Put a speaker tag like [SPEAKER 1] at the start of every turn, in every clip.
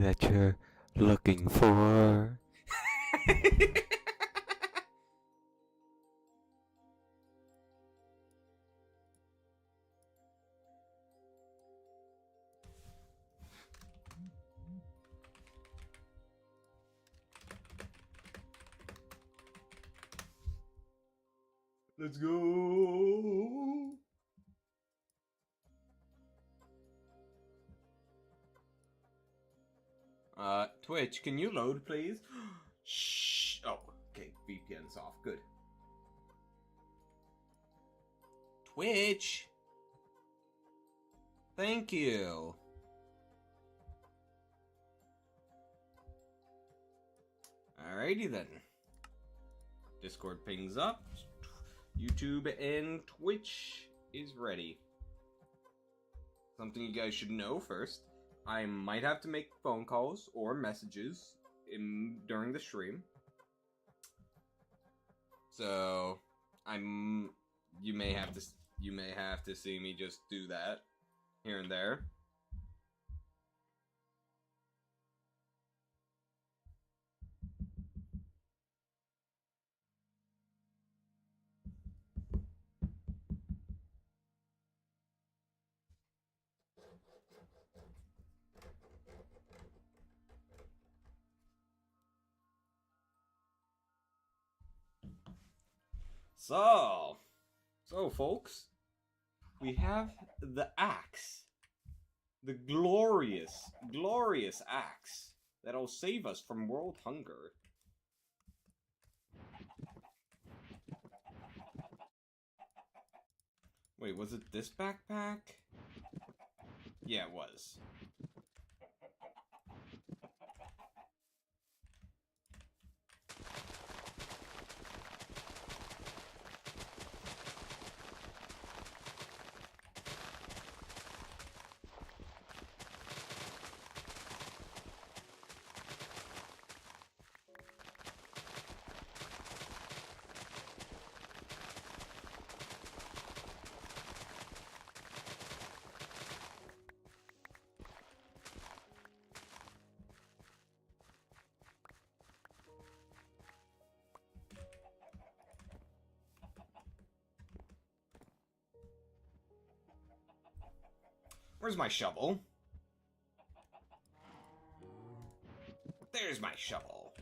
[SPEAKER 1] that you're looking for.
[SPEAKER 2] Let's go. Twitch, can you load, please? Shh. Oh, okay. VPN's off. Good. Twitch. Thank you. Alrighty then. Discord pings up. YouTube and Twitch is ready. Something you guys should know first. I might have to make phone calls or messages during the stream. So you may have to see me just do that here and there. So folks, we have the axe. The glorious axe that'll save us from world hunger. Wait, was it this backpack? Yeah, it was. Where's my shovel? There's my shovel.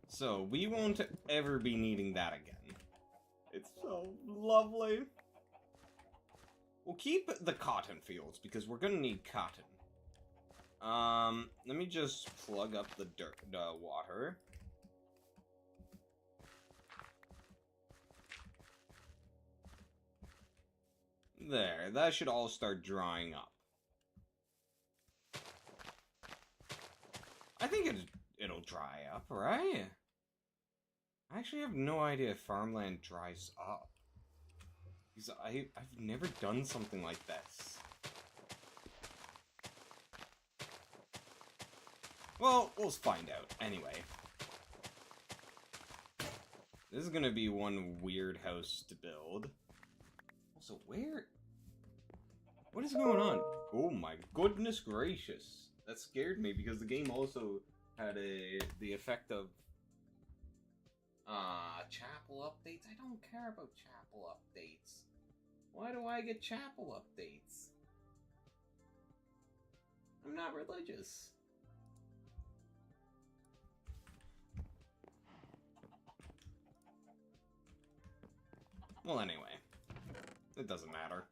[SPEAKER 2] So, we won't ever be needing that again. It's so lovely. We'll keep the cotton fields, because we're gonna need cotton. Let me just plug up the water. There, that should all start drying up. I think it'll dry up, right? I actually have no idea if farmland dries up. Because I've never done something like this. Well, we'll find out. Anyway. This is gonna be one weird house to build. Also, where... What is going on? Oh my goodness gracious. That scared me because the game also had the effect of chapel updates. I don't care about chapel updates. Why do I get chapel updates? I'm not religious. Well, anyway. It doesn't matter.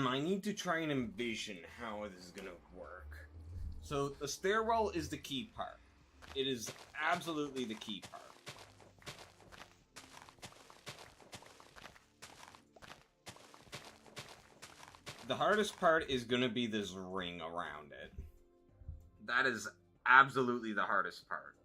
[SPEAKER 2] I need to try and envision how this is gonna work. So, the stairwell is the key part. It is absolutely the key part. The hardest part is gonna be this ring around it. That is absolutely the hardest part.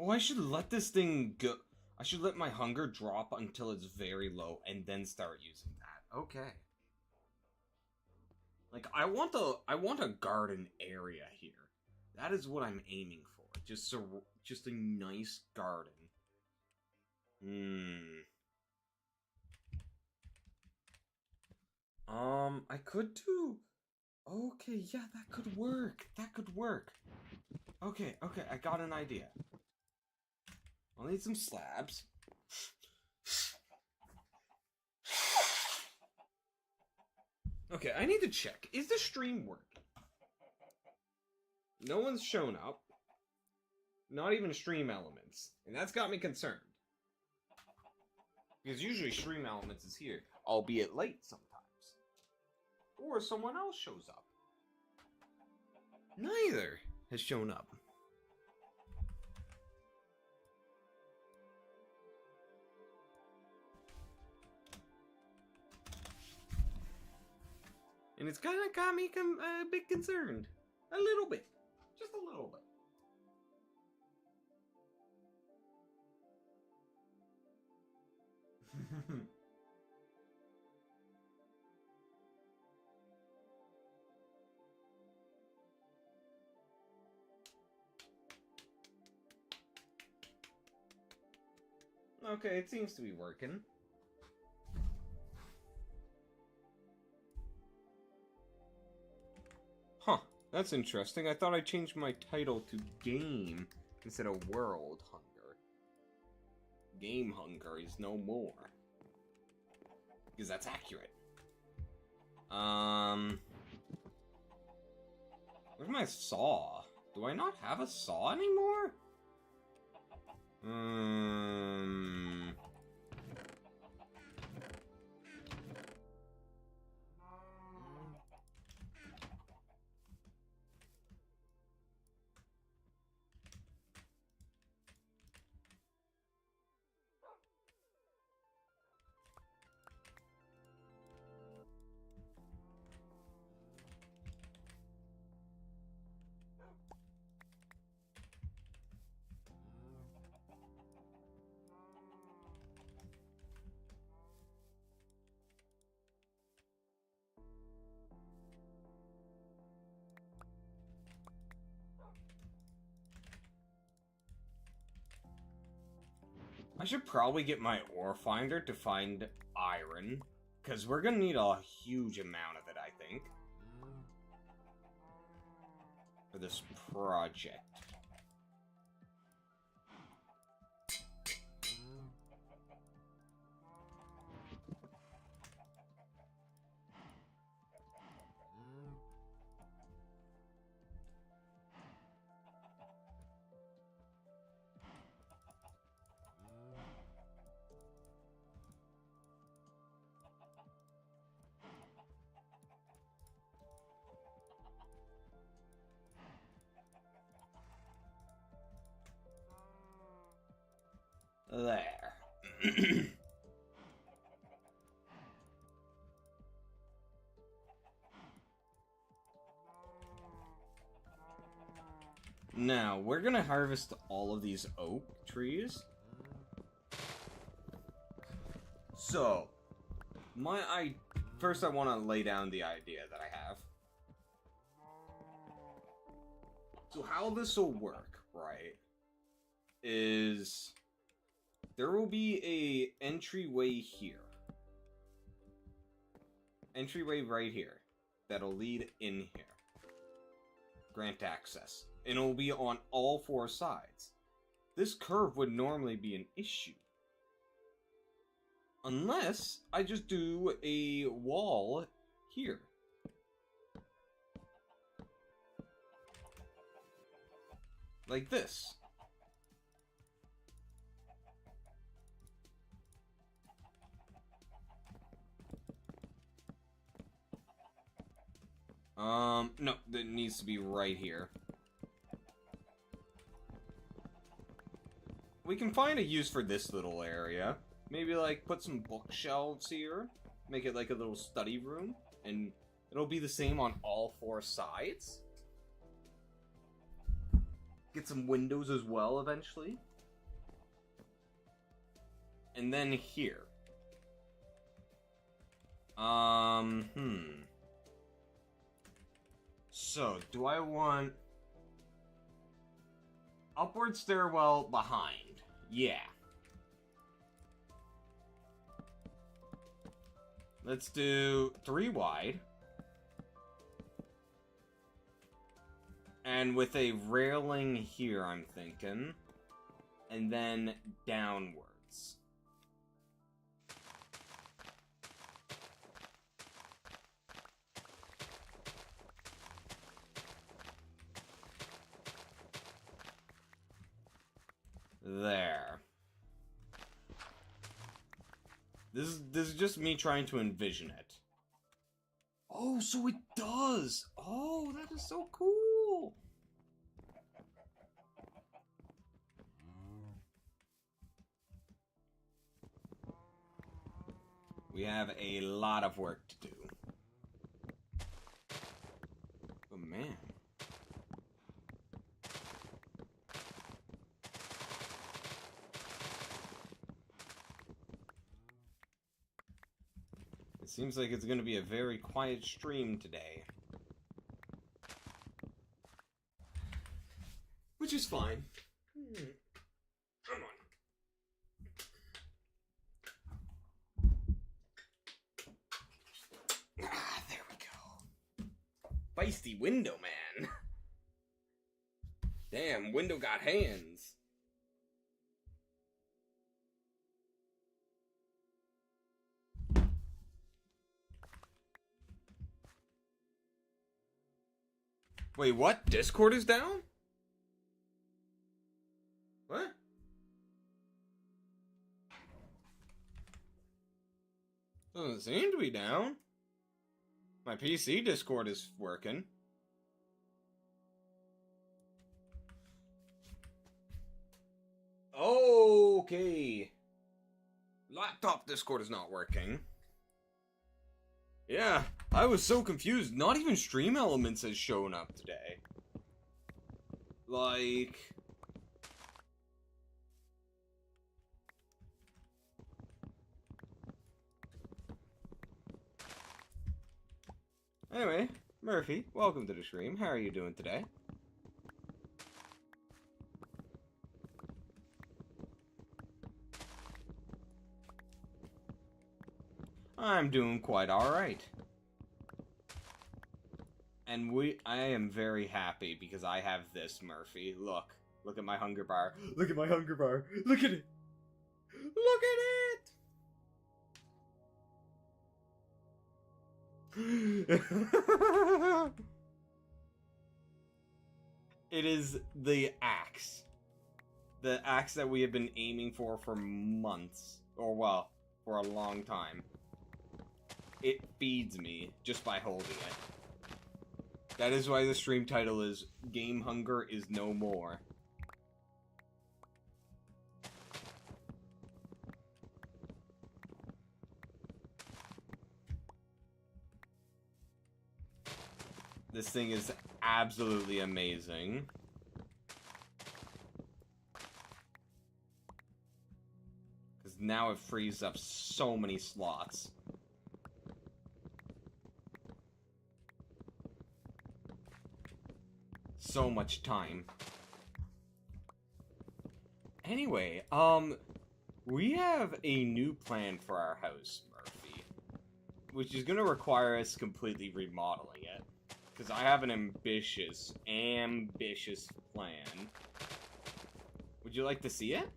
[SPEAKER 2] Oh, I should let this thing go. I should let my hunger drop until it's very low and then start using that. Okay. Like, I want a garden area here. That is what I'm aiming for. Just a nice garden. I could do... Okay, yeah, that could work. That could work. Okay, I got an idea. I'll need some slabs. Okay, I need to check. Is the stream working? No one's shown up. Not even stream elements. And that's got me concerned. Because usually stream elements is here, albeit late sometimes. Or someone else shows up. Neither has shown up. And it's kind of got me a bit concerned. A little bit. Just a little bit. Okay, it seems to be working. Huh, that's interesting. I thought I changed my title to Game instead of World Hunger. Game Hunger is no more. Because that's accurate. Where's my saw? Do I not have a saw anymore? I should probably get my ore finder to find iron, because we're gonna need a huge amount of it, I think, for this project. There. Now, we're gonna harvest all of these oak trees. So, first I want to lay down the idea that I have. So how this will work, right, is there will be a entryway here. Entryway right here. That'll lead in here. Grant access. And it'll be on all four sides. This curve would normally be an issue. Unless I just do a wall here. Like this. No, that needs to be right here. We can find a use for this little area. Maybe, like, put some bookshelves here. Make it like a little study room. And it'll be the same on all four sides. Get some windows as well, eventually. And then here. So, do I want upward stairwell behind? Yeah. Let's do 3 wide. And with a railing here, I'm thinking. And then downwards. There. This is just me trying to envision it. Oh, so it does! Oh, that is so cool! We have a lot of work to do. Oh, man. It seems like it's going to be a very quiet stream today. Which is fine. Come on. Ah, there we go. Feisty window man. Damn, window got hands. Wait, what? Discord is down? What? Doesn't seem to be down. My PC Discord is working. Okay. Laptop Discord is not working. Yeah, I was so confused. Not even Stream Elements has shown up today. Like... Anyway, Murphy, welcome to the stream. How are you doing today? I'm doing quite alright. And I am very happy because I have this, Murphy. Look. Look at my hunger bar. Look at my hunger bar. Look at it. Look at it. It is the axe. The axe that we have been aiming for months. Or, well, for a long time. It feeds me just by holding it. That is why the stream title is Game Hunger is No More. This thing is absolutely amazing. Because now it frees up so many slots. So much time. Anyway, we have a new plan for our house, Murphy. Which is gonna require us completely remodeling it. Because I have an ambitious plan. Would you like to see it?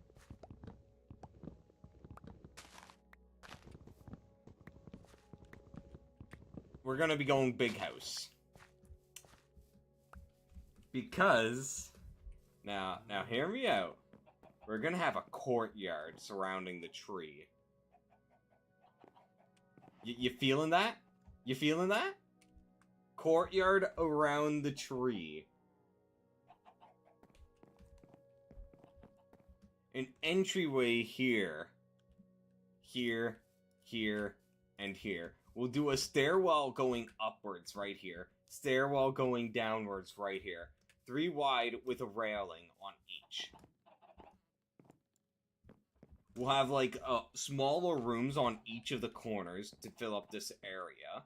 [SPEAKER 2] We're gonna be going big house. Because, now hear me out. We're gonna have a courtyard surrounding the tree. You feeling that? You feeling that? Courtyard around the tree. An entryway here. Here, here, and here. We'll do a stairwell going upwards right here. Stairwell going downwards right here. 3 wide with a railing on each. We'll have, like, smaller rooms on each of the corners to fill up this area.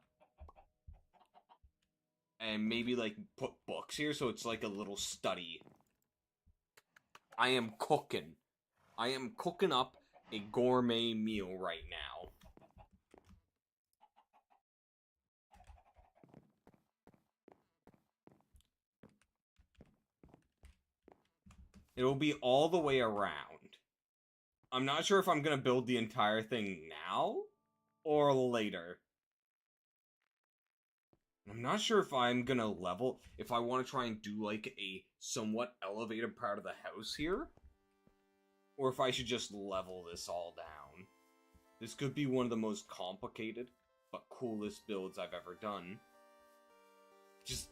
[SPEAKER 2] And maybe, like, put books here so it's like a little study. I am cooking. I am cooking up a gourmet meal right now. It'll be all the way around. I'm not sure if I'm gonna build the entire thing now or later. I'm not sure if I'm gonna level, if I want to try and do like a somewhat elevated part of the house here, or if I should just level this all down. This could be one of the most complicated but coolest builds I've ever done. Just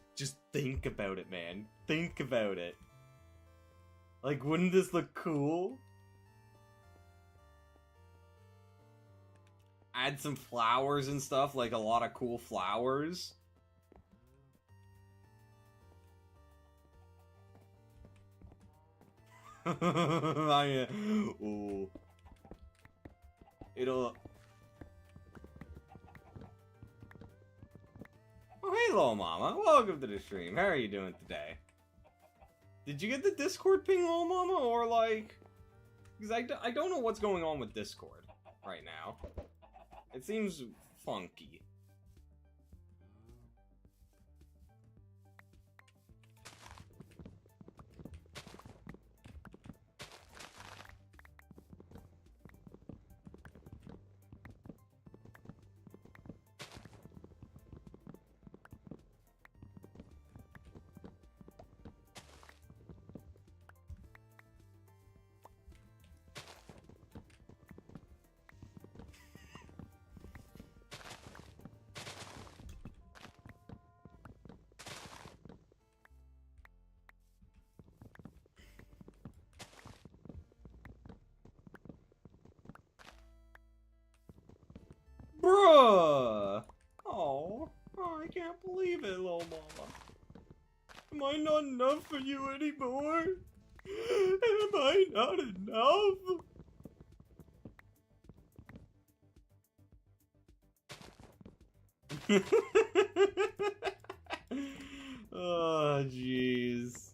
[SPEAKER 2] think about it, man. Think about it. Like, wouldn't this look cool? Add some flowers and stuff, like a lot of cool flowers. Ooh. It'll... Oh, hey, little mama. Welcome to the stream. How are you doing today? Did you get the Discord ping, little mama? Or, like... Because I don't know what's going on with Discord right now. It seems funky. Bruh! Oh, I can't believe it, little mama. Am I not enough for you anymore? Am I not enough? Oh, jeez.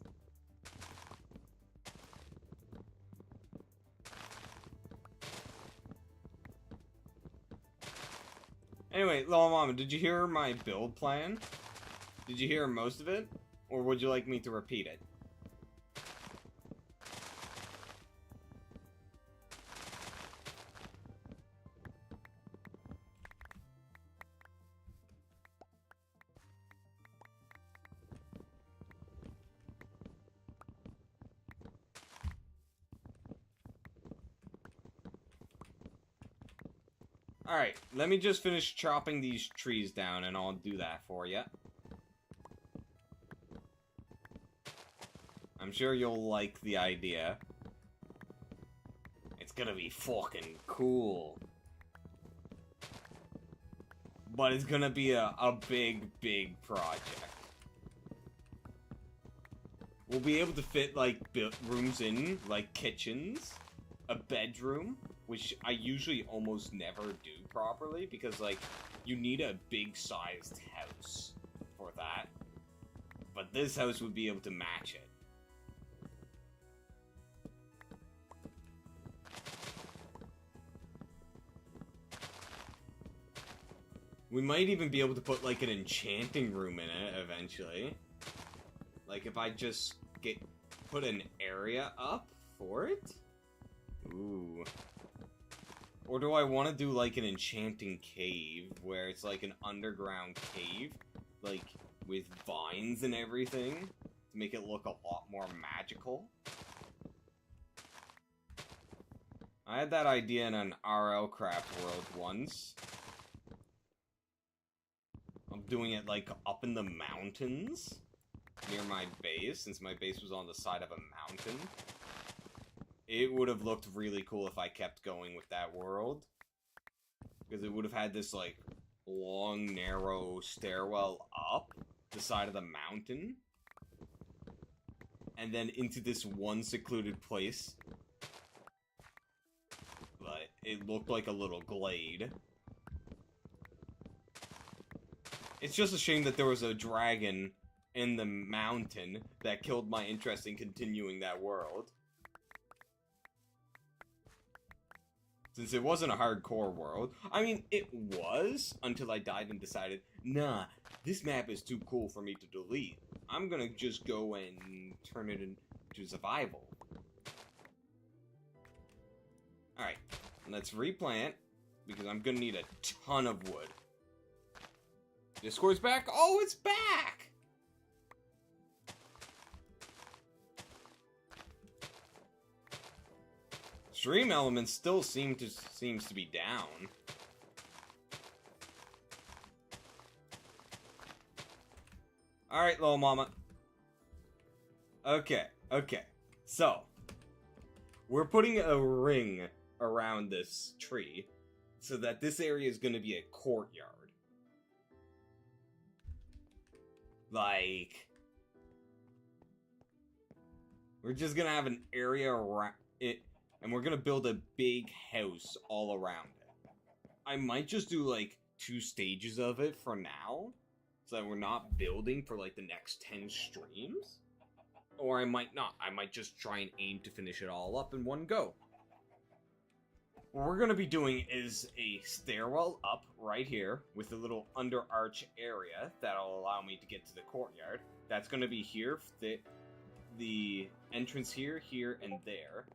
[SPEAKER 2] Anyway, little mama, did you hear my build plan? Did you hear most of it? Or would you like me to repeat it? Alright, let me just finish chopping these trees down and I'll do that for you. I'm sure you'll like the idea. It's gonna be fucking cool. But it's gonna be a big, big project. We'll be able to fit, like, rooms in, like kitchens, a bedroom, which I usually almost never do properly, because, like, you need a big-sized house for that. But this house would be able to match it. We might even be able to put, like, an enchanting room in it, eventually. Like, if I just put an area up for it? Ooh. Or do I want to do, like, an enchanting cave, where it's, like, an underground cave, like, with vines and everything, to make it look a lot more magical? I had that idea in an RL Craft World once. I'm doing it, like, up in the mountains, near my base, since my base was on the side of a mountain. It would have looked really cool if I kept going with that world. Because it would have had this, like, long, narrow stairwell up the side of the mountain. And then into this one secluded place. it looked like a little glade. It's just a shame that there was a dragon in the mountain that killed my interest in continuing that world. Since it wasn't a hardcore world. I mean, it was, until I died and decided, nah, this map is too cool for me to delete. I'm gonna just go and turn it into survival. Alright, let's replant, because I'm gonna need a ton of wood. Discord's back? Oh, it's back! Stream elements still seems to be down. Alright, little mama. Okay. So, we're putting a ring around this tree so that this area is going to be a courtyard. Like, we're just going to have an area around it, and we're going to build a big house all around it. I might just do, like, 2 stages of it for now, so that we're not building for, like, the next 10 streams. Or I might not. I might just try and aim to finish it all up in one go. What we're going to be doing is a stairwell up right here with a little under arch area that'll allow me to get to the courtyard. That's going to be here, the entrance here, here, and there.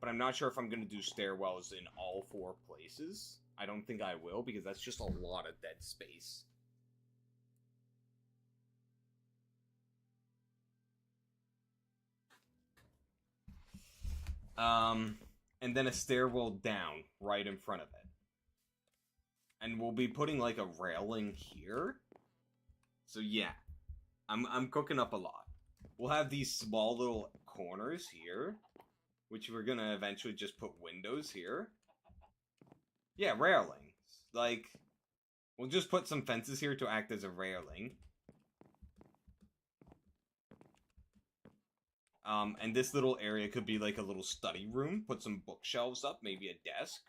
[SPEAKER 2] But I'm not sure if I'm going to do stairwells in all 4 places. I don't think I will, because that's just a lot of dead space. And then a stairwell down right in front of it. And we'll be putting like a railing here. So yeah, I'm cooking up a lot. We'll have these small little corners here, which we're gonna eventually just put windows here. Yeah, railings. Like, we'll just put some fences here to act as a railing. And this little area could be like a little study room. Put some bookshelves up, maybe a desk.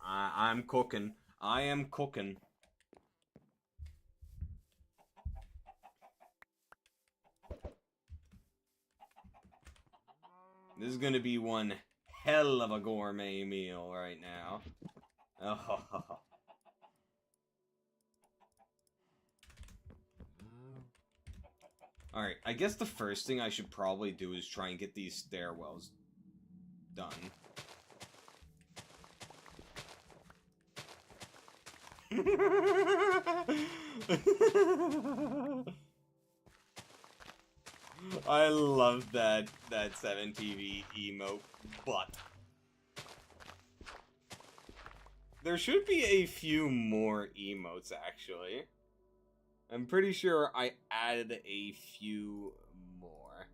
[SPEAKER 2] I'm cooking. I am cooking. This is gonna be one hell of a gourmet meal right now. Oh. Alright, I guess the first thing I should probably do is try and get these stairwells done. I love that 7TV emote, but there should be a few more emotes, actually. I'm pretty sure I added a few more.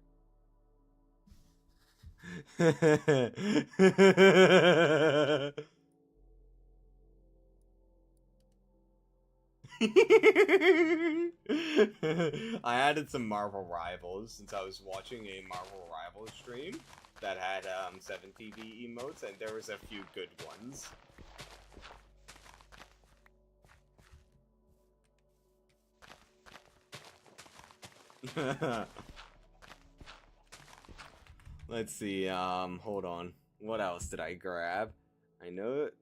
[SPEAKER 2] I added some Marvel Rivals since I was watching a Marvel Rivals stream that had 7TV emotes, and there was a few good ones. Let's see, hold on. What else did I grab? I know it.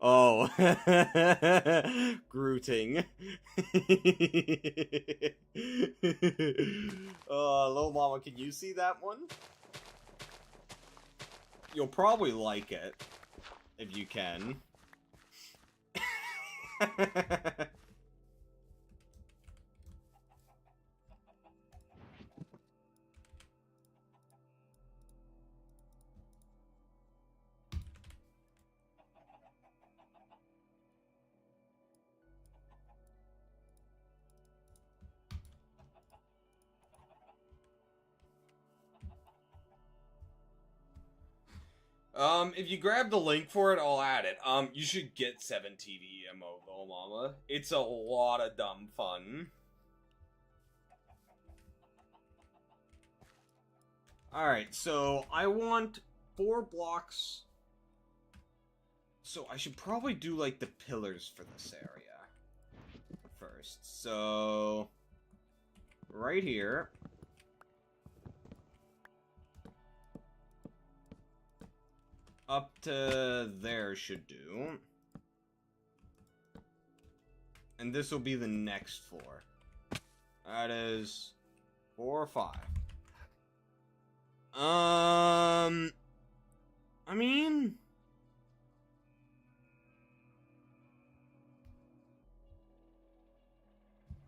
[SPEAKER 2] Oh. Grooting. Little mama, can you see that one? You'll probably like it, if you can. If you grab the link for it, I'll add it. You should get 7TV emote, little mama. It's a lot of dumb fun. Alright, so I want 4 blocks. So I should probably do, like, the pillars for this area first. So, right here. Up to there should do. And this will be the next floor. That is 4 or 5. I mean,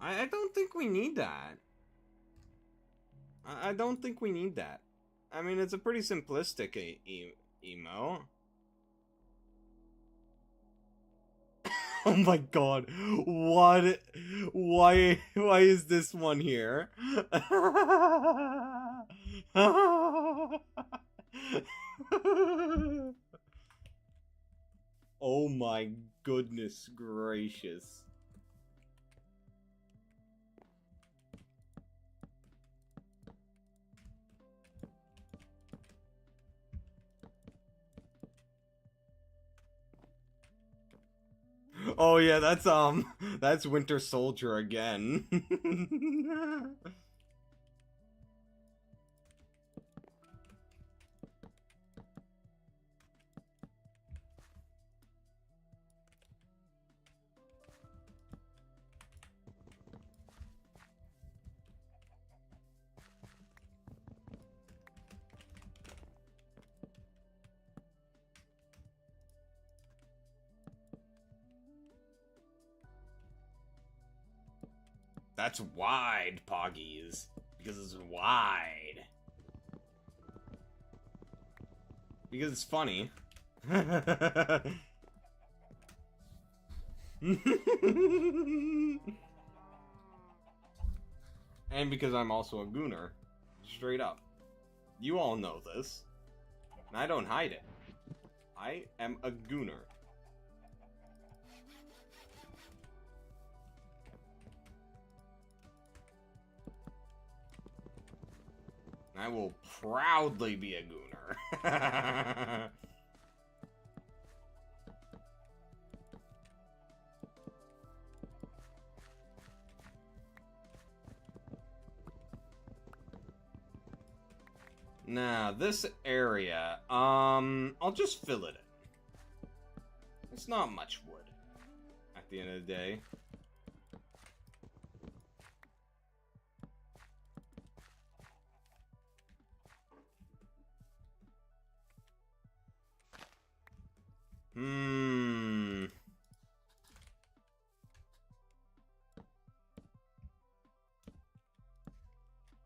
[SPEAKER 2] I don't think we need that. I don't think we need that. I mean, it's a pretty simplistic emo. Oh my god. What? Why is this one here? Oh my goodness gracious. Oh yeah, that's Winter Soldier again. That's wide, Poggies. Because it's wide. Because it's funny. And because I'm also a gooner. Straight up. You all know this. And I don't hide it. I am a gooner. I will proudly be a gooner. Now, this area, I'll just fill it in. It's not much wood, at the end of the day.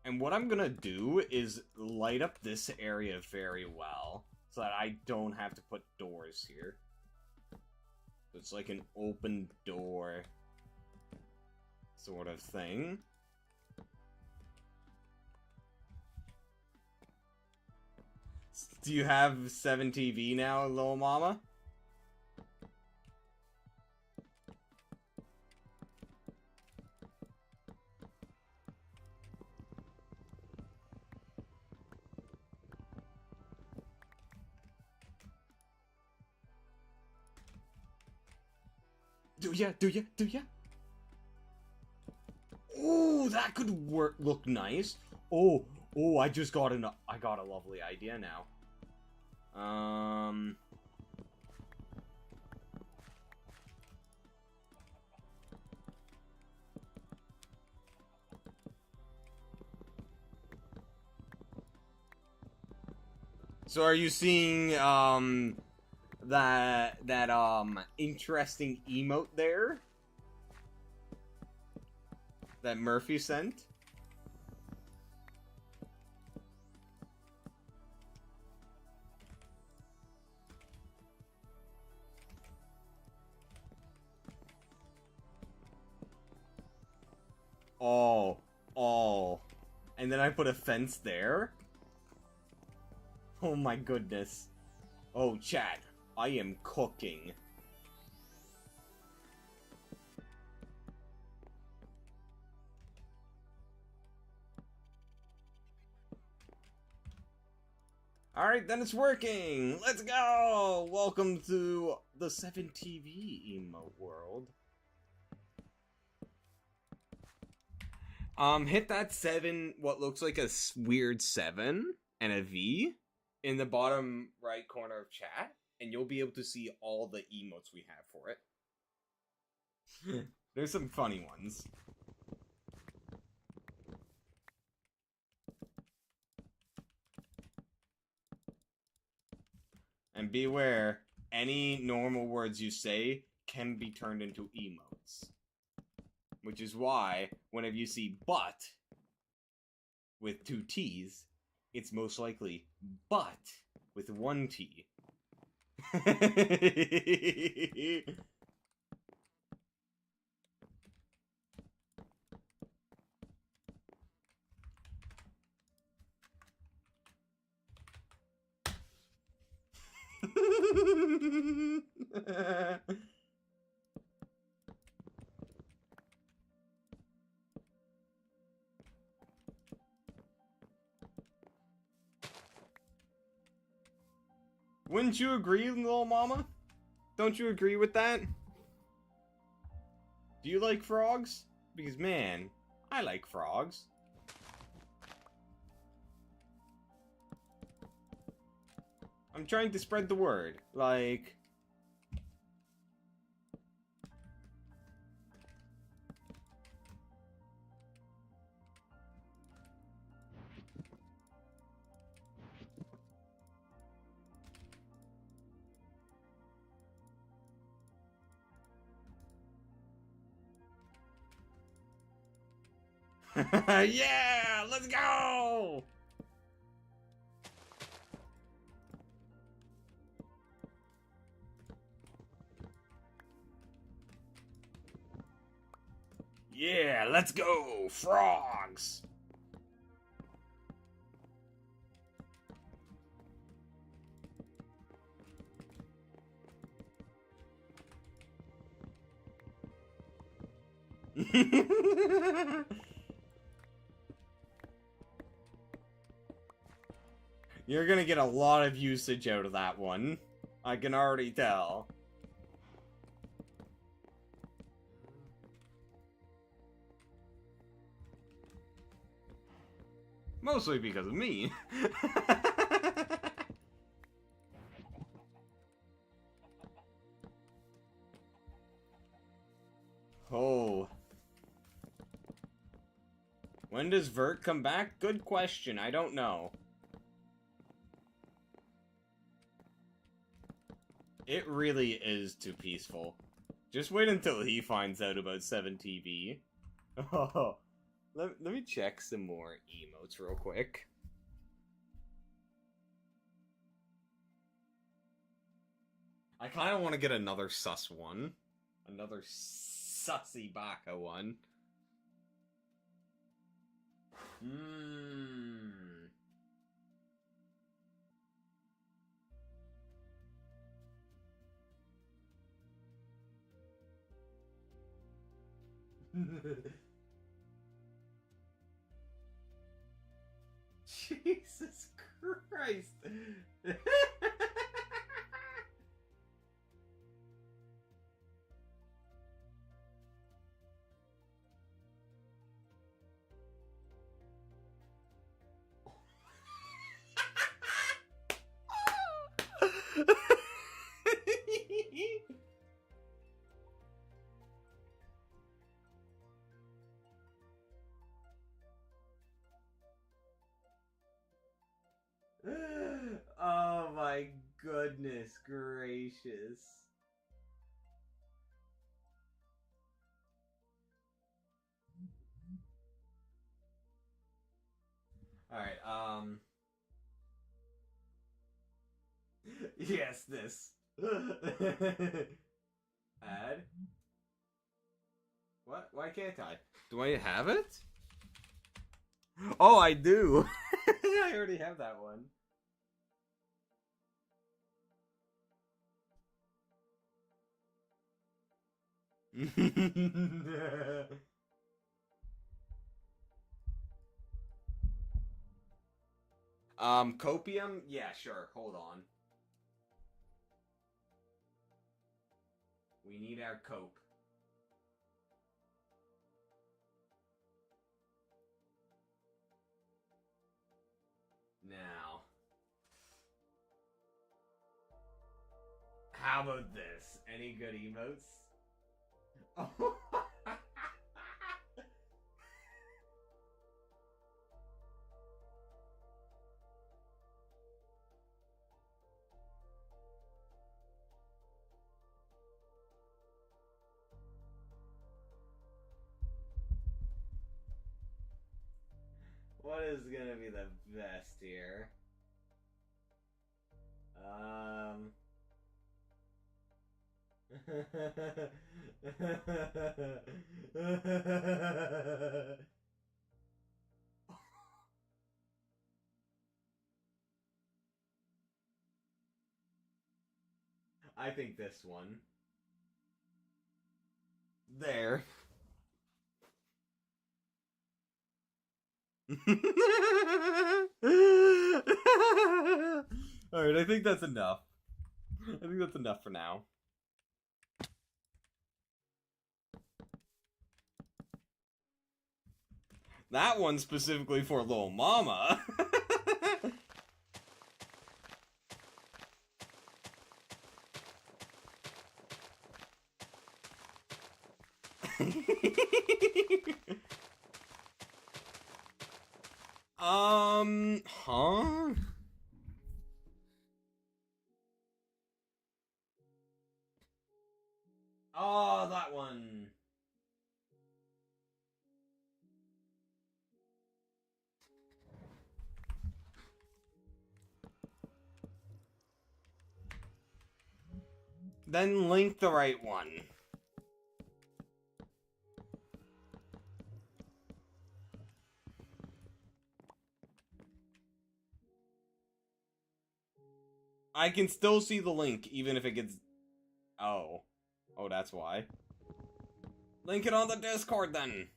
[SPEAKER 2] And what I'm gonna do is light up this area very well, so that I don't have to put doors here. It's like an open door sort of thing. Do you have 7TV now, little mama? Do ya? Oh, that could look nice. Oh, I just got I got a lovely idea now. So are you seeing, that interesting emote there? That Murphy sent? Oh. And then I put a fence there? Oh my goodness. Oh, chat, I am cooking. Alright, then it's working! Let's go! Welcome to the 7TV emote world. Hit that 7, what looks like a weird 7 and a V in the bottom right corner of chat, and you'll be able to see all the emotes we have for it. There's some funny ones. And beware, any normal words you say can be turned into emotes. Which is why, whenever you see but with 2 T's, it's most likely but with 1 T. Wouldn't you agree, little mama? Don't you agree with that? Do you like frogs? Because, man, I like frogs. I'm trying to spread the word. Like... yeah! Let's go! Yeah, let's go! Frogs! You're gonna get a lot of usage out of that one. I can already tell. Mostly because of me. Oh. When does Vert come back? Good question. I don't know. It really is too peaceful. Just wait until he finds out about 7TV. Oh. Let me check some more emotes real quick. I kind of want to get another sus one. Another sussy baka one. Jesus Christ. Oh my goodness gracious. Alright, yes, this. Add? What? Why can't I? Do I have it? Oh, I do! I already have that one. Copium? Yeah, sure. Hold on. We need our cope. Now. How about this? Any good emotes? Oh. What is gonna be the best here? I think this one. There. Alright, I think that's enough. I think that's enough for now. That one's specifically for Lil Mama. Huh? Oh, that one. Then link the right one. I can still see the link, even if it gets... Oh. Oh, that's why. Link it on the Discord, then!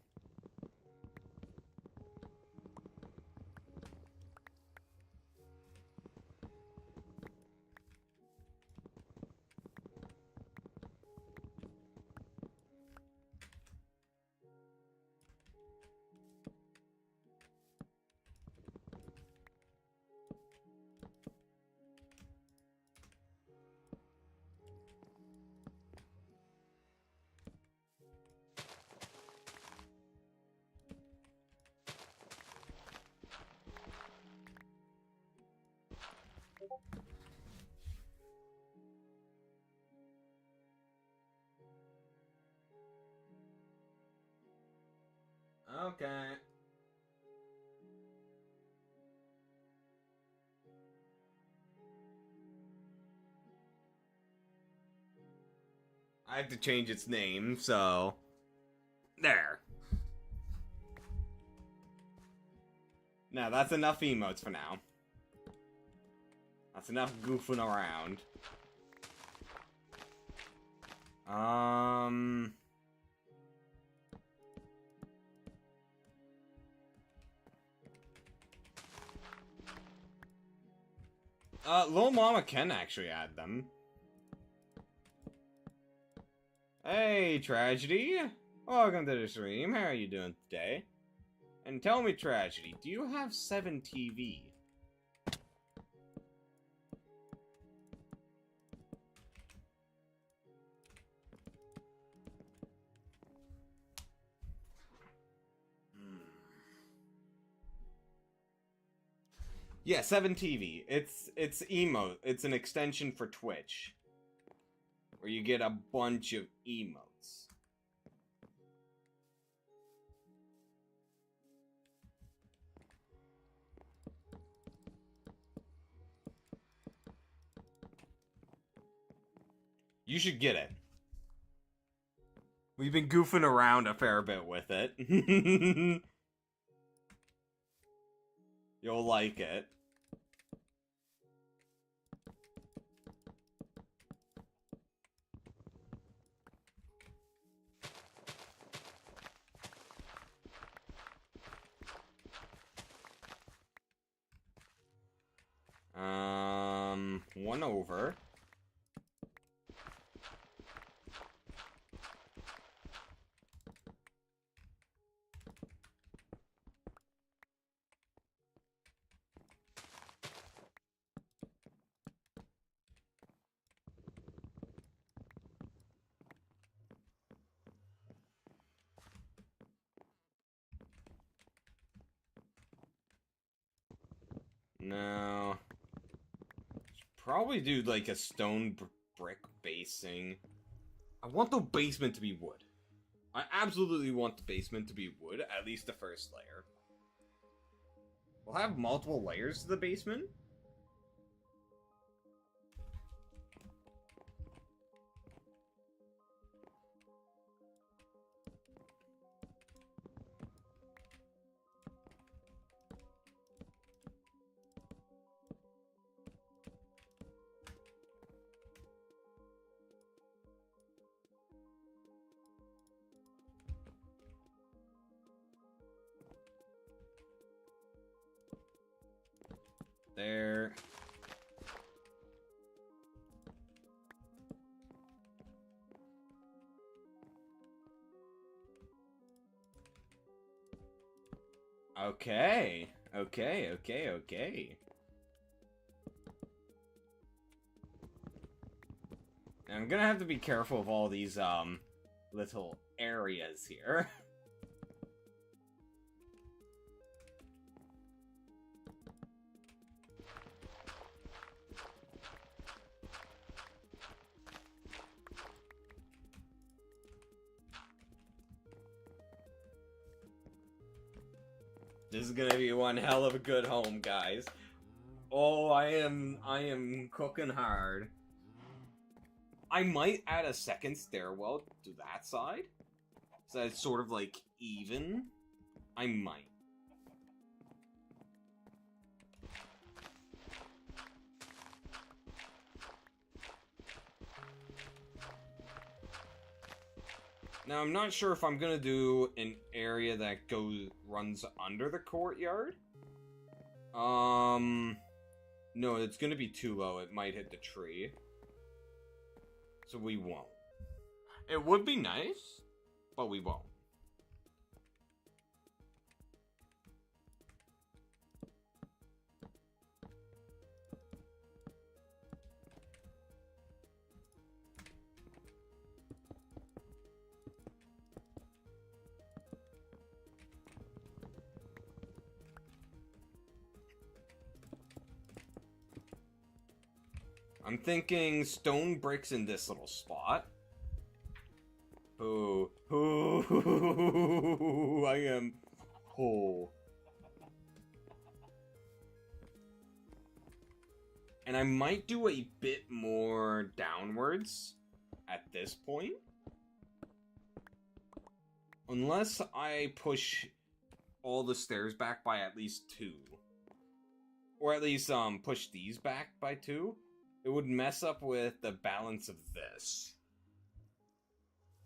[SPEAKER 2] Okay. I have to change its name, so... There. Now, that's enough emotes for now. That's enough goofing around. Lil Mama can actually add them. Hey, Tragedy! Welcome to the stream. How are you doing today? And tell me, Tragedy, do you have 7 TV? Yeah, 7 TV. It's emote. It's an extension for Twitch. Where you get a bunch of emotes. You should get it. We've been goofing around a fair bit with it. You'll like it. one over. No. Probably do like a stone brick basing. I want the basement to be wood. I absolutely want the basement to be wood, at least the first layer. We'll have multiple layers to the basement. There. Okay. Okay. Now, I'm gonna have to be careful of all these, little areas here. This is gonna be one hell of a good home, guys. Oh, I am cooking hard. I might add a second stairwell to that side, so it's sort of like even. I might. Now, I'm not sure if I'm gonna do an area that runs under the courtyard. No, it's gonna be too low. It might hit the tree. So we won't. It would be nice, but we won't. I'm thinking stone bricks in this little spot. Oh, I am. Oh. And I might do a bit more downwards at this point. Unless I push all the stairs back by at least 2. Or at least push these back by 2. It would mess up with the balance of this.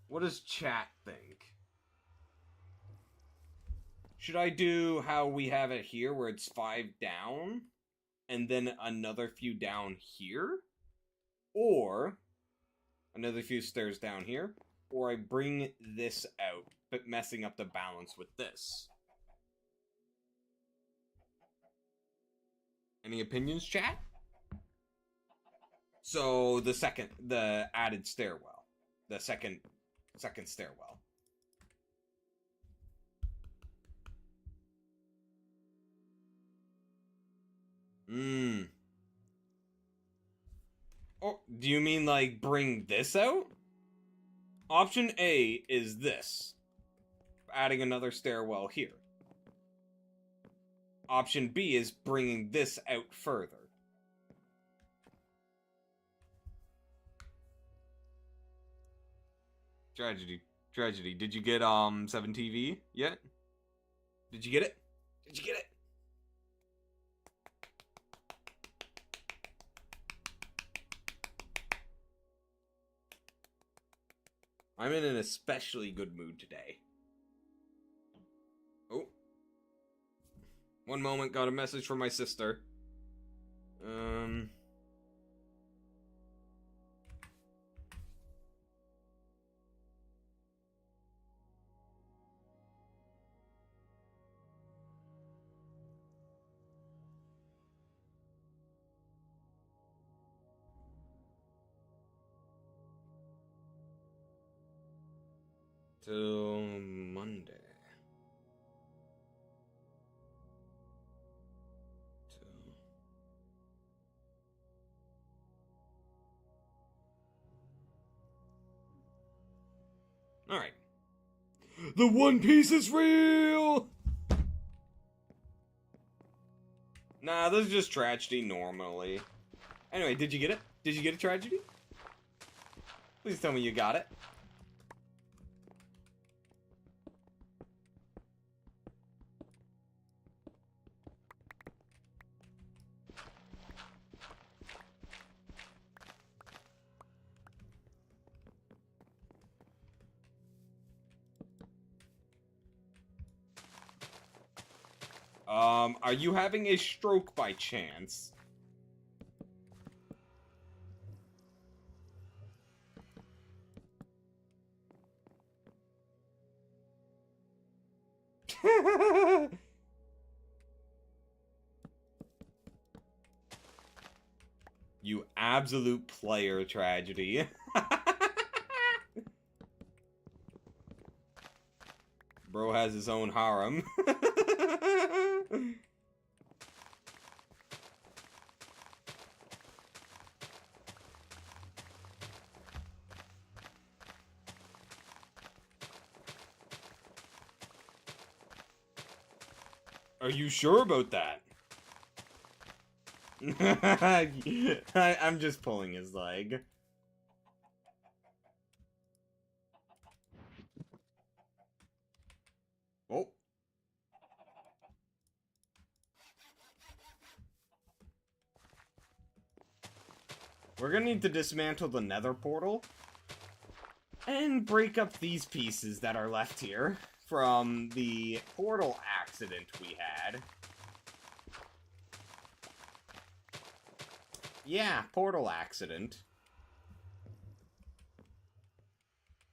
[SPEAKER 2] What does chat think? Should I do how we have it here, where it's 5 down, and then another few down here? Or another few stairs down here? Or I bring this out, but messing up the balance with this? Any opinions, chat? So the added stairwell, the second stairwell. Oh, do you mean like bring this out? Option A is this, adding another stairwell here. Option B is bringing this out further. Tragedy. Did you get 7TV yet? Did you get it? I'm in an especially good mood today. Oh. One moment, got a message from my sister. till Monday. Alright. The One Piece is real! Nah, this is just tragedy normally. Anyway, did you get it? Did you get a tragedy? Please tell me you got it. Are you having a stroke by chance? You absolute player, tragedy. Bro has his own harem. Are you sure about that? I'm just pulling his leg. Oh. We're gonna need to dismantle the nether portal and break up these pieces that are left here from the portal accident we had. Yeah, portal accident.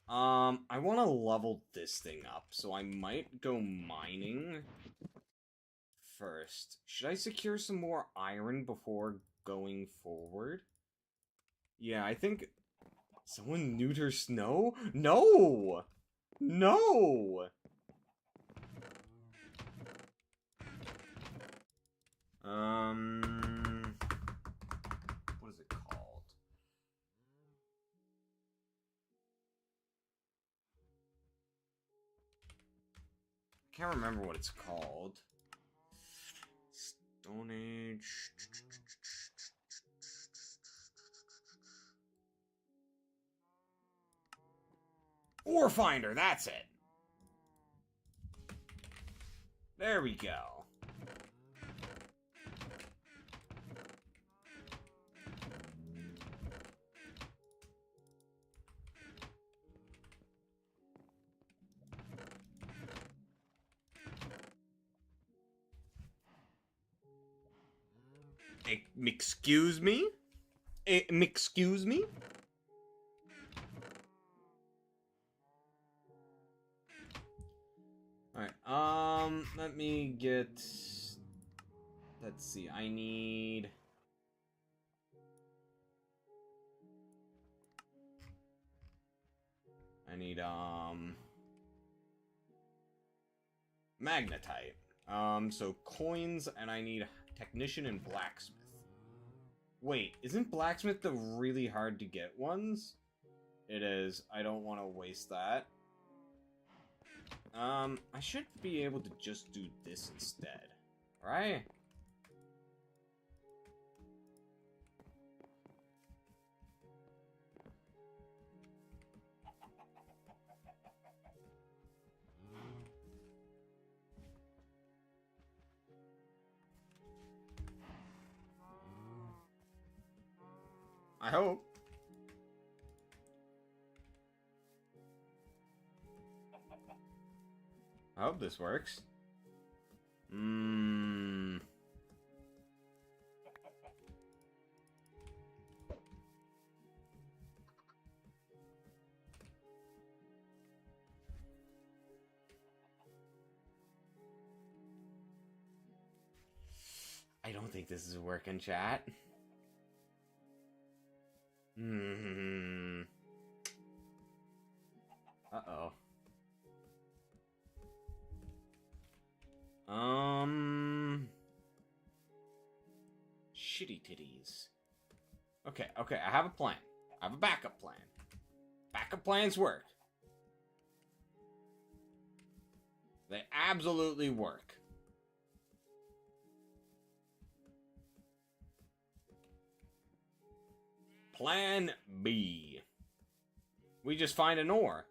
[SPEAKER 2] I want to level this thing up, so I might go mining first. Should I secure some more iron before going forward? Yeah, I think... Someone neuter Snow? No! No! What is it called? I can't remember what it's called. Stone Age... Ore Finder, that's it! There we go. Excuse me? Excuse me? Alright, let me get... Let's see, I need... Magnetite. So coins, and I need technician and blacksmith. Wait, isn't blacksmith the really hard to get ones? It is. I don't want to waste that. I should be able to just do this instead, right? I hope. I hope this works. I don't think this is working, chat. Uh-oh. titties. Okay, I have a plan. I have a backup plan. Backup plans work. They absolutely work. Plan B. We just find an ore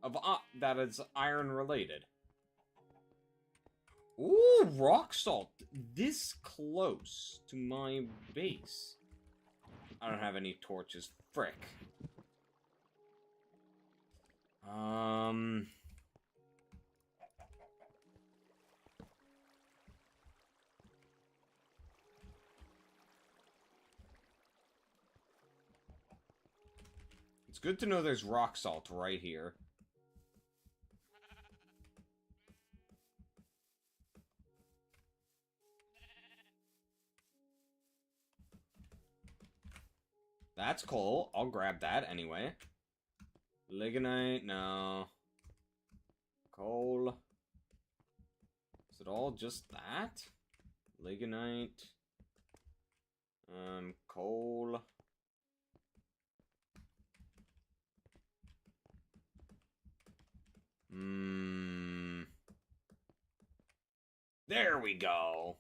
[SPEAKER 2] of that is iron related. Ooh, rock salt. This close to my base. I don't have any torches. Frick. It's good to know there's rock salt right here. That's coal. I'll grab that anyway. Lignite, no. Coal. Is it all just that? Lignite. Coal. There we go.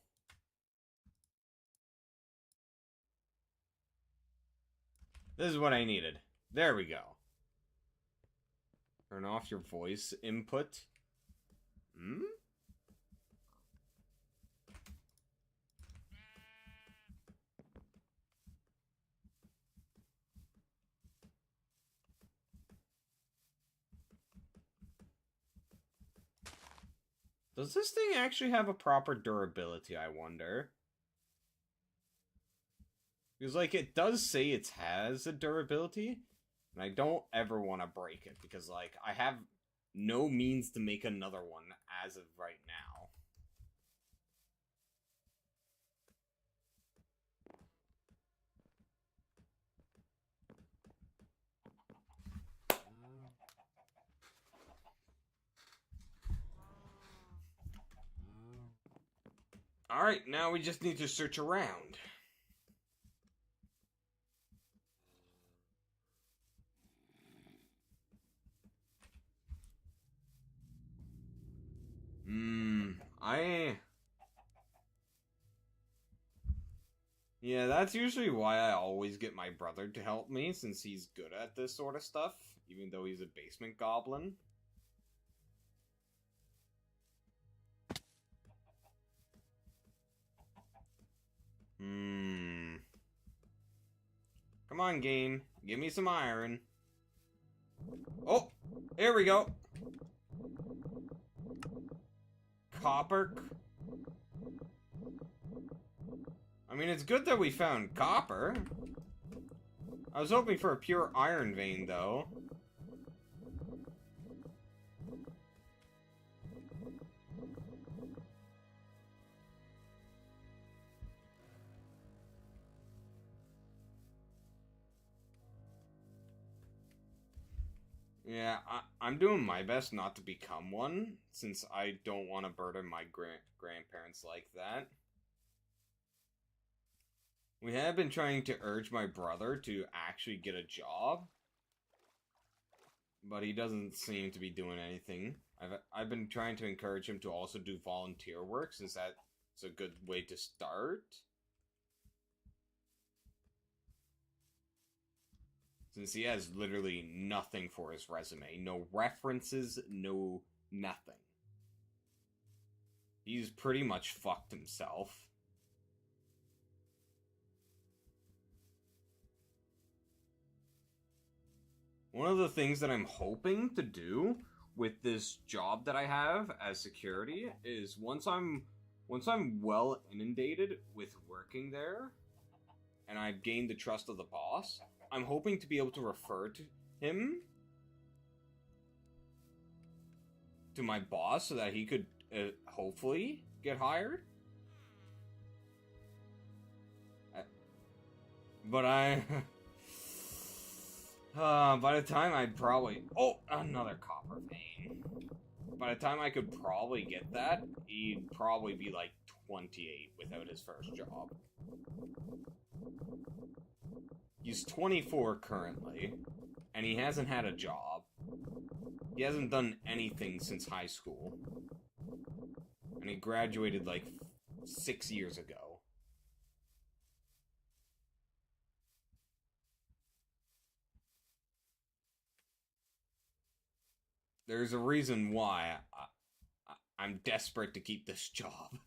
[SPEAKER 2] This is what I needed. There we go. Turn off your voice input. Does this thing actually have a proper durability, I wonder? Because, like, it does say it has a durability, and I don't ever want to break it, because, like, I have no means to make another one as of right now. Alright, now we just need to search around. Yeah, that's usually why I always get my brother to help me, since he's good at this sort of stuff, even though he's a basement goblin. Come on, game. Give me some iron. Oh! Here we go! Copper. I mean, it's good that we found copper. I was hoping for a pure iron vein, though. Yeah, I'm doing my best not to become one, since I don't want to burden my grandparents like that. We have been trying to urge my brother to actually get a job, but he doesn't seem to be doing anything. I've been trying to encourage him to also do volunteer work, since that's a good way to start. Since he has literally nothing for his resume. No references, no nothing. He's pretty much fucked himself. One of the things that I'm hoping to do with this job that I have as security is once I'm well inundated with working there, and I've gained the trust of the boss, I'm hoping to be able to refer to him to my boss so that he could hopefully get hired. But by the time I'd probably... Oh, another copper vein. By the time I could probably get that, he'd probably be like 28 without his first job. He's 24 currently, and he hasn't had a job. He hasn't done anything since high school. And he graduated like 6 years ago. There's a reason why I'm desperate to keep this job.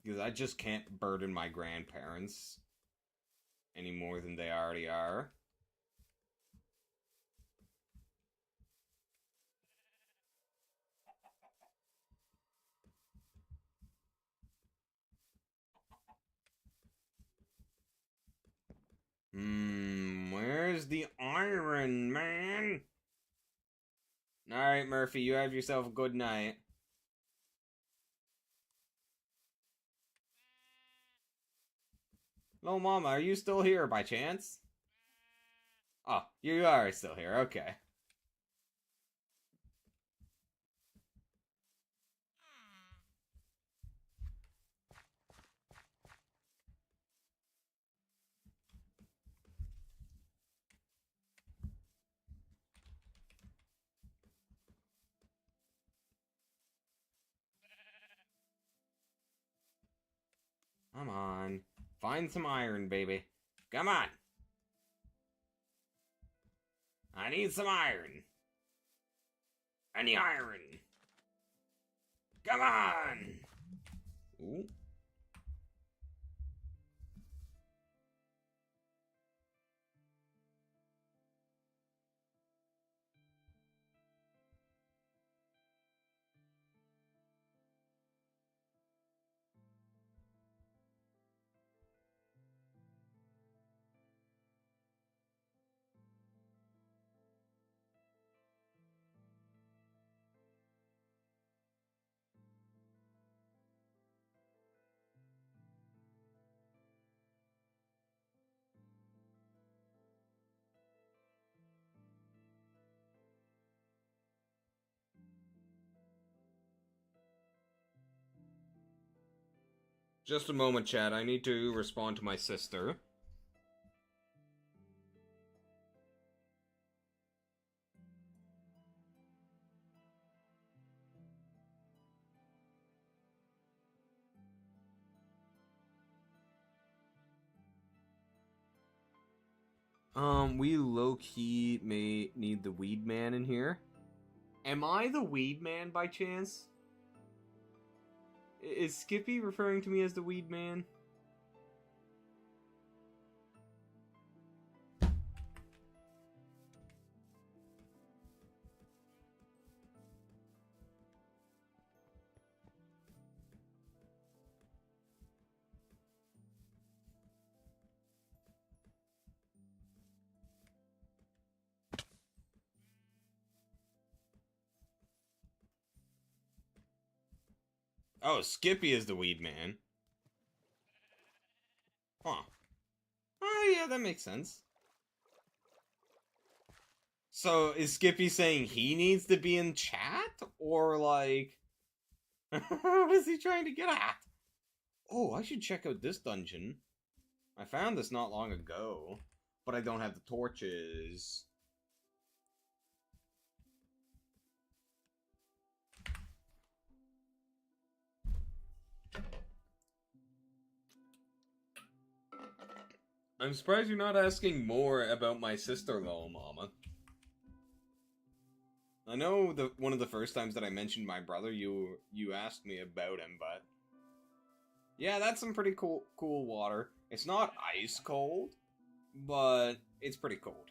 [SPEAKER 2] Because I just can't burden my grandparents any more than they already are. Where's the iron, man? Alright, Murphy, you have yourself a good night. Hello, Mama, are you still here by chance? Oh, you are still here, okay. Come on. Find some iron, baby. Come on. I need some iron. Any iron. Come on. Ooh. Just a moment, Chad. I need to respond to my sister. We low-key may need the weed man in here. Am I the weed man by chance? Is Skippy referring to me as the weed man? Oh, Skippy is the weed man. Huh. Oh, yeah, that makes sense. So, is Skippy saying he needs to be in chat? Or, like... what is he trying to get at? Oh, I should check out this dungeon. I found this not long ago. But I don't have the torches. I'm surprised you're not asking more about my sister-in-law, Mama. I know one of the first times that I mentioned my brother, you asked me about him, but yeah, that's some pretty cool water. It's not ice cold, but it's pretty cold.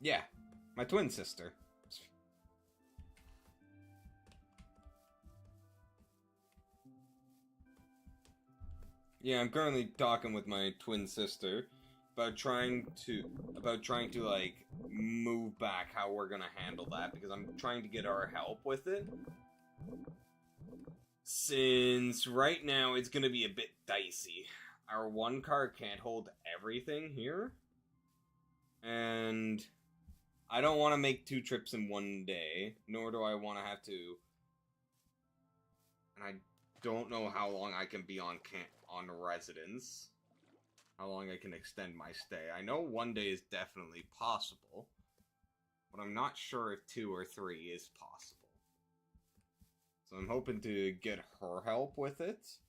[SPEAKER 2] Yeah, my twin sister. Yeah, I'm currently talking with my twin sister. about trying to like move back how we're gonna handle that, because I'm trying to get our help with it. Since right now it's gonna be a bit dicey. Our one car can't hold everything here. And I don't want to make 2 trips in one day, nor do I want to have to. And I don't know how long I can be on residence. How long I can extend my stay. I know 1 day is definitely possible, but I'm not sure if 2 or 3 is possible. So I'm hoping to get her help with it.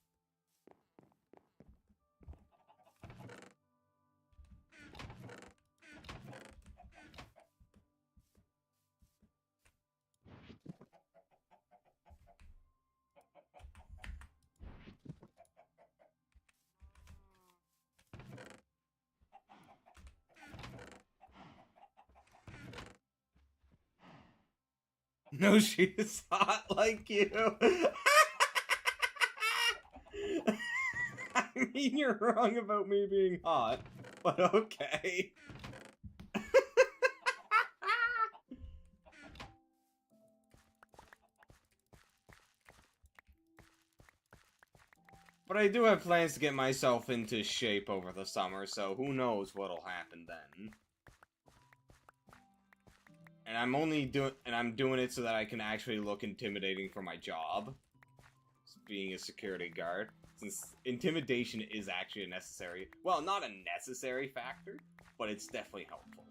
[SPEAKER 2] No, she's hot like you. I mean, you're wrong about me being hot, but okay. But I do have plans to get myself into shape over the summer, so who knows what'll happen then. And I'm doing it so that I can actually look intimidating for my job, being a security guard, since intimidation is actually a necessary, well, not a necessary factor, but it's definitely helpful.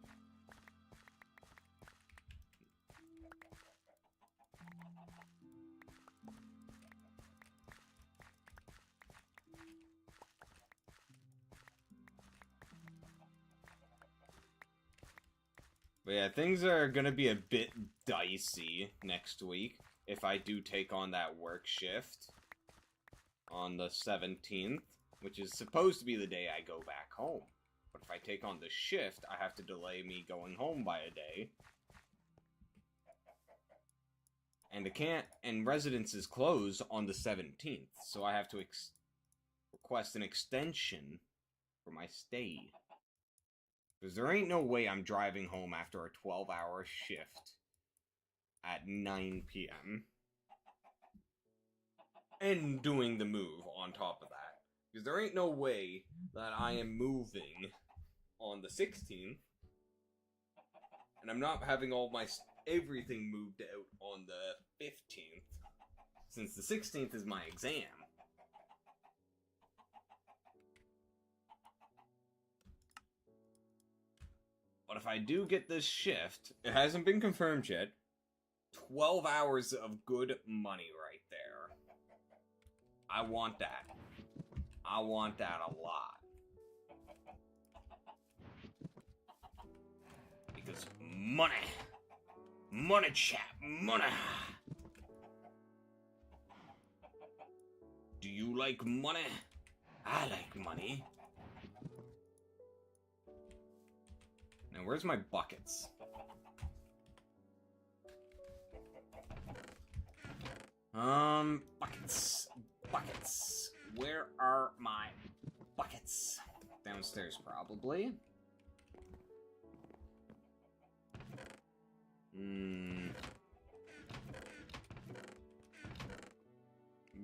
[SPEAKER 2] But yeah, things are gonna be a bit dicey next week if I do take on that work shift on the 17th, which is supposed to be the day I go back home. But if I take on the shift, I have to delay me going home by a day. And residences close on the 17th, so I have to request an extension for my stay. Because there ain't no way I'm driving home after a 12-hour shift at 9 p.m. and doing the move on top of that. Because there ain't no way that I am moving on the 16th, and I'm not having all my everything moved out on the 15th, since the 16th is my exam. But if I do get this shift, it hasn't been confirmed yet, 12 hours of good money right there. I want that. I want that a lot. Because money. Money, chap. Money. Do you like money? I like money. Now, where's my buckets? Buckets. Buckets. Where are my buckets? Downstairs, probably.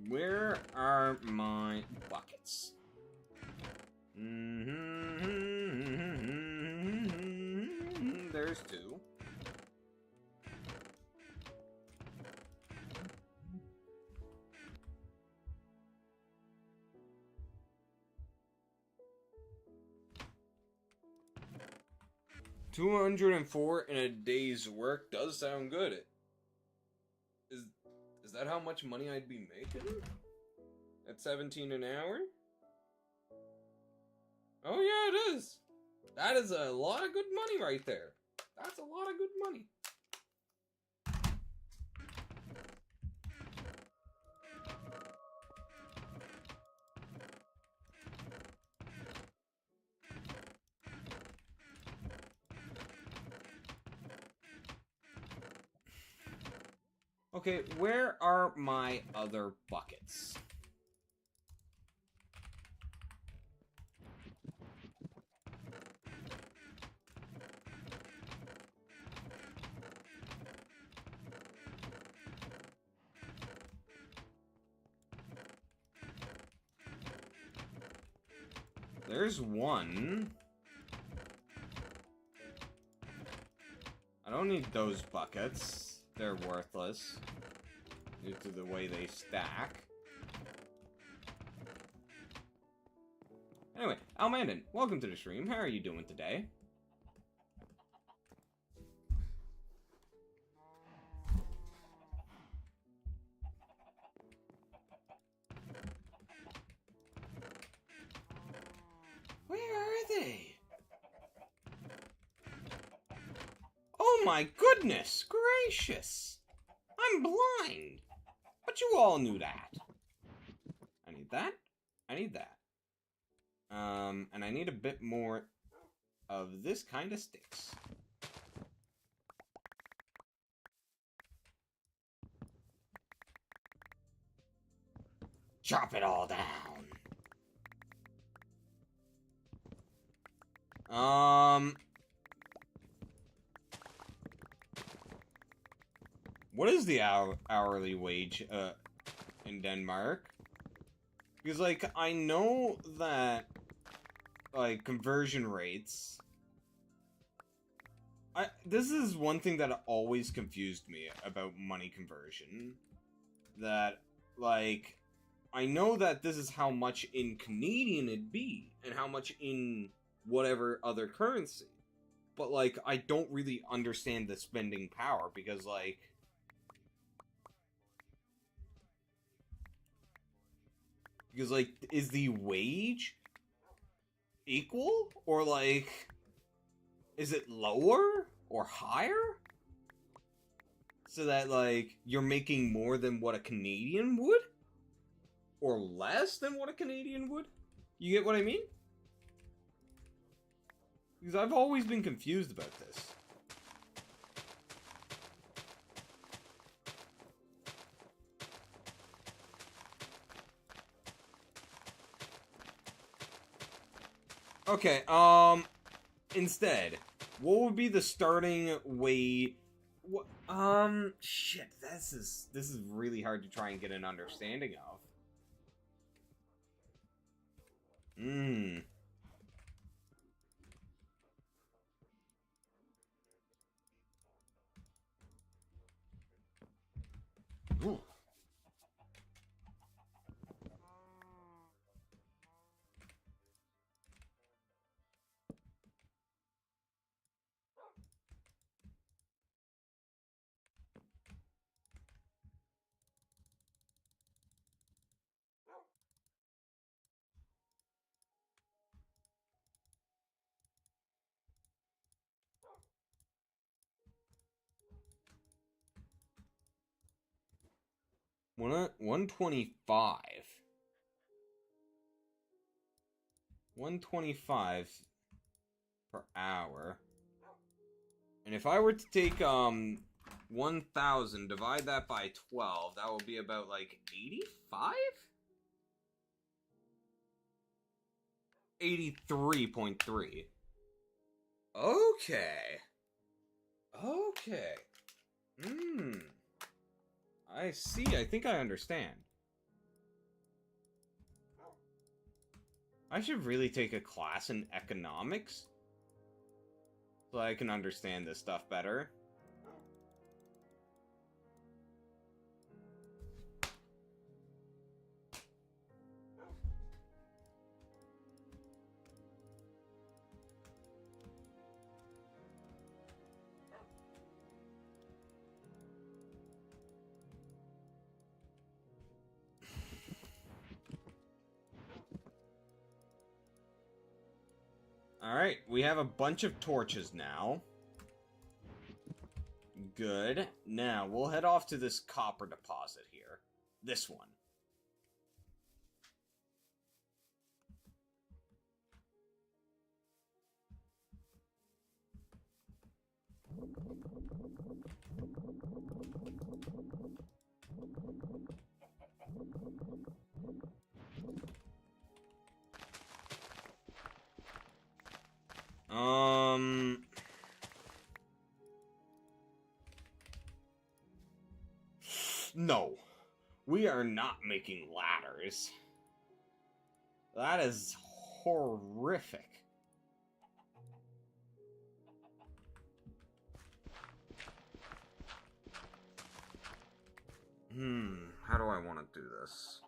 [SPEAKER 2] Where are my buckets? There's 2. $204 in a day's work does sound good. Is that how much money I'd be making? At $17 an hour? Oh yeah, it is. That is a lot of good money right there. That's a lot of good money. Okay, where are my other buckets? There's one. I don't need those buckets. They're worthless due to the way they stack. Anyway, Almandon, welcome to the stream. How are you doing today? Where are they? Oh my goodness gracious! I'm blind! But you all knew that. I need that. I need that. And I need a bit more of this kind of sticks. Chop it all down. What is the hourly wage, in Denmark? Because, like, I know that, like, conversion rates... This is one thing that always confused me about money conversion. That, like, I know that this is how much in Canadian it'd be, and how much in whatever other currency. But, like, I don't really understand the spending power, because, like... Because, like, is the wage equal? Or, like, is it lower or higher? So that, like, you're making more than what a Canadian would? Or less than what a Canadian would? You get what I mean? Because I've always been confused about this. Okay, instead, what would be the starting wage? What, shit, this is really hard to try and get an understanding of. Ooh. $125. 125 per hour. And if I were to take 1,000, divide that by 12, that will be about like 85? 83.3. Okay. Okay. I see. I think I understand. I should really take a class in economics so I can understand this stuff better. Alright, we have a bunch of torches now. Good. Now, we'll head off to this copper deposit here. This one. No. We are not making ladders. That is horrific. How do I want to do this?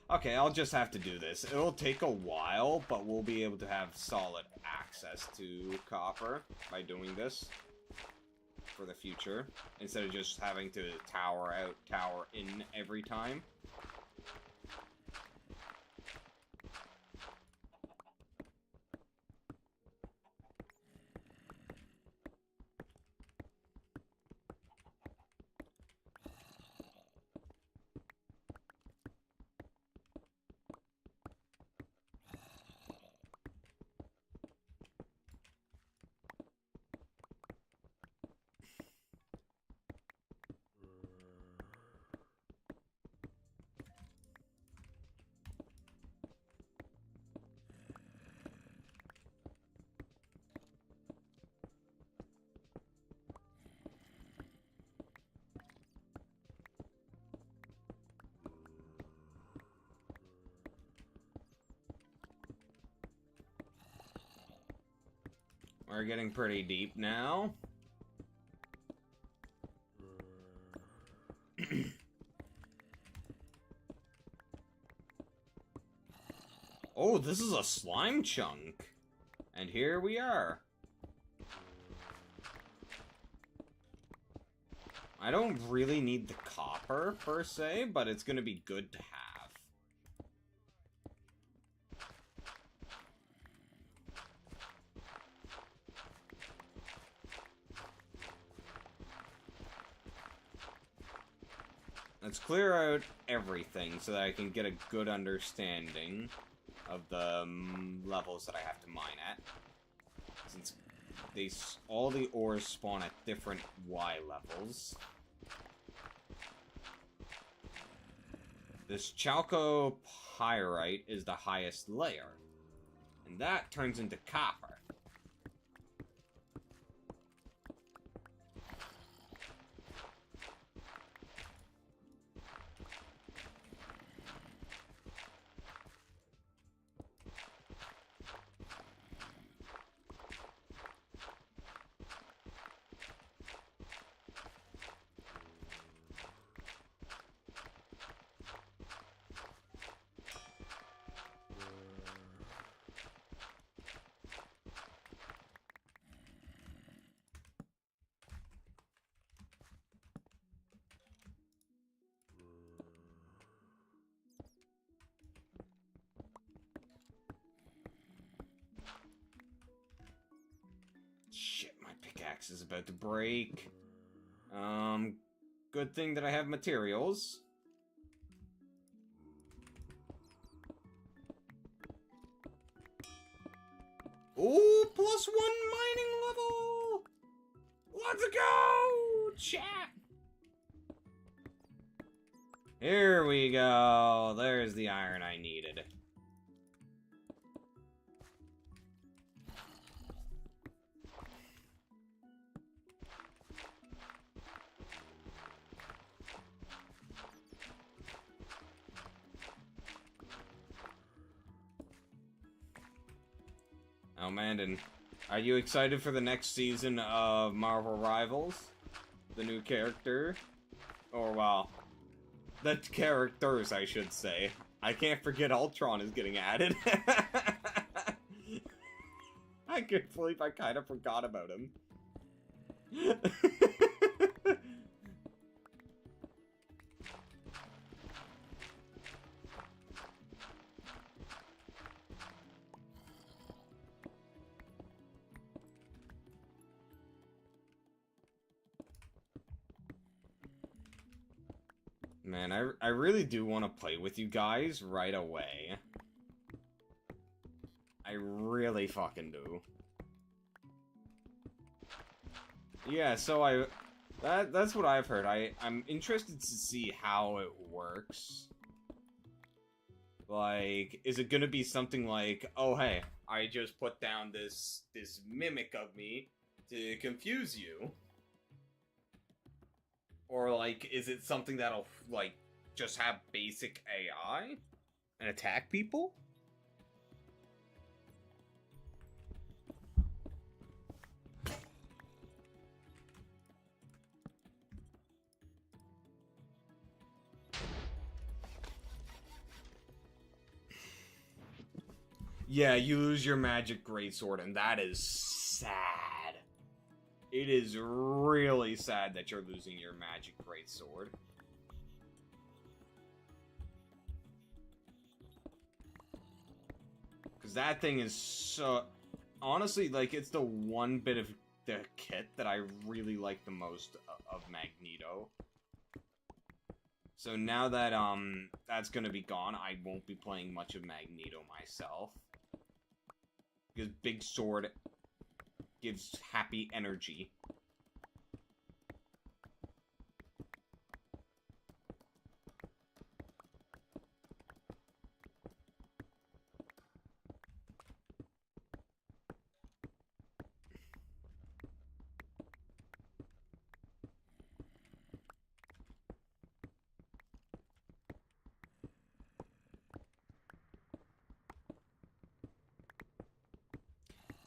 [SPEAKER 2] Okay, I'll just have to do this. It'll take a while, but we'll be able to have solid access to copper by doing this for the future, instead of just having to tower out, tower in every time. We're getting pretty deep now. Oh, this is a slime chunk. And here we are. I don't really need the copper, per se, but it's gonna be good to have. Let's clear out everything so that I can get a good understanding of the levels that I have to mine at. Since all the ores spawn at different Y levels. This chalcopyrite is the highest layer. And that turns into copper. Shit, my pickaxe is about to break. Good thing that I have materials. Ooh, +1 mining level! Let's go, chat! Here we go. There's the iron I needed. Oh, Mandan, are you excited for the next season of Marvel Rivals? The new character? Or, well, the characters, I should say. I can't forget Ultron is getting added. I can't believe I kind of forgot about him. Man, I really do want to play with you guys right away. I really fucking do. Yeah, so that's what I've heard. I'm interested to see how it works. Like, is it gonna be something like, oh hey, I just put down this mimic of me to confuse you? Or, like, is it something that'll, like, just have basic AI? and attack people? Yeah, you lose your magic greatsword, and that is sad. It is really sad that you're losing your magic greatsword. Because that thing is so... Honestly, like, it's the one bit of the kit that I really like the most of Magneto. So now that, that's gonna be gone, I won't be playing much of Magneto myself. Because Big Sword gives happy energy.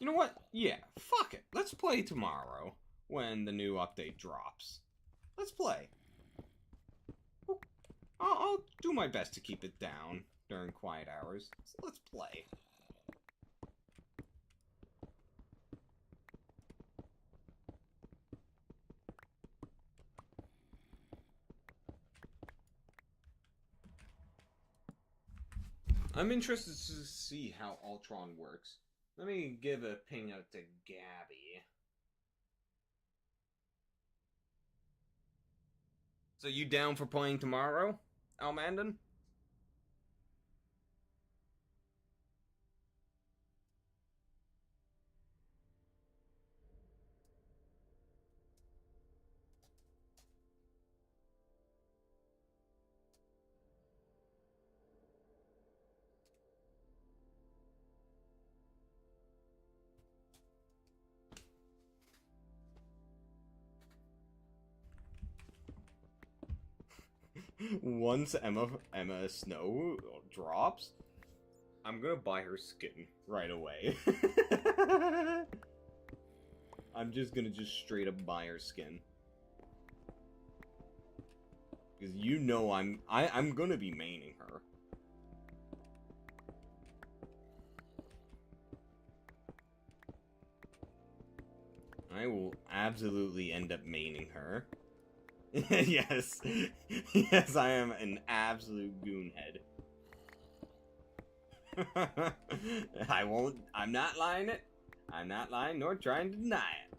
[SPEAKER 2] You know what? Yeah, fuck it. Let's play tomorrow when the new update drops. Let's play. I'll do my best to keep it down during quiet hours. So let's play. I'm interested to see how Ultron works. Let me give a ping out to Gabby. So you down for playing tomorrow, Almandon? Once Emma Snow drops, I'm gonna buy her skin right away. I'm just gonna straight up buy her skin. Because you know I'm gonna be maining her. I will absolutely end up maining her. Yes. Yes, I am an absolute goonhead. I'm not lying it. I'm not lying nor trying to deny it.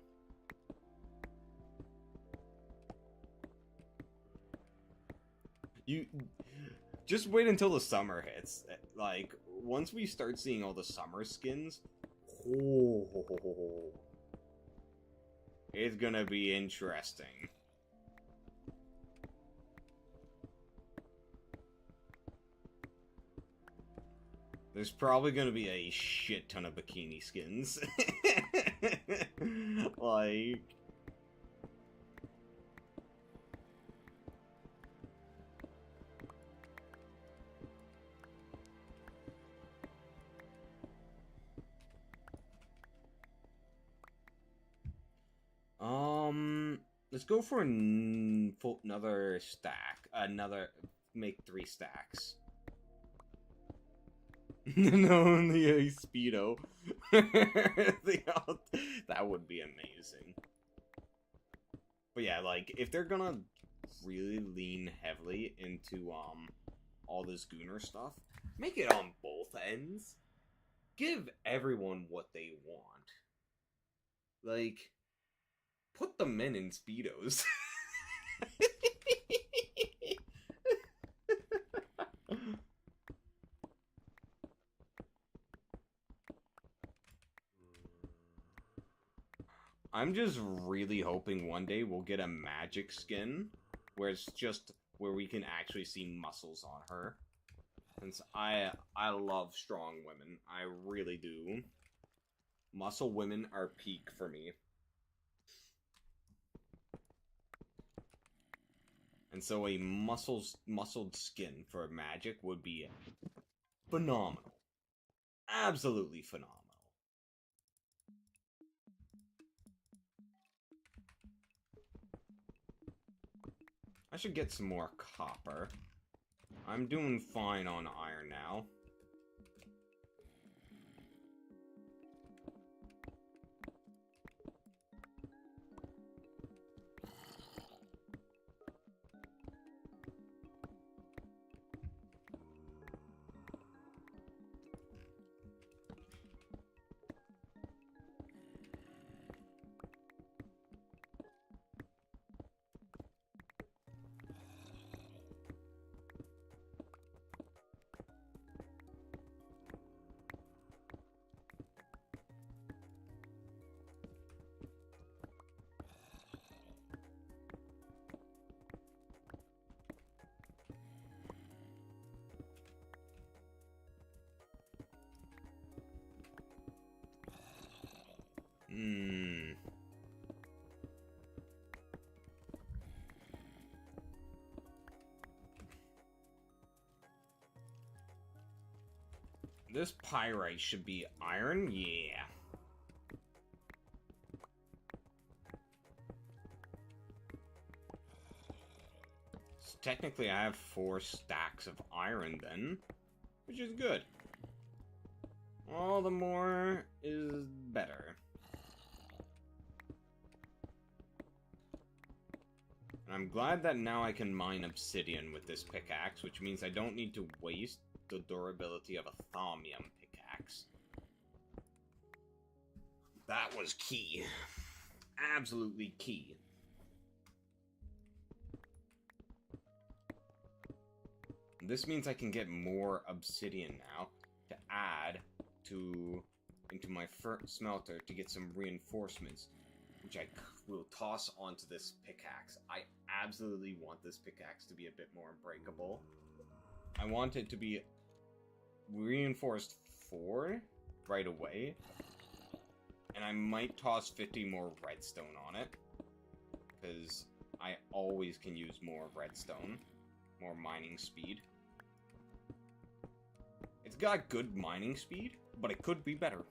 [SPEAKER 2] You just wait until the summer hits. Like, once we start seeing all the summer skins, it's gonna be interesting. There's probably gonna be a shit ton of bikini skins. Like... Let's go for another stack. Make 3 stacks. No, only a Speedo. That would be amazing. But yeah, like, if they're gonna really lean heavily into, all this Gooner stuff, make it on both ends. Give everyone what they want. Like, put the men in Speedos. I'm just really hoping one day we'll get a magic skin where it's just where we can actually see muscles on her. Since I love strong women. I really do. Muscle women are peak for me. And so a muscled skin for magic would be phenomenal. Absolutely phenomenal. I should get some more copper. I'm doing fine on iron now. This pyrite should be iron? Yeah. So technically I have 4 stacks of iron then, which is good. All the more is better. And I'm glad that now I can mine obsidian with this pickaxe, which means I don't need to waste the durability of a thaumium pickaxe. That was key. Absolutely key. This means I can get more obsidian now to add into my smelter to get some reinforcements, which I will toss onto this pickaxe. I absolutely want this pickaxe to be a bit more unbreakable. I want it to be reinforced 4 right away, and I might toss 50 more redstone on it, because I always can use more redstone, more mining speed. It's got good mining speed, but it could be better.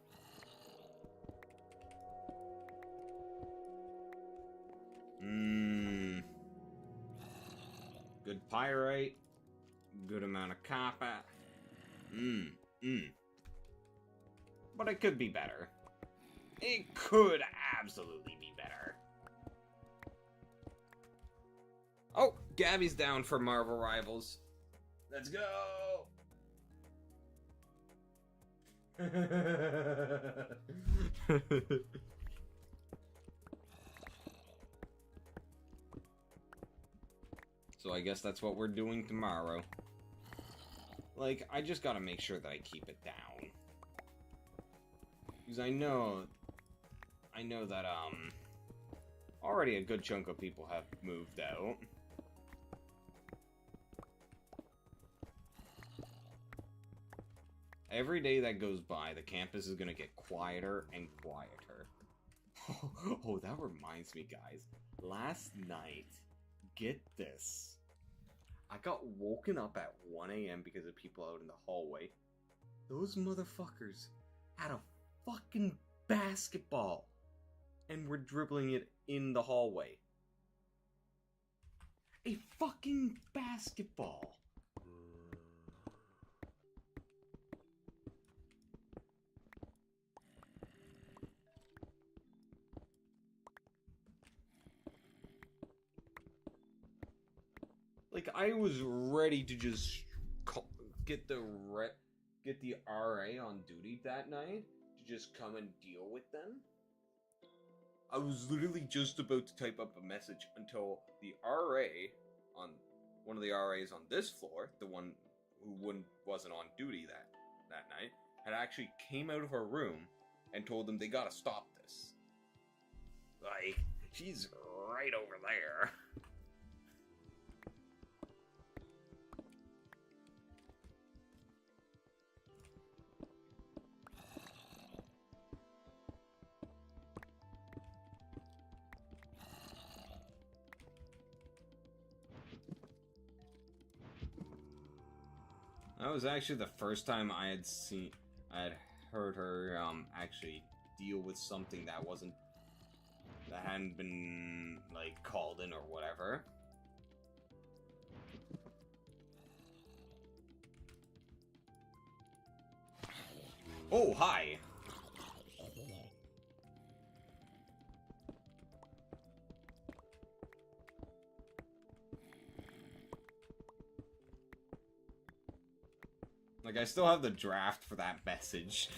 [SPEAKER 2] Good pyrite, good amount of copper. But it could be better. It could absolutely be better. Oh, Gabby's down for Marvel Rivals. Let's go! So I guess that's what we're doing tomorrow. Like, I just gotta make sure that I keep it down. Because I know that, already a good chunk of people have moved out. Every day that goes by, the campus is gonna get quieter and quieter. Oh, that reminds me, guys. Last night, get this. I got woken up at 1 a.m. because of people out in the hallway. Those motherfuckers had a fucking basketball and were dribbling it in the hallway. A fucking basketball. Like, I was ready to just get the RA on duty that night to just come and deal with them. I was literally just about to type up a message until the RA on one of the RAs on this floor, the one who wasn't on duty that night, had actually came out of her room and told them they gotta stop this. Like, she's right over there. That was actually the first time I had heard her, actually deal with something that hadn't been, like, called in or whatever. Oh, hi! Like, I still have the draft for that message.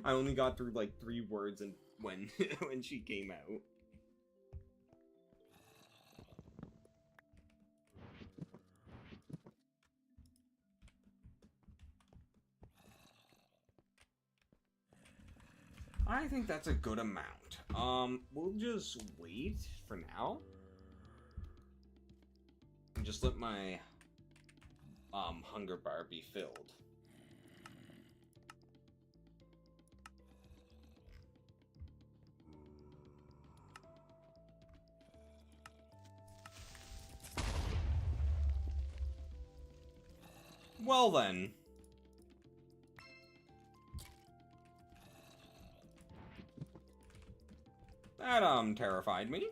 [SPEAKER 2] I only got through, like, 3 words and when she came out. I think that's a good amount. We'll just wait for now. And just let my, hunger bar be filled. Well then. That, terrified me.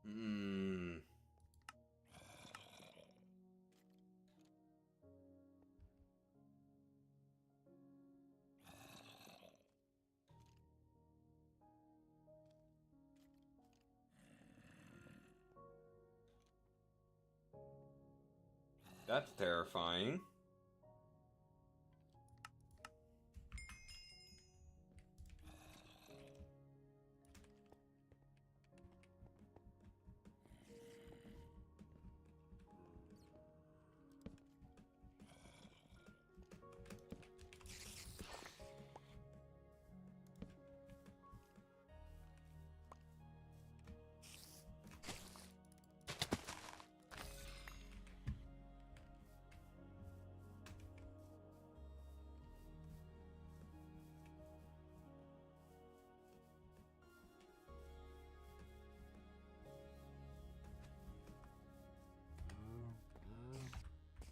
[SPEAKER 2] Hmm. That's terrifying.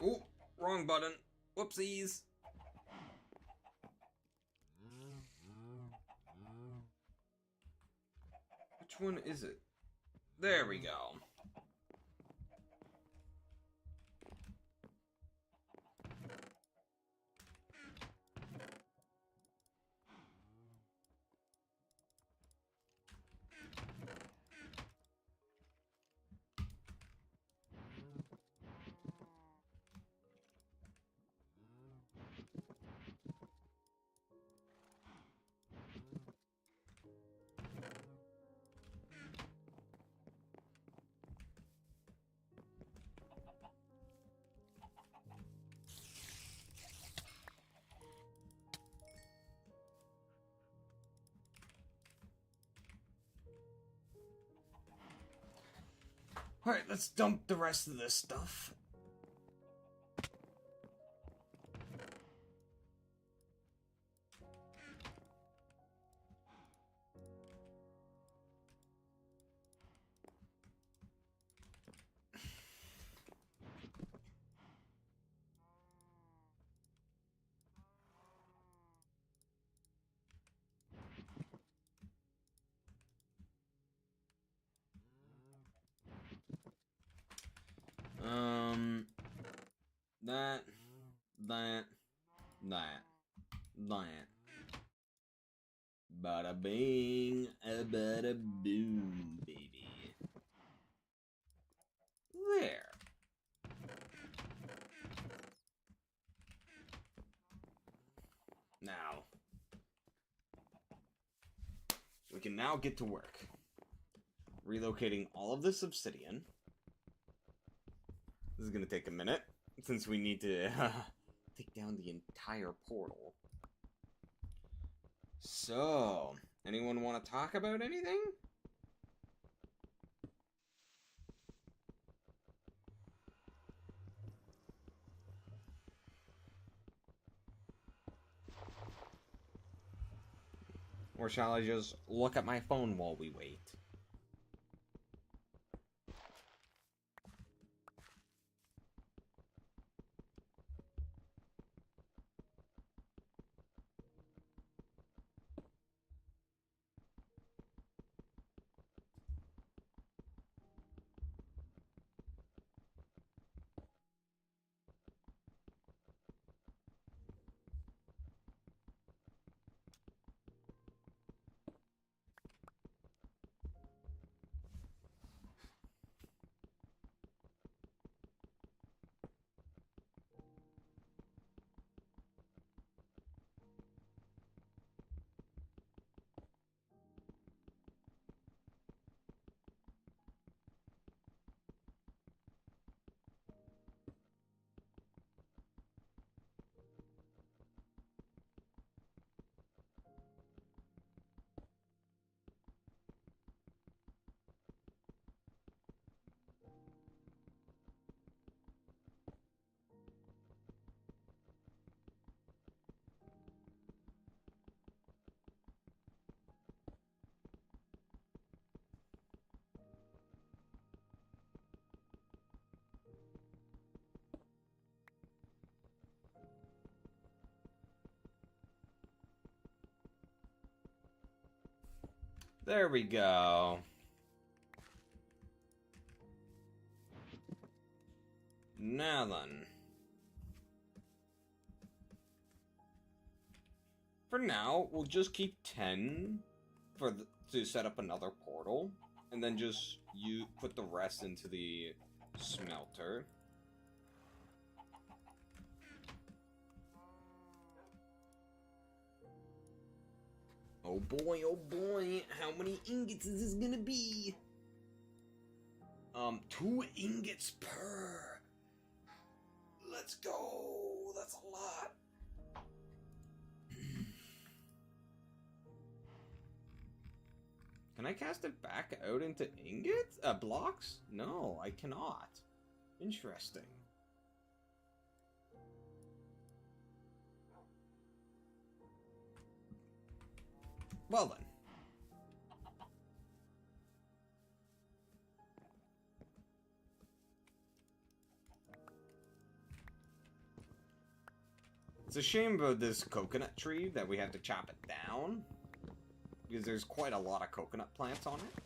[SPEAKER 2] Oh, wrong button. Whoopsies. Which one is it? There we go. Alright, let's dump the rest of this stuff. That, that, that, that. Bada bing, bada boom, baby. There. Now, we can now get to work. Relocating all of this obsidian. This is gonna take a minute, since we need to take down the entire portal. So, anyone want to talk about anything? Or shall I just look at my phone while we wait? There we go. Now then. For now, we'll just keep 10 to set up another portal, and then just put the rest into the smelter. Oh boy, how many ingots is this gonna be? 2 ingots per. Let's go, that's a lot. Can I cast it back out into ingots? Blocks? No, I cannot. Interesting. Well then. It's a shame about this coconut tree that we have to chop it down, because there's quite a lot of coconut plants on it.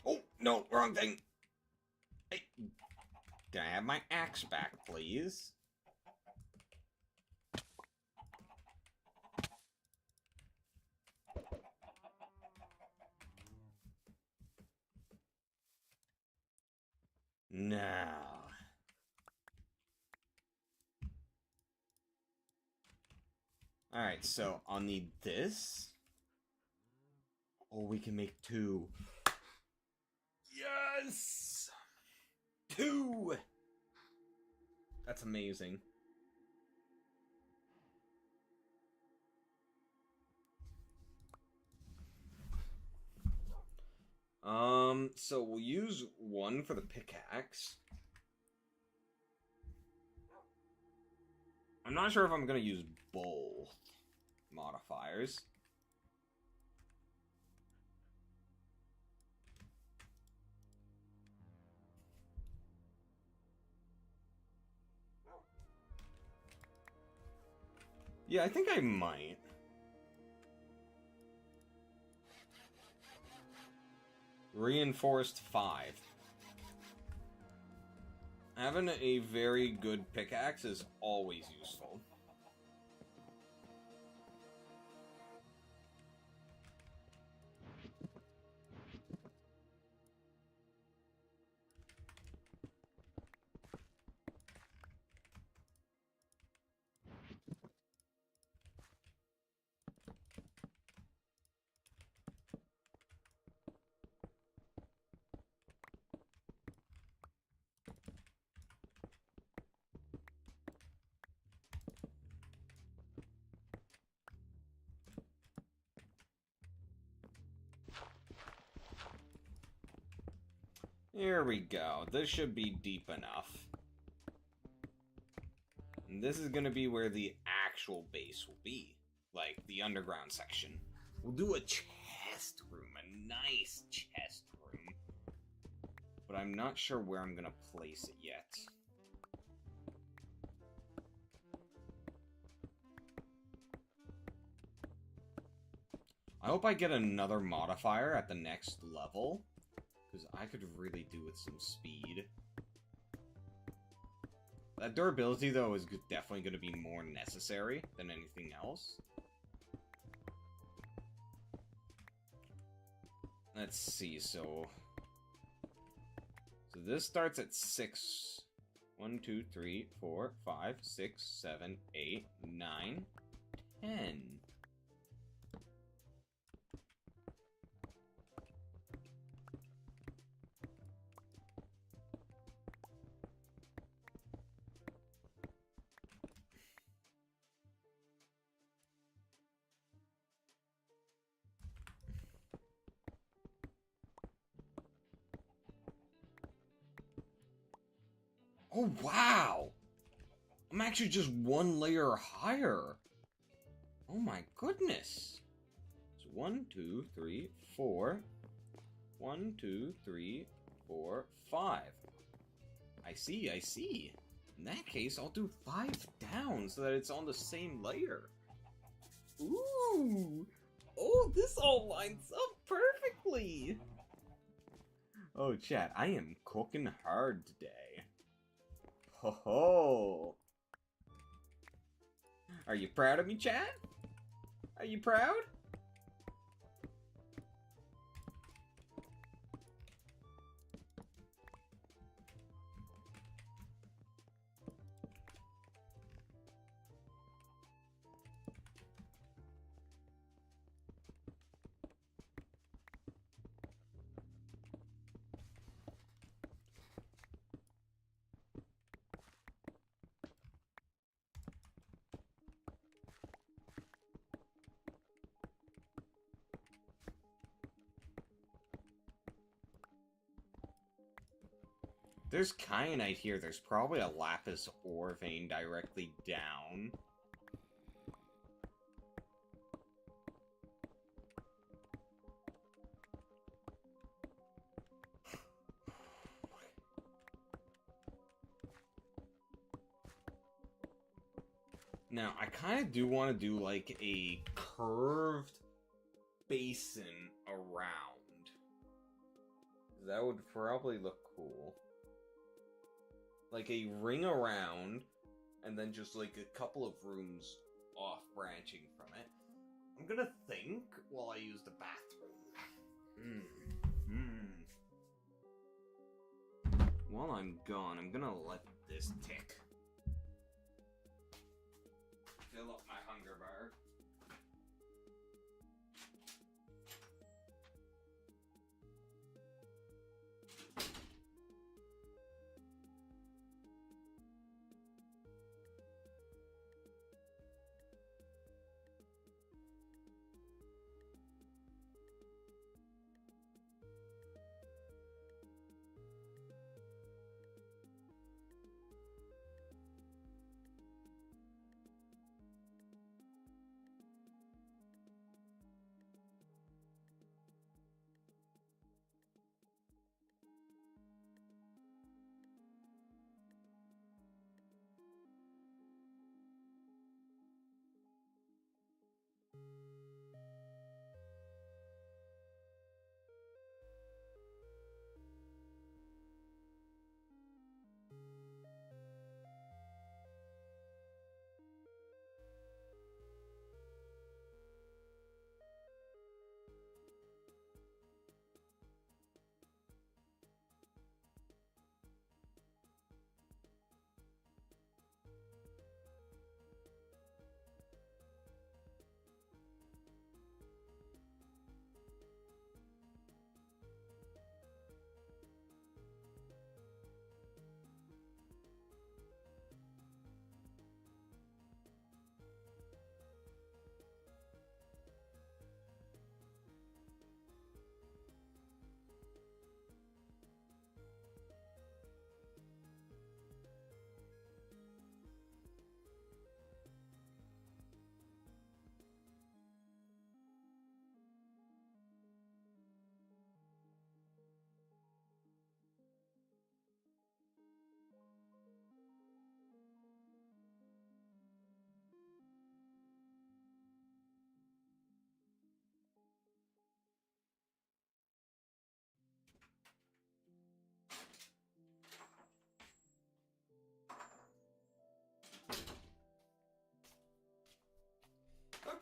[SPEAKER 2] Oh, no, wrong thing. Hey, can I have my axe back, please? Now. Alright, so I'll need this. Oh, we can make 2. Yes! 2! That's amazing. So we'll use 1 for the pickaxe. I'm not sure if I'm gonna use both modifiers. Yeah, I think I might. Reinforced 5. Having a very good pickaxe is always useful. Here we go. This should be deep enough. And this is going to be where the actual base will be. Like, the underground section. We'll do a chest room. A nice chest room. But I'm not sure where I'm going to place it yet. I hope I get another modifier at the next level. Because I could really do with some speed. That durability, though, is definitely going to be more necessary than anything else. Let's see, so this starts at 6. 1, 2, 3, 4, 5, 6, 7, 8, 9, 10. Oh, wow! I'm actually just 1 layer higher. Oh my goodness. So 1, 2, 3, 4. 1, 2, 3, 4, 5. I see, I see. In that case, I'll do 5 down so that it's on the same layer. Ooh! Oh, this all lines up perfectly! Oh, chat, I am cooking hard today. Ho ho! Are you proud of me, chat? Are you proud? There's kyanite here. There's probably a lapis ore vein directly down. Now, I kind of do want to do, like, a curved basin around. That would probably look cool. Like a ring around, and then just like a couple of rooms off branching from it. I'm gonna think while I use the bathroom. While I'm gone, I'm gonna let this tick. Fill up my hunger bar.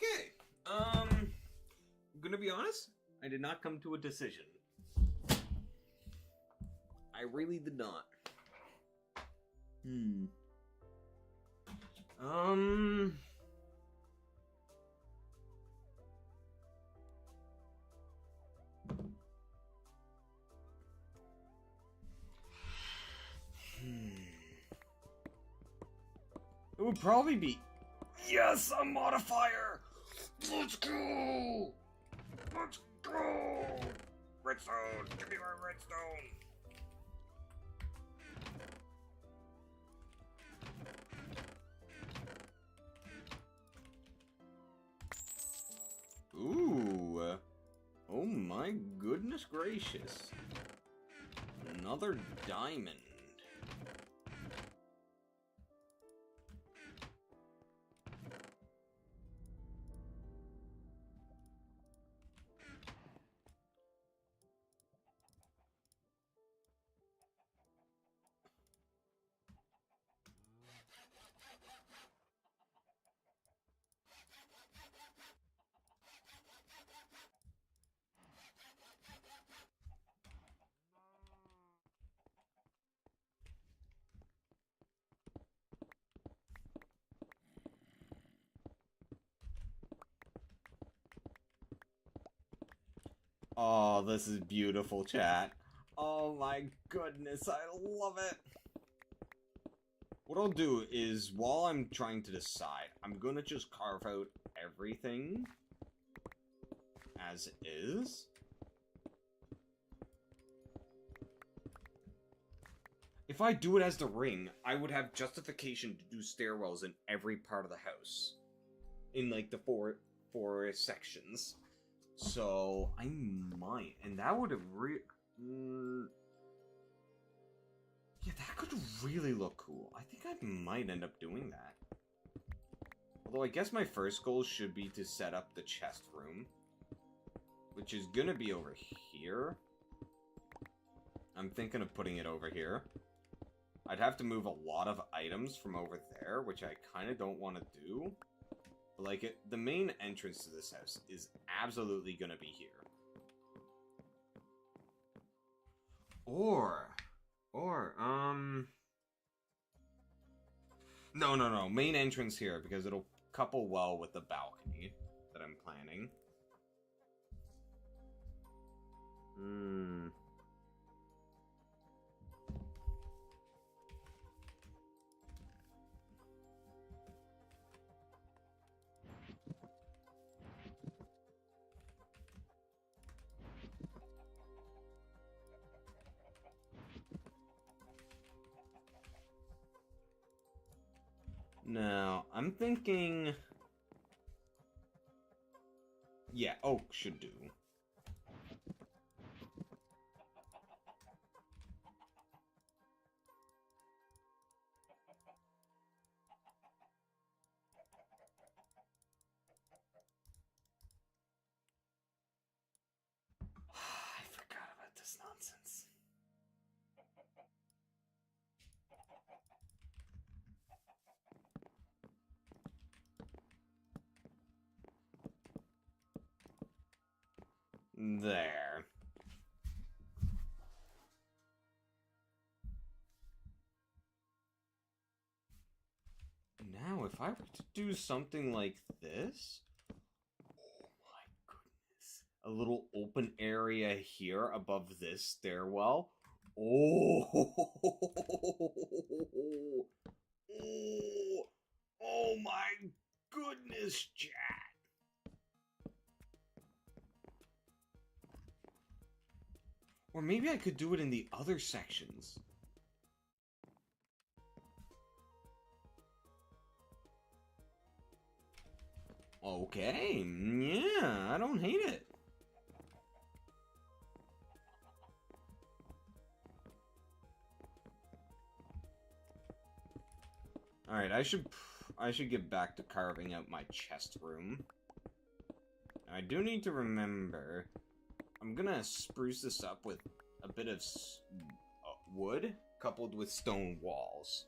[SPEAKER 2] Okay. I'm gonna be honest. I did not come to a decision. I really did not. It would probably be... Yes, a modifier! Let's go! Let's go! Redstone! Give me my redstone! Ooh! Oh my goodness gracious. Another diamond. Oh, this is beautiful, chat. Oh my goodness, I love it. What I'll do is, while I'm trying to decide, I'm gonna just carve out everything as is. If I do it as the ring, I would have justification to do stairwells in every part of the house. In, like, the four sections. So, I might. And that would have yeah, that could really look cool. I think I might end up doing that. Although, I guess my first goal should be to set up the chest room. Which is gonna be over here. I'm thinking of putting it over here. I'd have to move a lot of items from over there, which I kind of don't want to do. But, like, the main entrance to this house is absolutely gonna be here. Or, no, main entrance here, because it'll couple well with the balcony that I'm planning. Now, I'm thinking... Yeah, oak should do. I forgot about this nonsense. There. Now, if I were to do something like this... Oh my goodness. A little open area here above this stairwell. Oh! Oh my goodness, chat! Or maybe I could do it in the other sections. Okay, yeah, I don't hate it. Alright, I should get back to carving out my chest room. I do need to remember, I'm gonna spruce this up with a bit of wood coupled with stone walls.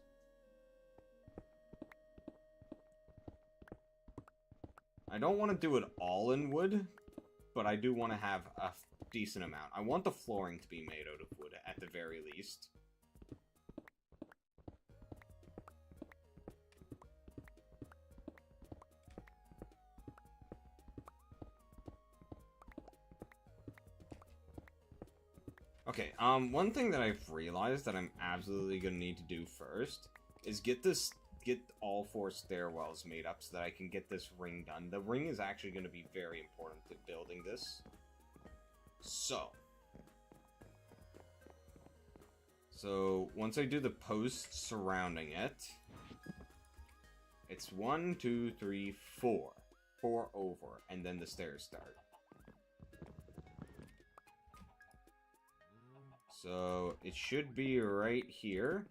[SPEAKER 2] I don't want to do it all in wood, but I do want to have a decent amount. I want the flooring to be made out of wood, at the very least. Okay, one thing that I've realized that I'm absolutely gonna need to do first is get all 4 stairwells made up so that I can get this ring done. The ring is actually gonna be very important to building this. So once I do the posts surrounding it, it's 1, 2, 3, 4. 4 over, and then the stairs start. So it should be right here,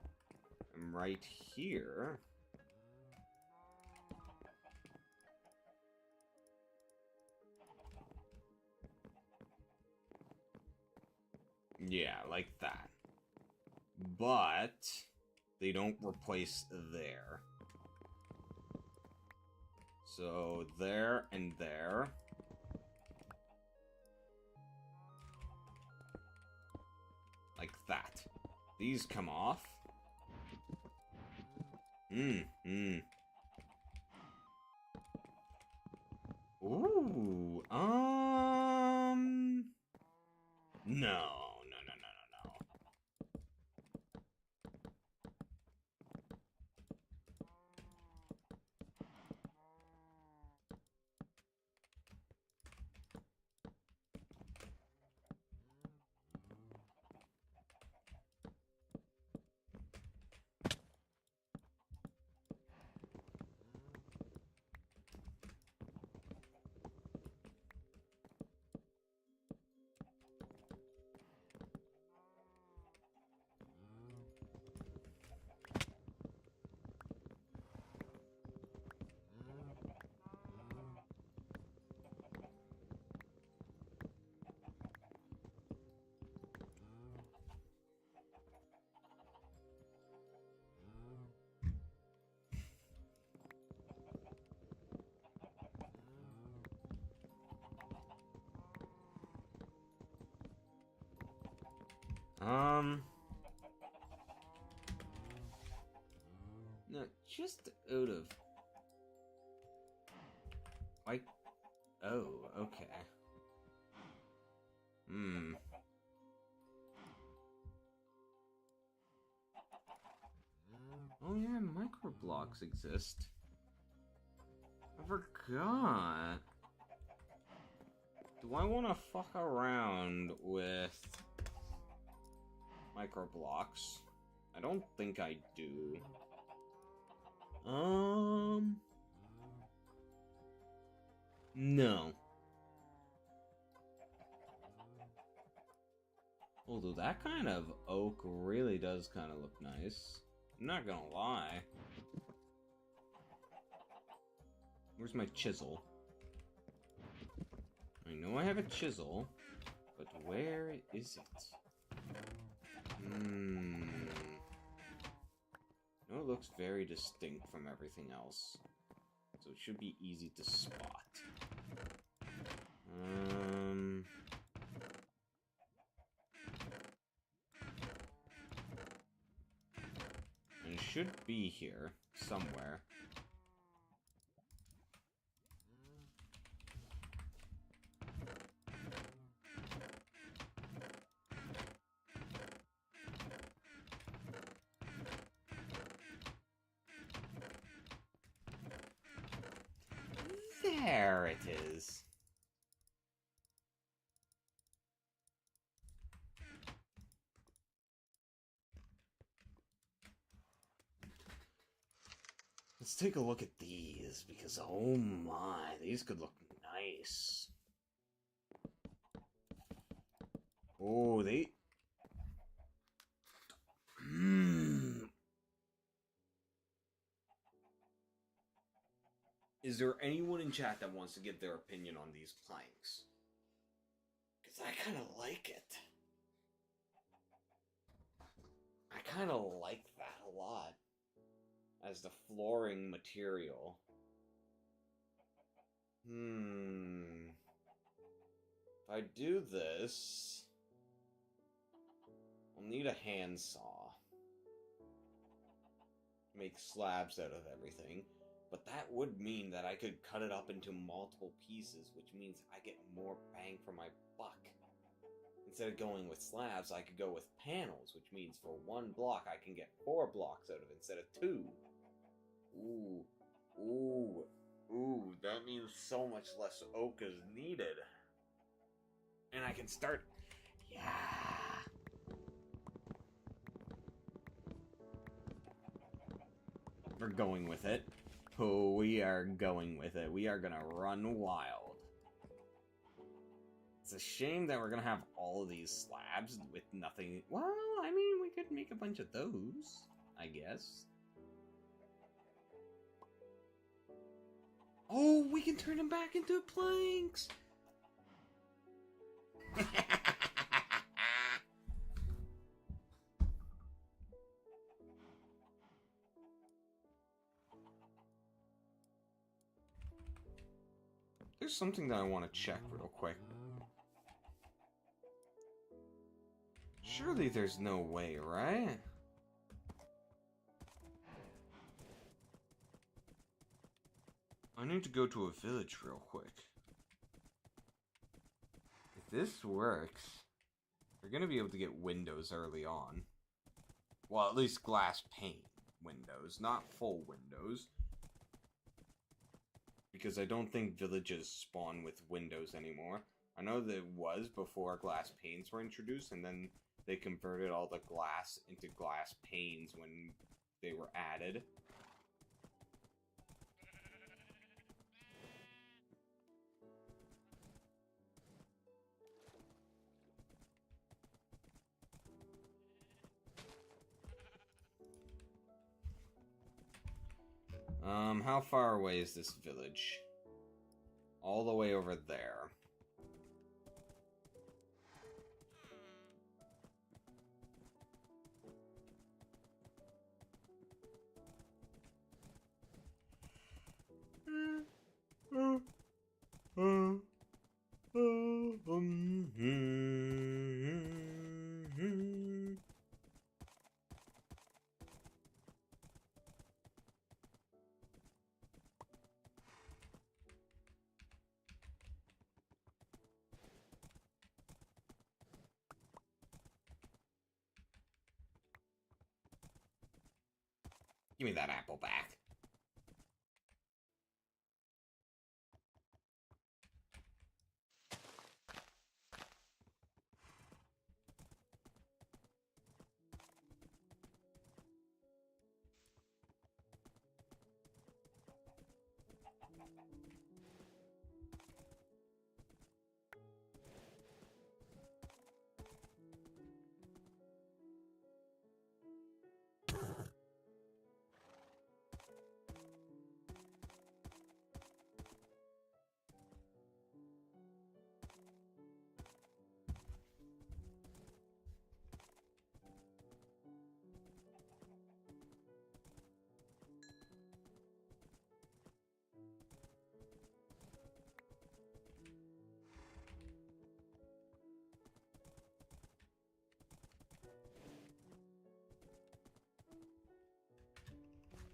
[SPEAKER 2] and right here. Yeah, like that. But they don't replace there. So there and there. Like that. These come off. Ooh, no. No, just out of... Like... Oh, okay. Oh yeah, micro blocks exist. I forgot. Do I want to fuck around with micro blocks? I don't think I do. No. Although that kind of oak really does kind of look nice. I'm not gonna lie. Where's my chisel? I know I have a chisel, but where is it? No, it looks very distinct from everything else. So it should be easy to spot. And it should be here, somewhere. There it is. Let's take a look at these, because oh my, these could look nice. Oh, they... Is there anyone in chat that wants to give their opinion on these planks? Because I kind of like it. I kind of like that a lot. As the flooring material. If I do this, I'll need a handsaw. Make slabs out of everything. But that would mean that I could cut it up into multiple pieces, which means I get more bang for my buck. Instead of going with slabs, I could go with panels, which means for one block I can get 4 blocks out of it instead of 2. Ooh, that means so much less oak is needed. And I can start... Yeah! We're going with it. Oh, we are going with it. We are gonna run wild. It's a shame that we're gonna have all of these slabs with nothing... Well, I mean, we could make a bunch of those, I guess. Oh, we can turn them back into planks! There's something that I want to check real quick. Surely there's no way, right? I need to go to a village real quick. If this works, we're gonna be able to get windows early on. Well, at least glass pane windows, not full windows. Because I don't think villages spawn with windows anymore. I know that it was before glass panes were introduced, and then they converted all the glass into glass panes when they were added. How far away is this village? All the way over there. Give me that apple back.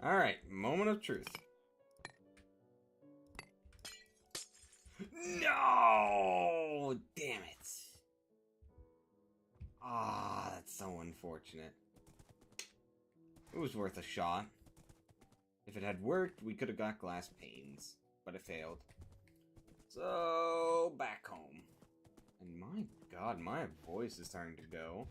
[SPEAKER 2] Alright, moment of truth. No! Damn it. Ah, that's so unfortunate. It was worth a shot. If it had worked, we could have got glass panes. But it failed. So, back home. And my god, my voice is starting to go.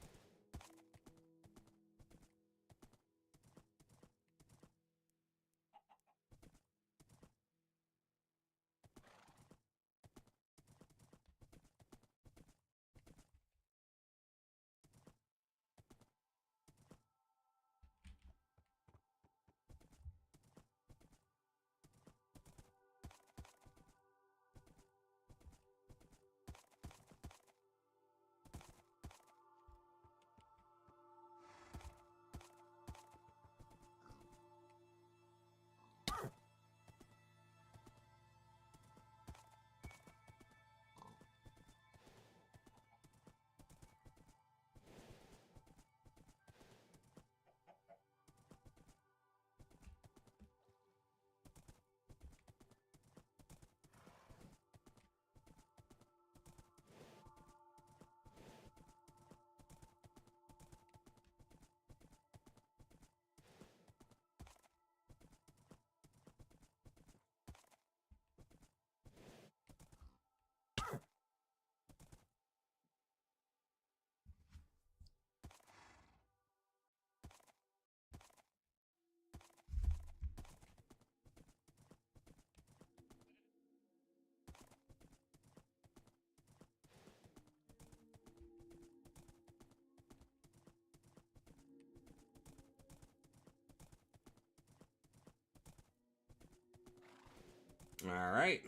[SPEAKER 2] Alright.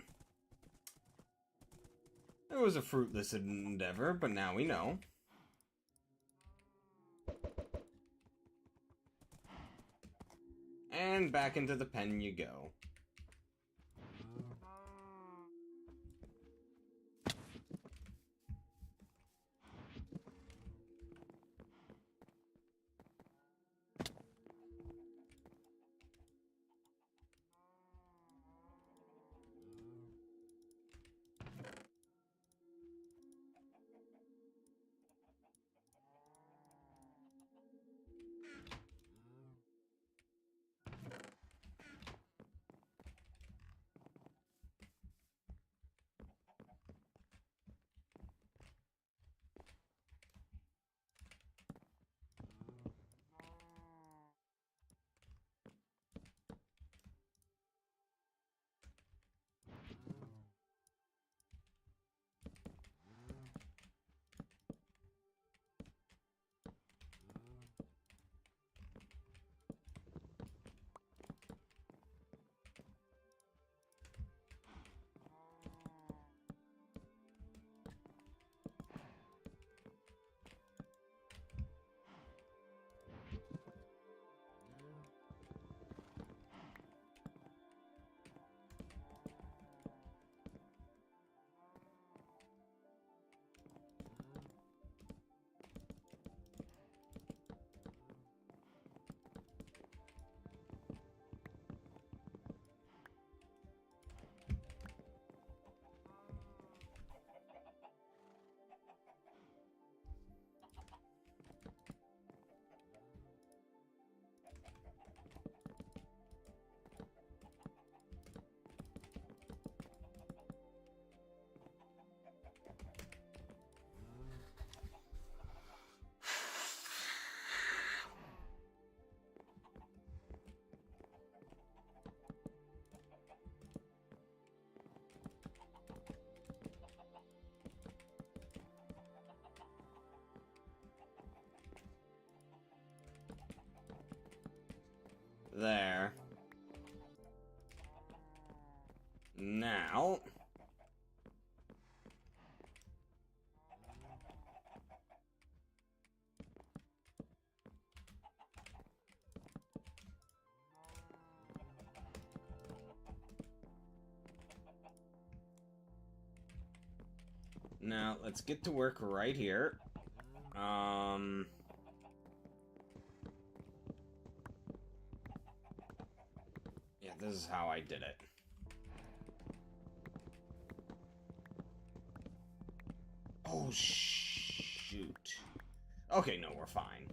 [SPEAKER 2] It was a fruitless endeavor, but now we know. And back into the pen you go. There. Now... Now, let's get to work right here. Yeah, this is how I did it. Oh, shoot. Okay, no, we're fine.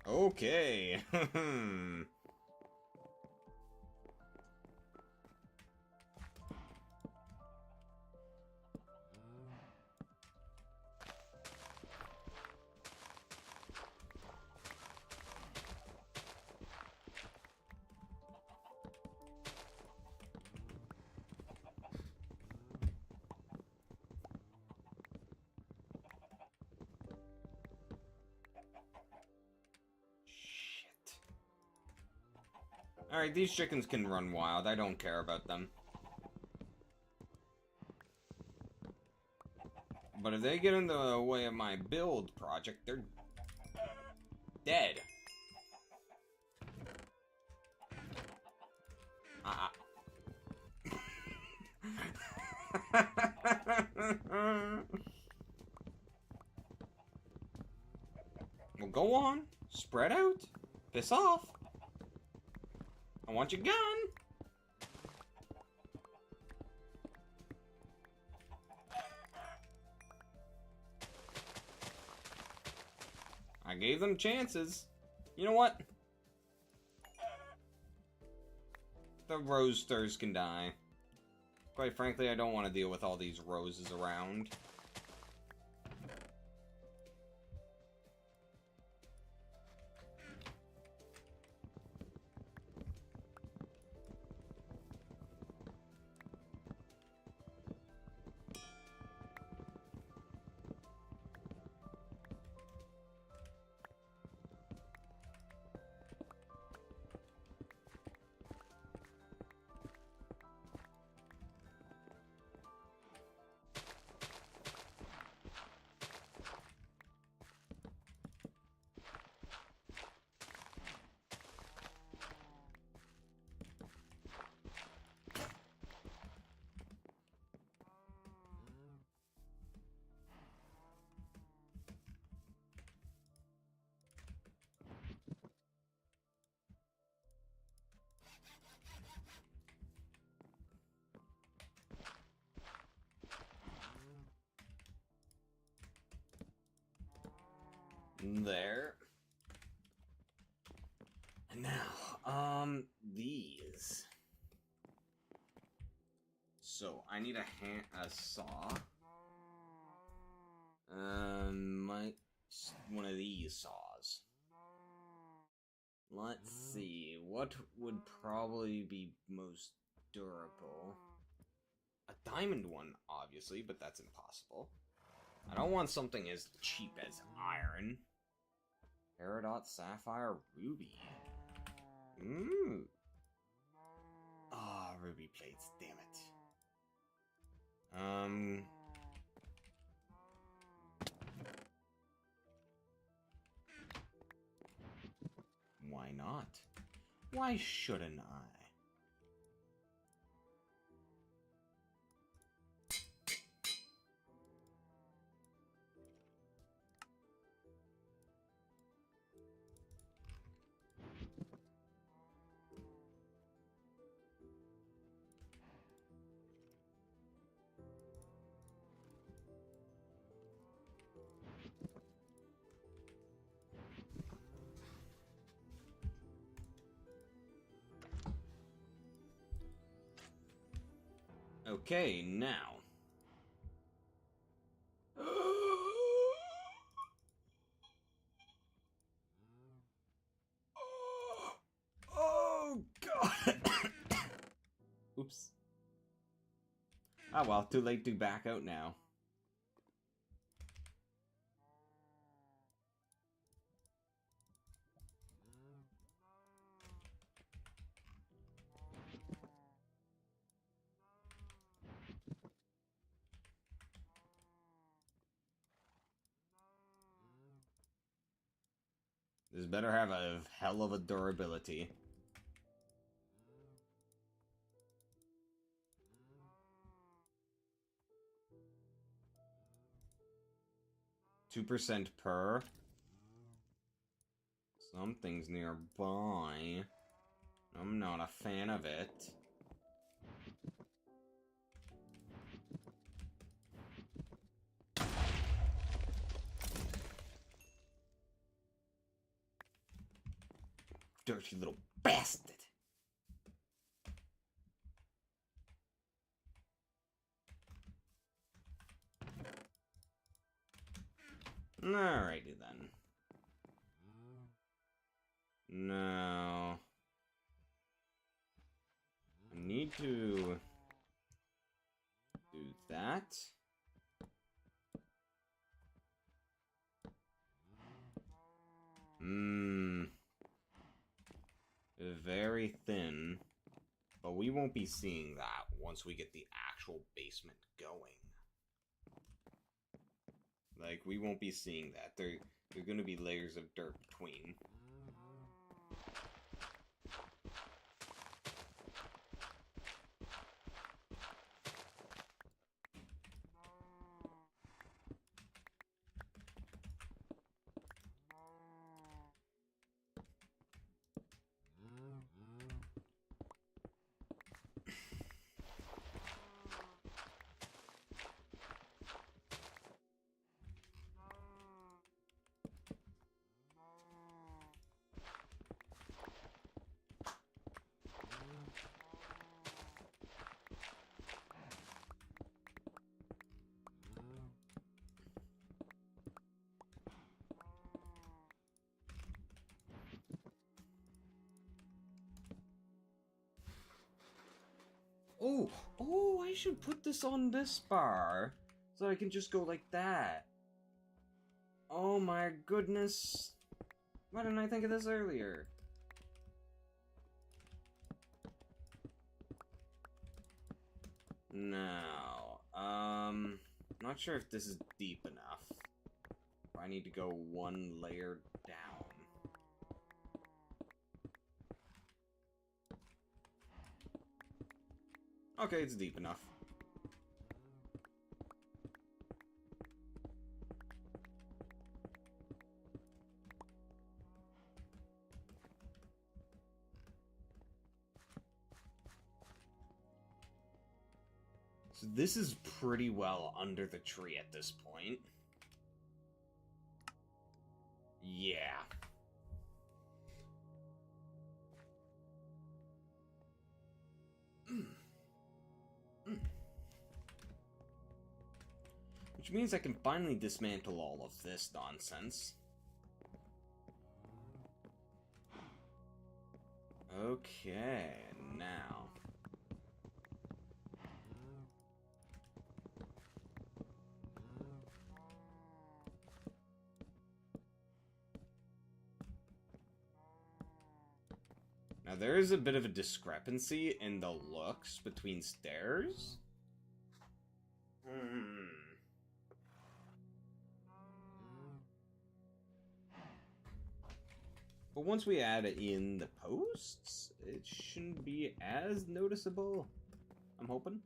[SPEAKER 2] Okay. Alright, these chickens can run wild. I don't care about them. But if they get in the way of my build project, they're dead. Well, go on. Spread out. Piss off! I want your gun! I gave them chances. You know what? The roasters can die. Quite frankly, I don't want to deal with all these roses around. There. And now, these. So, I need a saw. One of these saws. Let's see, what would probably be most durable? A diamond one, obviously, but that's impossible. I don't want something as cheap as iron. Peridot, sapphire, ruby. Ah, ruby plates, damn it. Why not? Why shouldn't I? Okay, now. Oh, God. Oops. Ah, well, too late to back out now. This better have a hell of a durability. %2 per. Something's nearby. I'm not a fan of it. Dirty little bastard. Alrighty then. Now, I need to do that. Very thin. But we won't be seeing that once we get the actual basement going. Like, we won't be seeing that. There are going to be layers of dirt between. Oh, oh, I should put this on this bar so I can just go like that. Oh my goodness. Why didn't I think of this earlier? Now, not sure if this is deep enough. I need to go one layer down. Okay, it's deep enough. So this is pretty well under the tree at this point. Yeah. Which means I can finally dismantle all of this nonsense. Okay, now. Now there is a bit of a discrepancy in the looks between stairs. But once we add in the posts, it shouldn't be as noticeable. I'm hoping.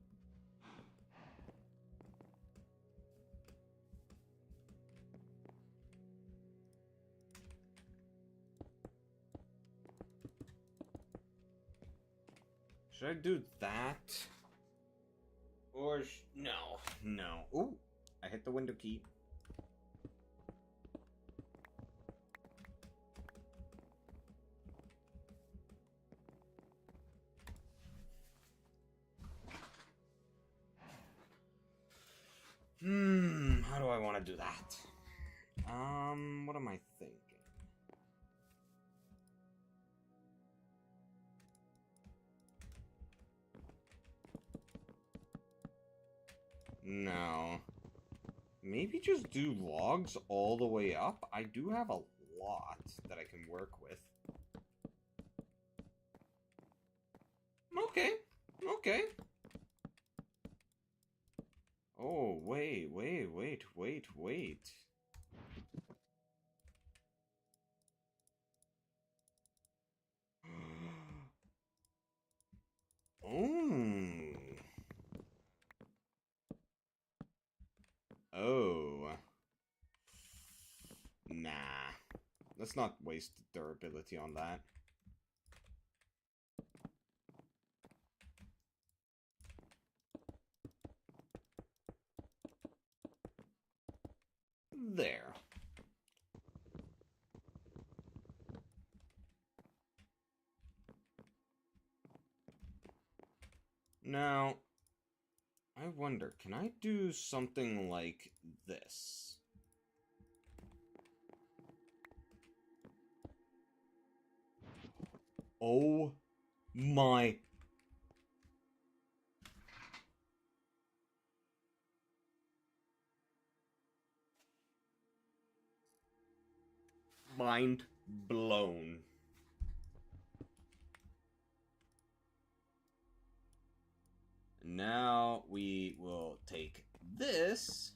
[SPEAKER 2] Should I do that? Or no, no. Ooh, I hit the window key. How do I want to do that? What am I thinking? No. Maybe just do logs all the way up? I do have a lot that I can work with. Okay. Okay. Oh, wait. Oh. Oh. Nah. Let's not waste durability on that. There. Now, I wonder, can I do something like this? Oh my... Mind blown. Now we will take this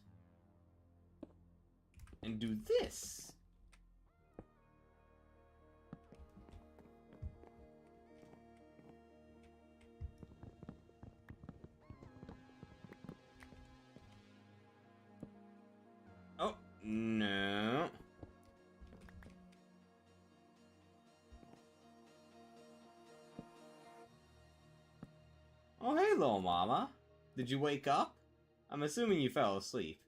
[SPEAKER 2] and do this. Oh, no. Oh, hey, little mama. Did you wake up? I'm assuming you fell asleep.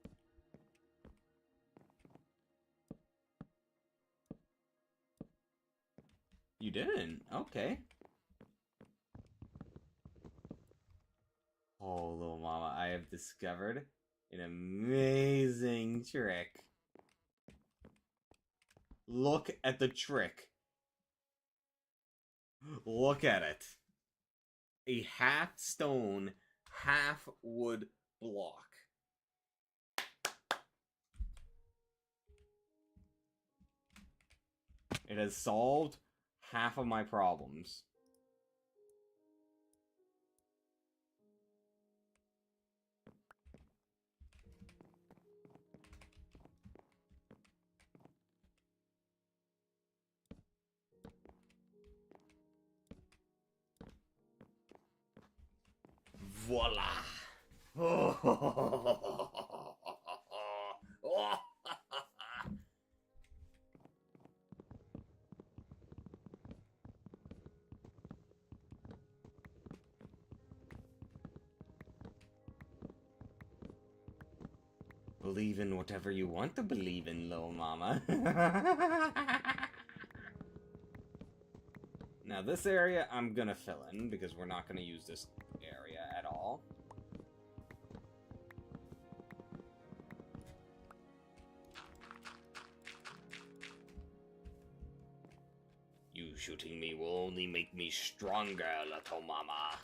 [SPEAKER 2] You didn't? Okay. Oh, little mama, I have discovered an amazing trick. Look at the trick. Look at it. a half stone, half wood block. It has solved half of my problems. Voila! Believe in whatever you want to believe in, little mama. Now this area I'm gonna fill in because we're not gonna use this area at all. You shooting me will only make me stronger, little mama.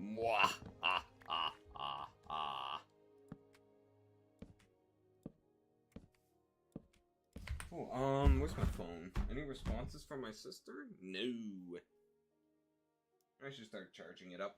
[SPEAKER 2] Mwah! Ah, ah, ah, ah. Oh, where's my phone? Any responses from my sister? No. I should start charging it up.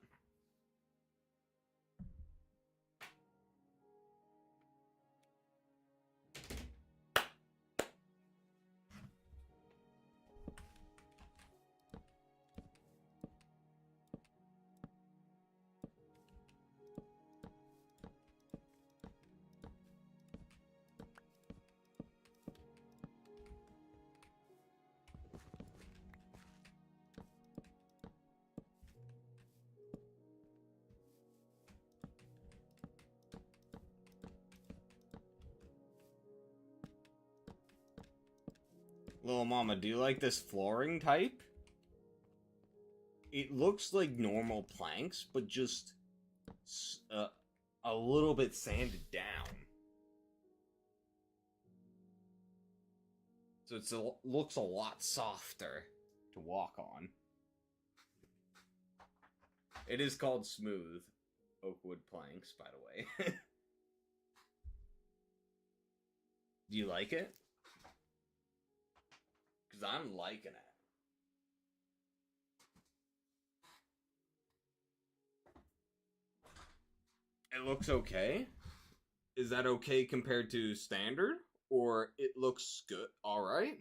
[SPEAKER 2] Little mama, do you like this flooring type? It looks like normal planks, but just a little bit sanded down. So it looks a lot softer to walk on. It is called smooth oak wood planks, by the way. Do you like it? Because I'm liking it. It looks okay. Is that okay compared to standard? Or it looks good? Alright.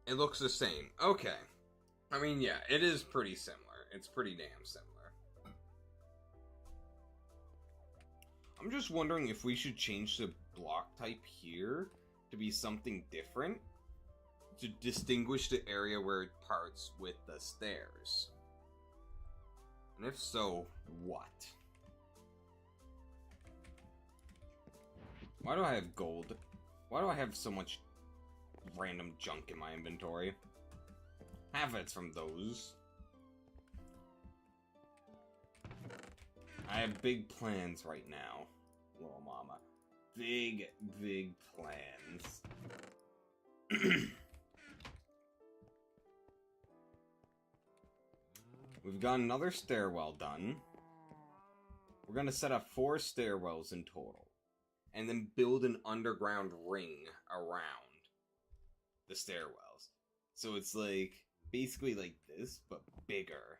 [SPEAKER 2] It looks the same. Okay. I mean, yeah, it is pretty similar. It's pretty damn similar. I'm just wondering if we should change the block type here to be something different to distinguish the area where it parts with the stairs. And if so, what? Why do I have gold? Why do I have so much random junk in my inventory? Half it's from those. I have big plans right now, little mama. Big, big plans. We've got another stairwell done. We're gonna set up 4 stairwells in total. And then build an underground ring around the stairwells. So it's like, basically like this, but bigger.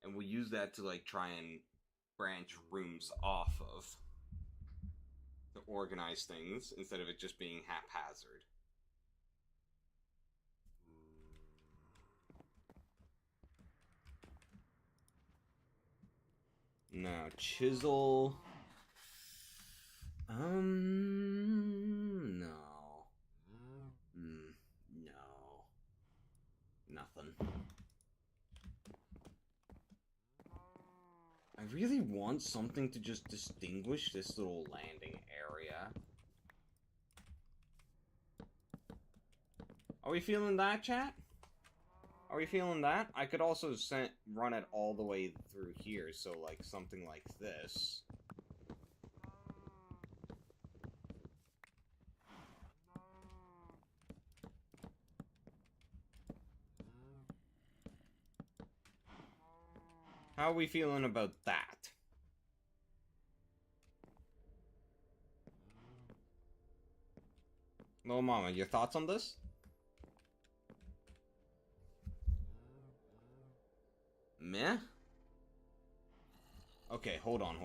[SPEAKER 2] And we'll use that to like try and branch rooms off of to organize things instead of it just being haphazard. Now, chisel. No. No. Nothing. I really want something to just distinguish this little landing Are we feeling that, chat? Are we feeling that? I could also run it all the way through here, so like something like this. How are we feeling about that? Little Mama, your thoughts on this? Meh? Okay, hold on.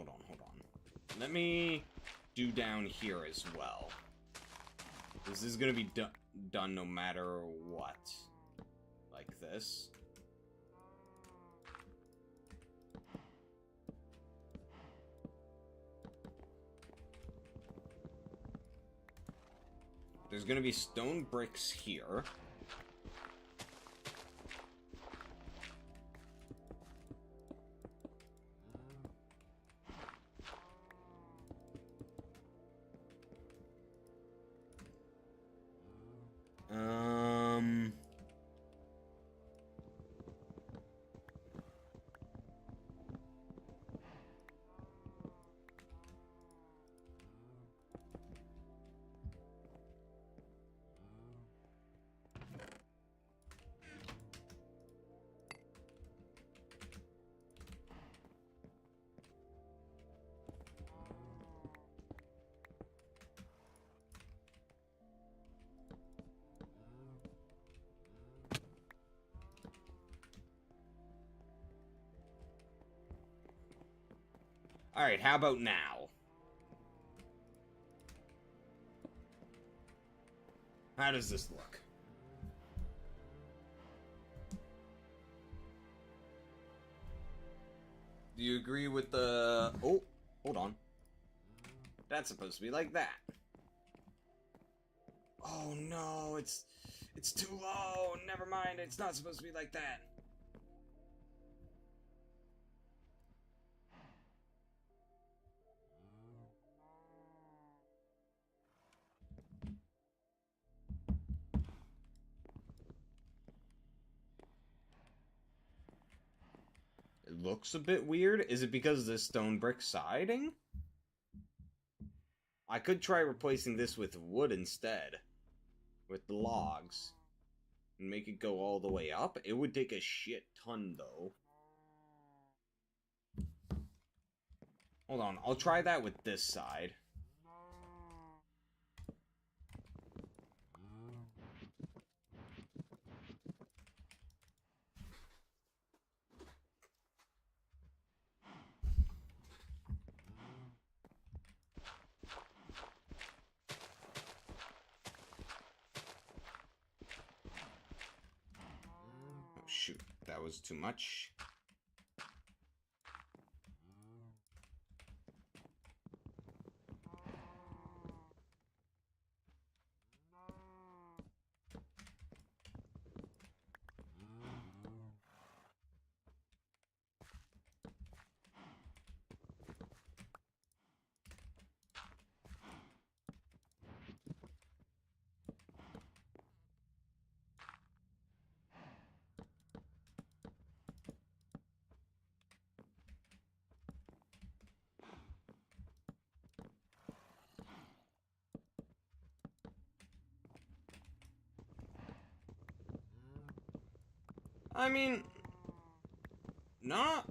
[SPEAKER 2] Let me do down here as well. This is gonna be done no matter what. Like this. There's gonna be stone bricks here. Alright, how about now? How does this look? Do you agree with the... Oh, hold on. That's supposed to be like that. Oh no, it's too low. Never mind, it's not supposed to be like that. It looks a bit weird. Is it because of the stone brick siding? I could try replacing this with wood instead. With logs. And make it go all the way up. It would take a shit ton, though. Hold on, I'll try that with this side. Oh shoot, that was too much. I mean, not.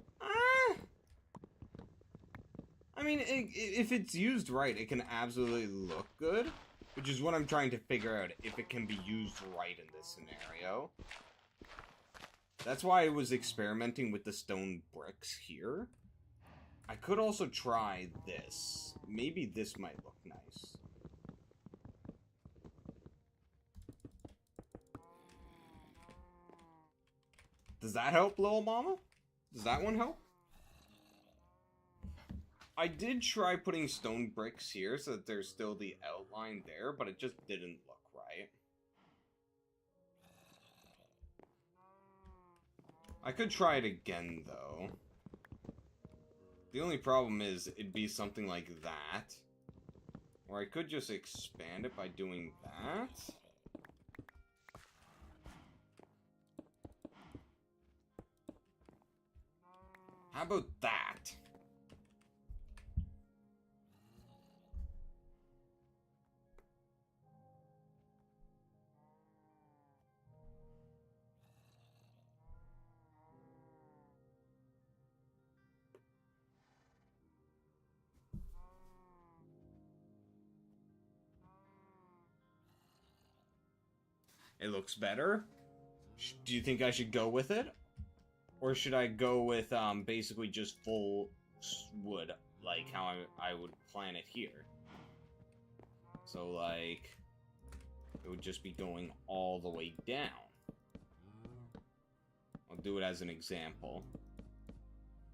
[SPEAKER 2] I mean, if it's used right, it can absolutely look good, which is what I'm trying to figure out, if it can be used right in this scenario. That's why I was experimenting with the stone bricks here. I could also try this. Maybe this might look nice. Does that help, Lil Mama? Does that one help? I did try putting stone bricks here so that there's still the outline there, but it just didn't look right. I could try it again, though. The only problem is it'd be something like that. Or I could just expand it by doing that. How about that? It looks better. Do you think I should go with it? Or should I go with, basically just full wood, like how I would plan it here? So, like, it would just be going all the way down. I'll do it as an example,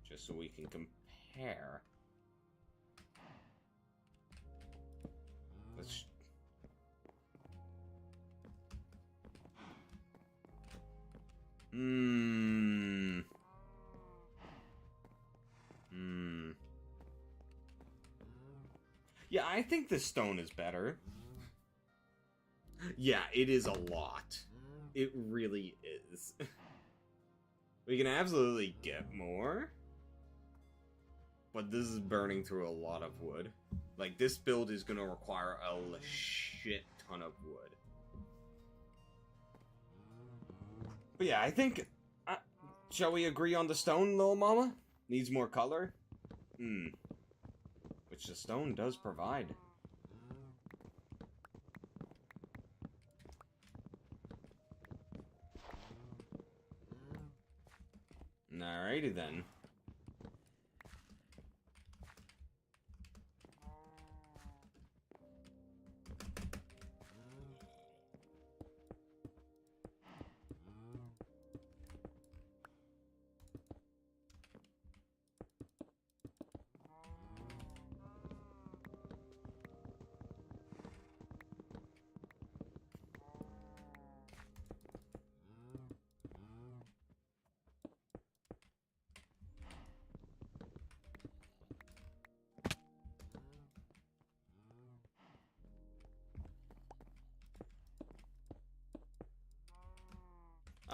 [SPEAKER 2] just so we can compare. Let's... Yeah, I think the stone is better. Yeah, it is a lot. It really is. We can absolutely get more. But this is burning through a lot of wood. Like, this build is gonna require a shit ton of wood. But yeah, I think... shall we agree on the stone, little mama? Needs more color? Which the stone does provide. Alrighty then.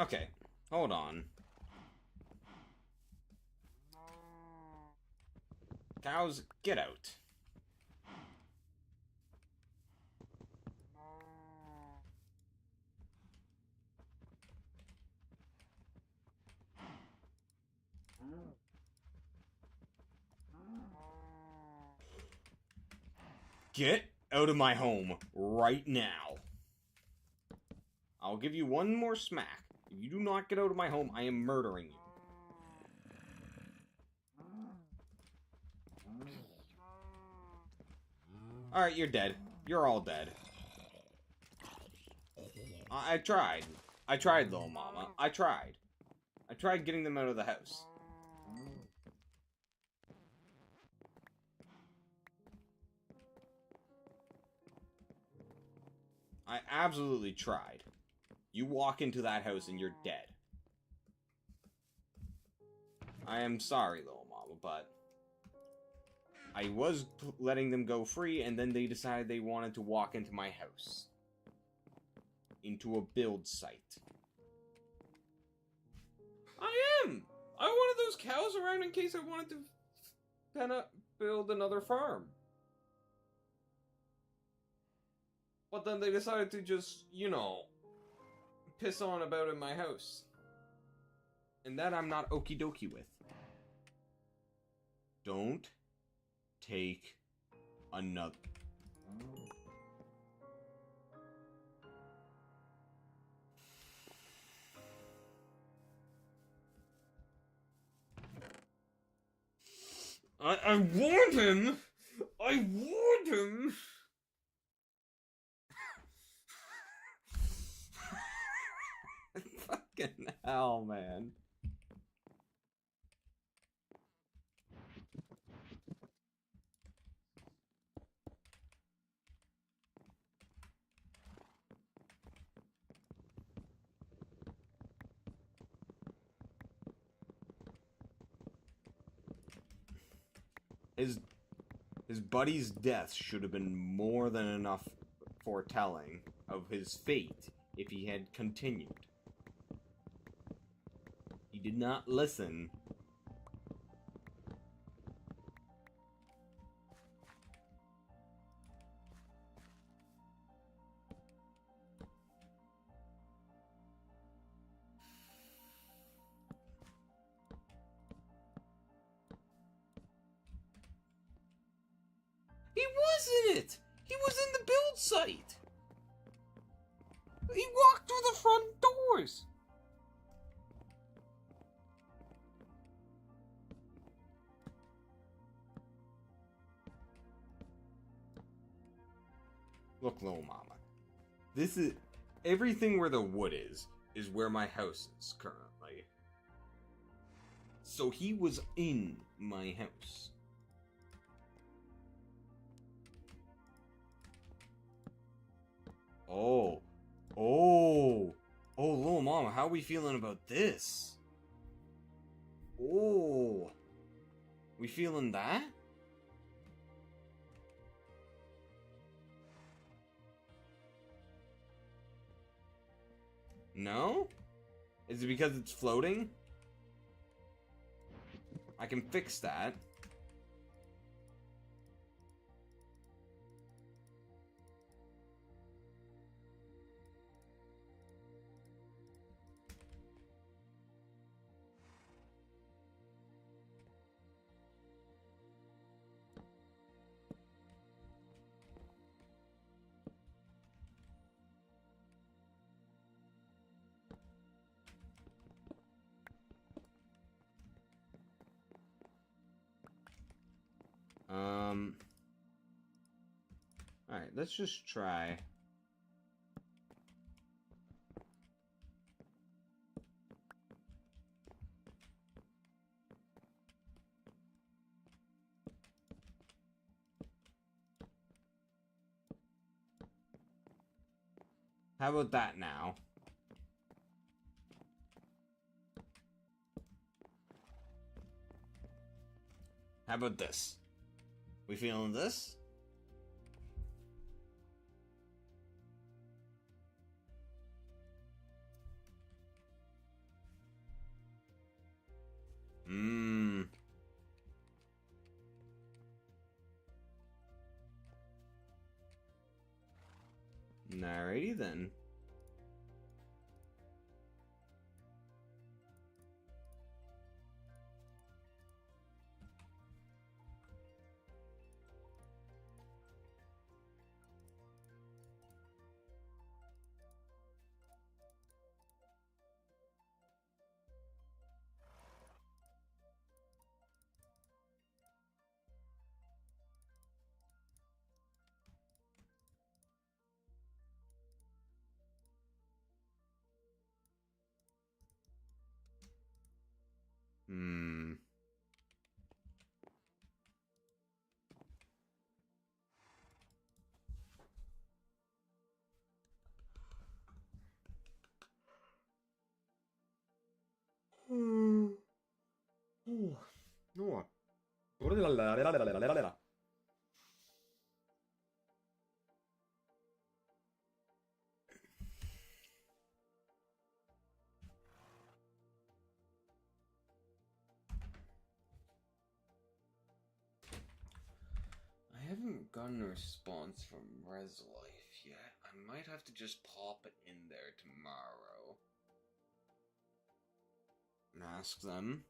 [SPEAKER 2] Okay, hold on. Cows, get out. Get out of my home right now. I'll give you one more smack. If you do not get out of my home, I am murdering you. Alright, you're dead. You're all dead. I tried. I tried, little mama. I tried. I tried getting them out of the house. I absolutely tried. You walk into that house and you're dead. I am sorry, little mama, but I was letting them go free, and then they decided they wanted to walk into my house. Into a build site. I am! I wanted those cows around in case I wanted to kind of build another farm. But then they decided to just, you know, piss on about in my house. And that I'm not okie dokie with. Don't take another. I warned him! I warned him! Fucking hell, man. His buddy's death should have been more than enough foretelling of his fate if he had continued. He did not listen wasn't it? He was in the build site. He walked through the front doors. Look, little mama. This is everything where the wood is where my house is currently. So he was in my house. Oh, little mama, how are we feeling about this? Oh, we feeling that? No? Is it because it's floating? I can fix that. Alright, let's just try. How about that now? How about this? We feeling this? Alrighty then. No. I haven't gotten a response from Res Life yet. I might have to just pop it in there tomorrow. And ask them.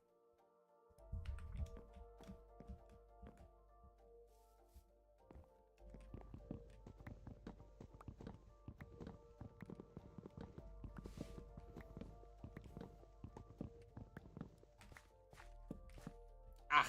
[SPEAKER 2] Ah!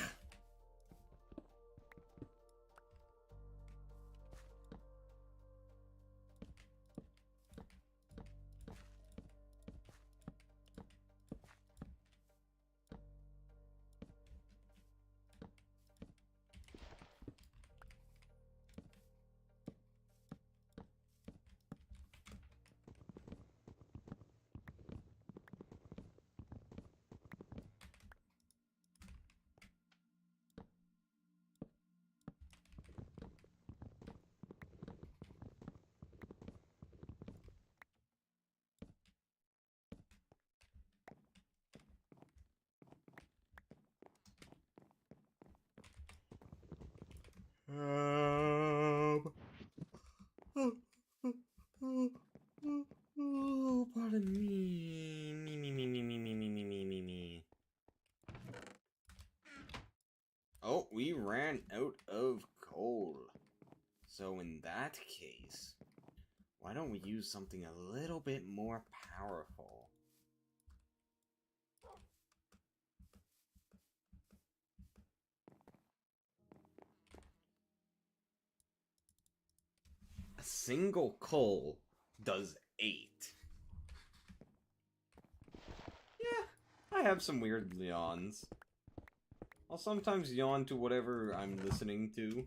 [SPEAKER 2] Pardon me. Me. Oh, we ran out of coal. So in that case, why don't we use something a little bit more powerful? A single coal does 8. Yeah, I have some weird yawns. I'll sometimes yawn to whatever I'm listening to.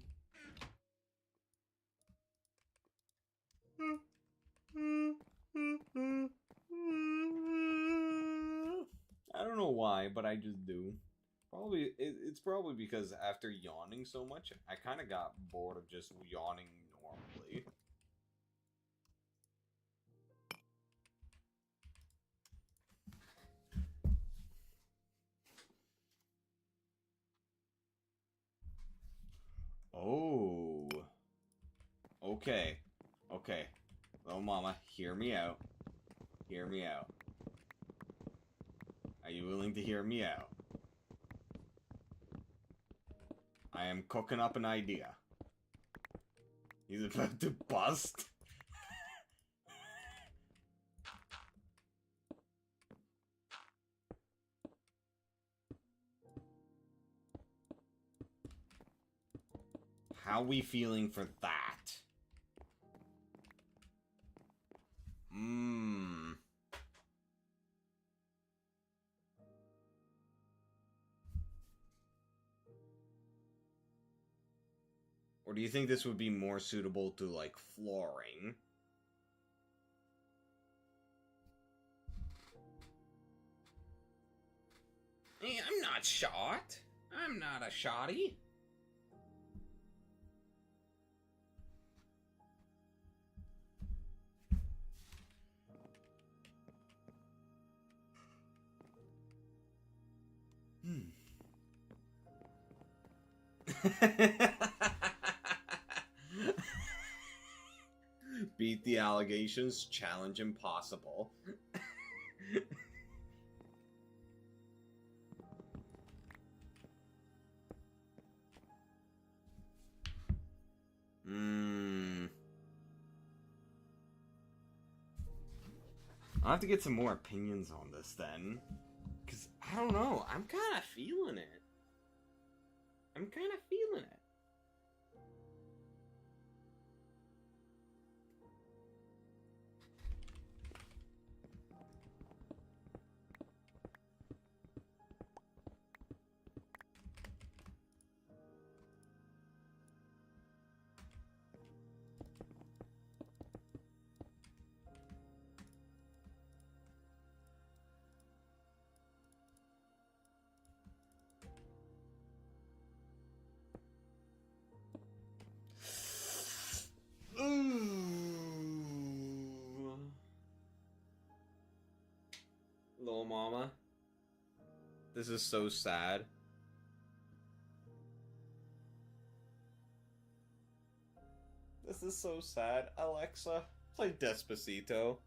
[SPEAKER 2] I don't know why, but I just do. It's probably because after yawning so much, I kind of got bored of just yawning normally. Oh. Okay. Okay. Little mama, hear me out. Hear me out. Are you willing to hear me out? I am cooking up an idea. He's about to bust. How we feeling for that? Mmm. Or do you think this would be more suitable to, like, flooring? Hey, I'm not shot. I'm not a shotty. Beat the allegations, challenge impossible. I'll have to get some more opinions on this then. Because, I don't know, I'm kind of feeling it. I'm kind of feeling it. Ooh. Little mama. This is so sad. This is so sad. Alexa, play Despacito.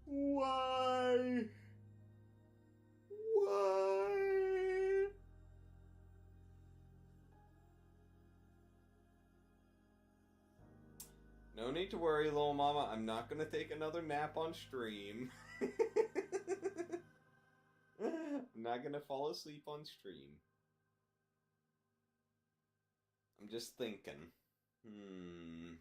[SPEAKER 2] Why? Why? No need to worry, little mama. I'm not gonna take another nap on stream. I'm not gonna fall asleep on stream. I'm just thinking. Hmm.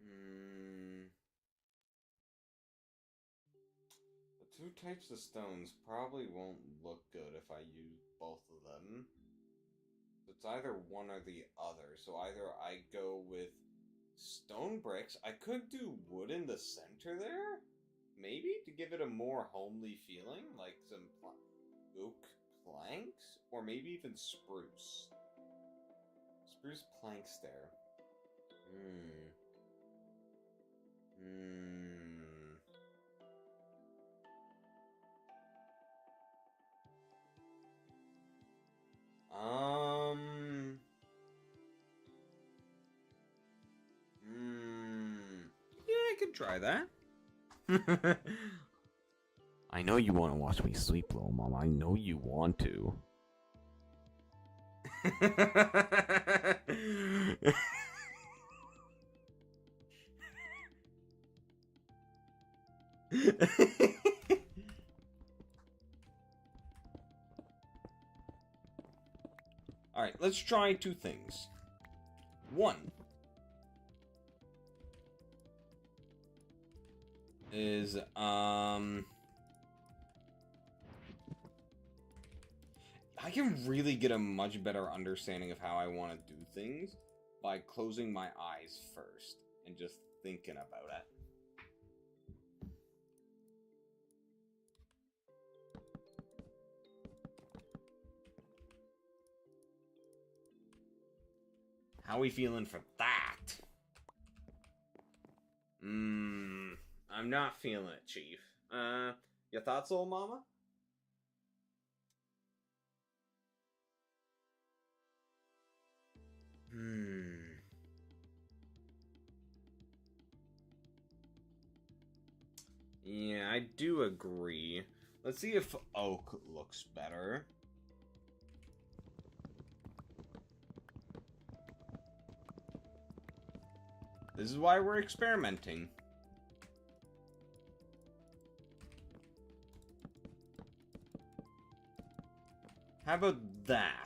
[SPEAKER 2] Hmm. The two types of stones probably won't look good if I use both of them. It's either one or the other. So either I go with stone bricks. I could do wood in the center there, maybe, to give it a more homely feeling, like some oak planks, or maybe even spruce. Spruce planks there. Hmm. Hmm. Hmm. Yeah, I could try that.
[SPEAKER 1] I know you want to watch me sleep, little mama. I know you want to.
[SPEAKER 2] Alright, let's try two things. One is, I can really get a much better understanding of how I want to do things by closing my eyes first and just thinking about it. How we feeling for that? I'm not feeling it, Chief. Your thoughts, old mama? Yeah, I do agree. Let's see if oak looks better. This is why we're experimenting. How about that?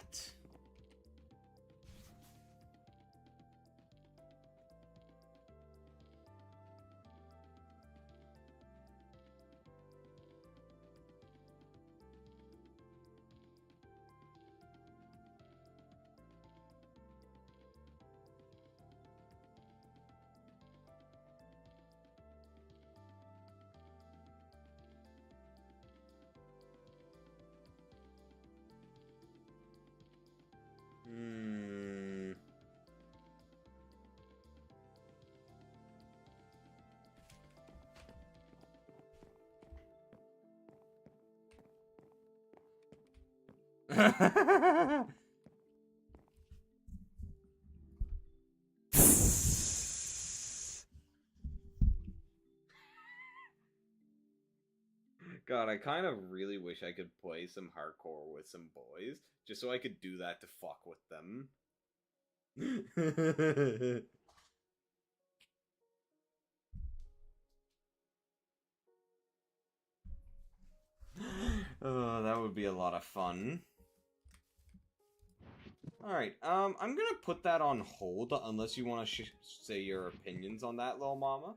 [SPEAKER 2] God, I kind of really wish I could play some hardcore with some boys, just so I could do that to fuck with them. Oh, that would be a lot of fun. Alright, I'm gonna put that on hold, unless you want to say your opinions on that, little mama.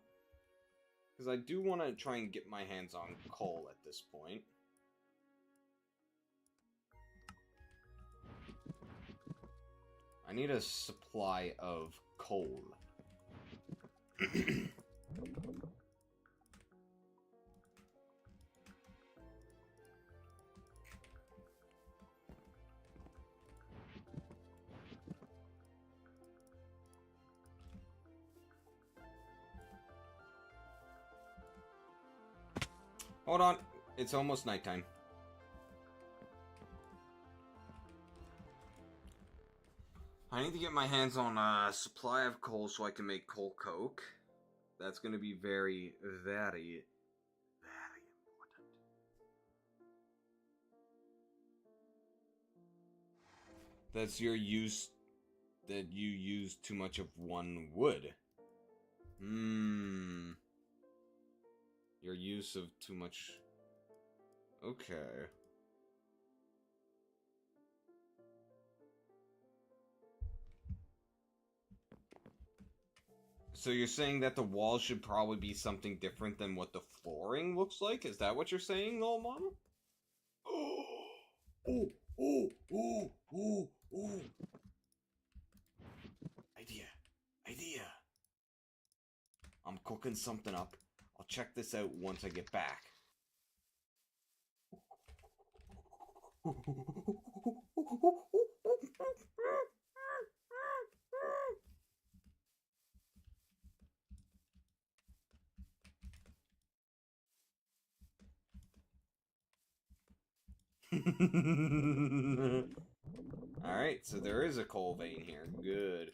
[SPEAKER 2] Because I do want to try and get my hands on coal at this point. I need a supply of coal. Hold on, it's almost nighttime. I need to get my hands on a supply of coal so I can make coal coke. That's going to be very, very, very important. That's your use, that you use too much of one wood. Your use of too much... Okay. So you're saying that the walls should probably be something different than what the flooring looks like? Is that what you're saying, little mama? Oh, oh, oh, oh, oh. Idea. I'm cooking something up. I'll check this out once I get back. Alright, so there is a coal vein here. Good.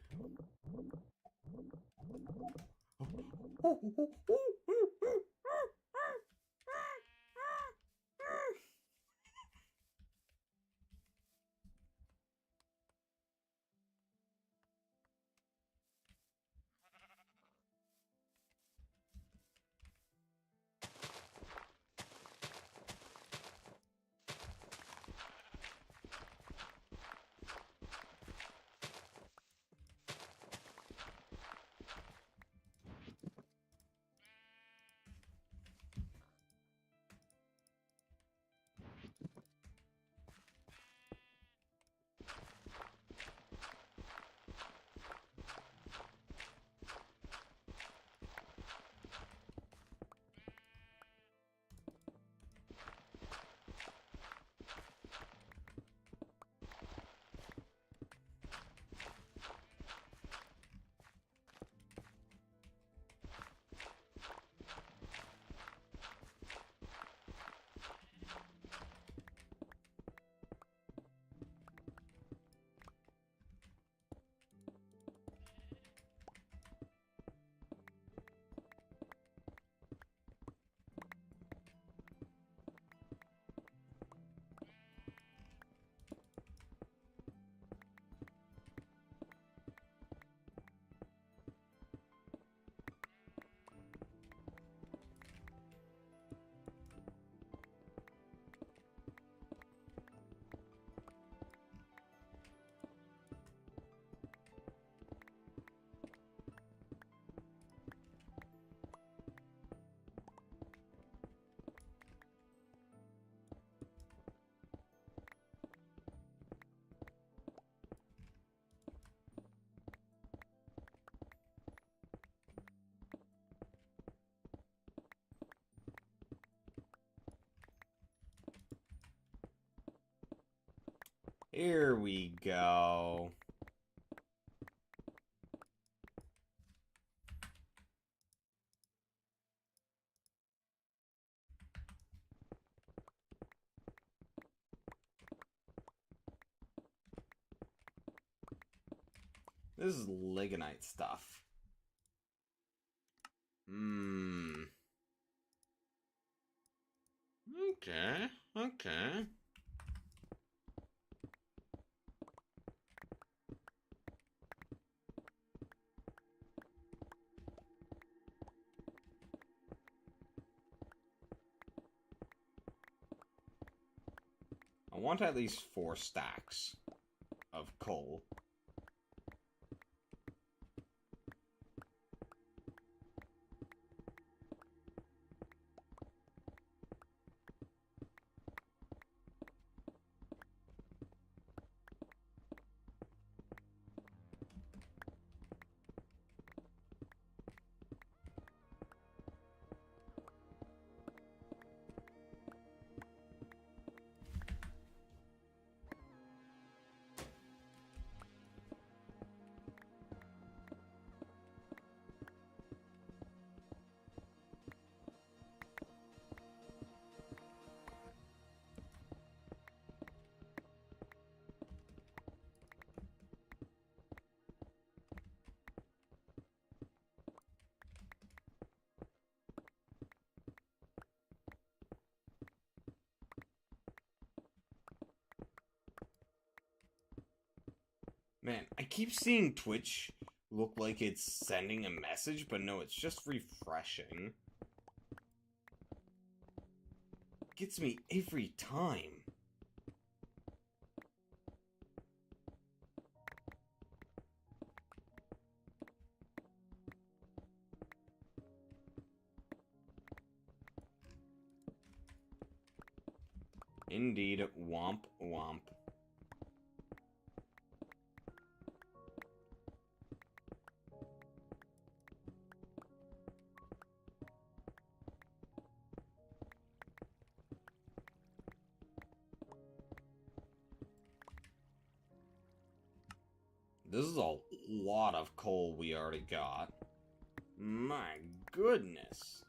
[SPEAKER 2] Here we go. This is lignite stuff. Okay, okay. I want at least 4 stacks of coal. Man, I keep seeing Twitch look like it's sending a message, but no, it's just refreshing. Gets me every time. Indeed, womp womp. This is a lot of coal we already got. My goodness.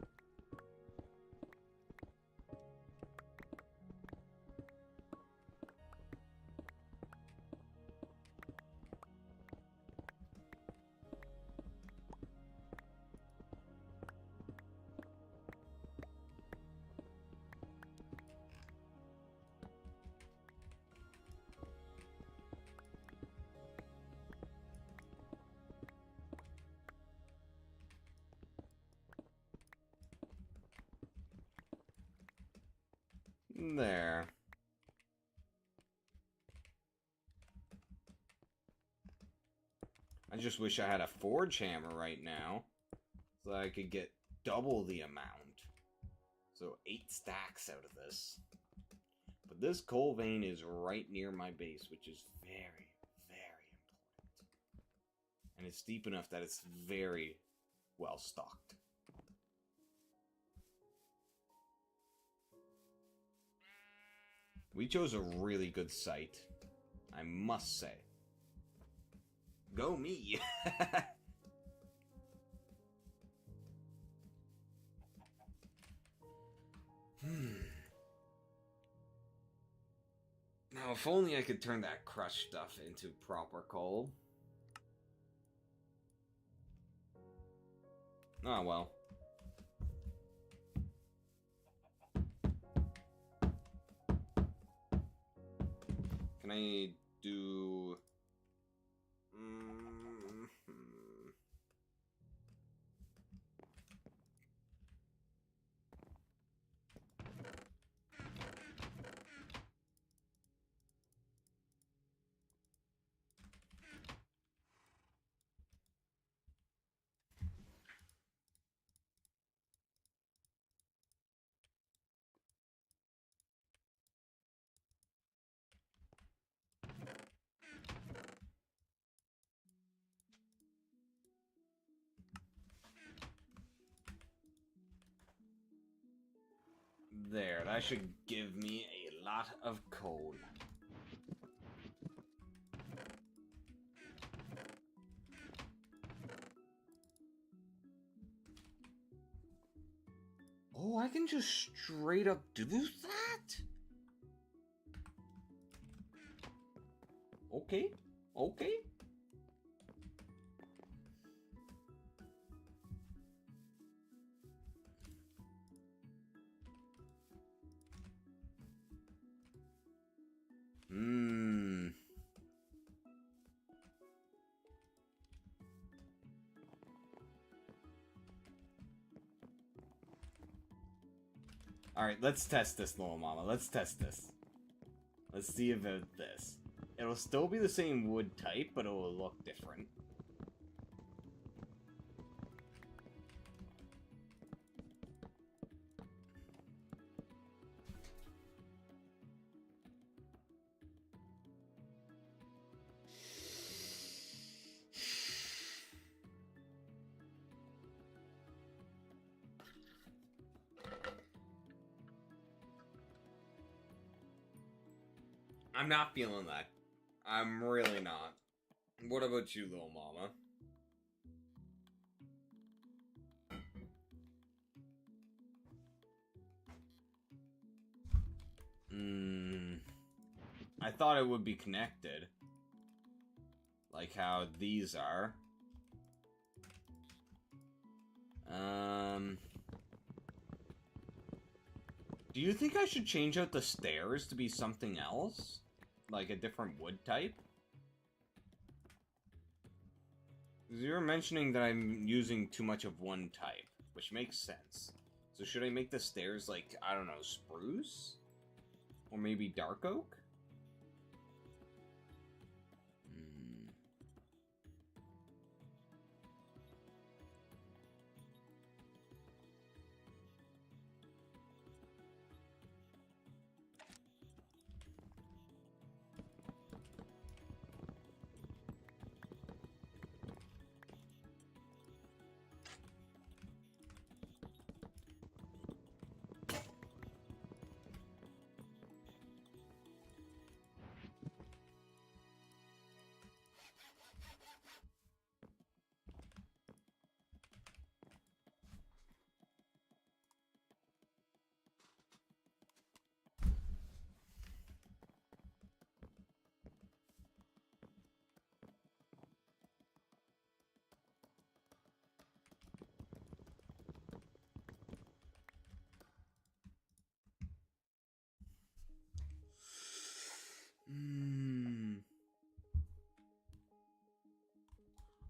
[SPEAKER 2] There. I just wish I had a forge hammer right now, so I could get double the amount. So 8 stacks out of this. But this coal vein is right near my base, which is very, very important. And it's deep enough that it's very well stocked. We chose a really good site, I must say. Go me! Now, if only I could turn that crushed stuff into proper coal. Oh well. Can I do... There, that should give me a lot of coal. I can just straight up do that? Okay. Okay. Alright, let's test this, little mama. Let's test this. Let's see about this. It'll still be the same wood type, but it will look different. I'm not feeling that. I'm really not. What about you, little mama? I thought it would be connected. Like how these are. Do you think I should change out the stairs to be something else? Like a different wood type? Because you were mentioning that I'm using too much of one type, which makes sense. So should I make the stairs like, I don't know, spruce? Or maybe dark oak?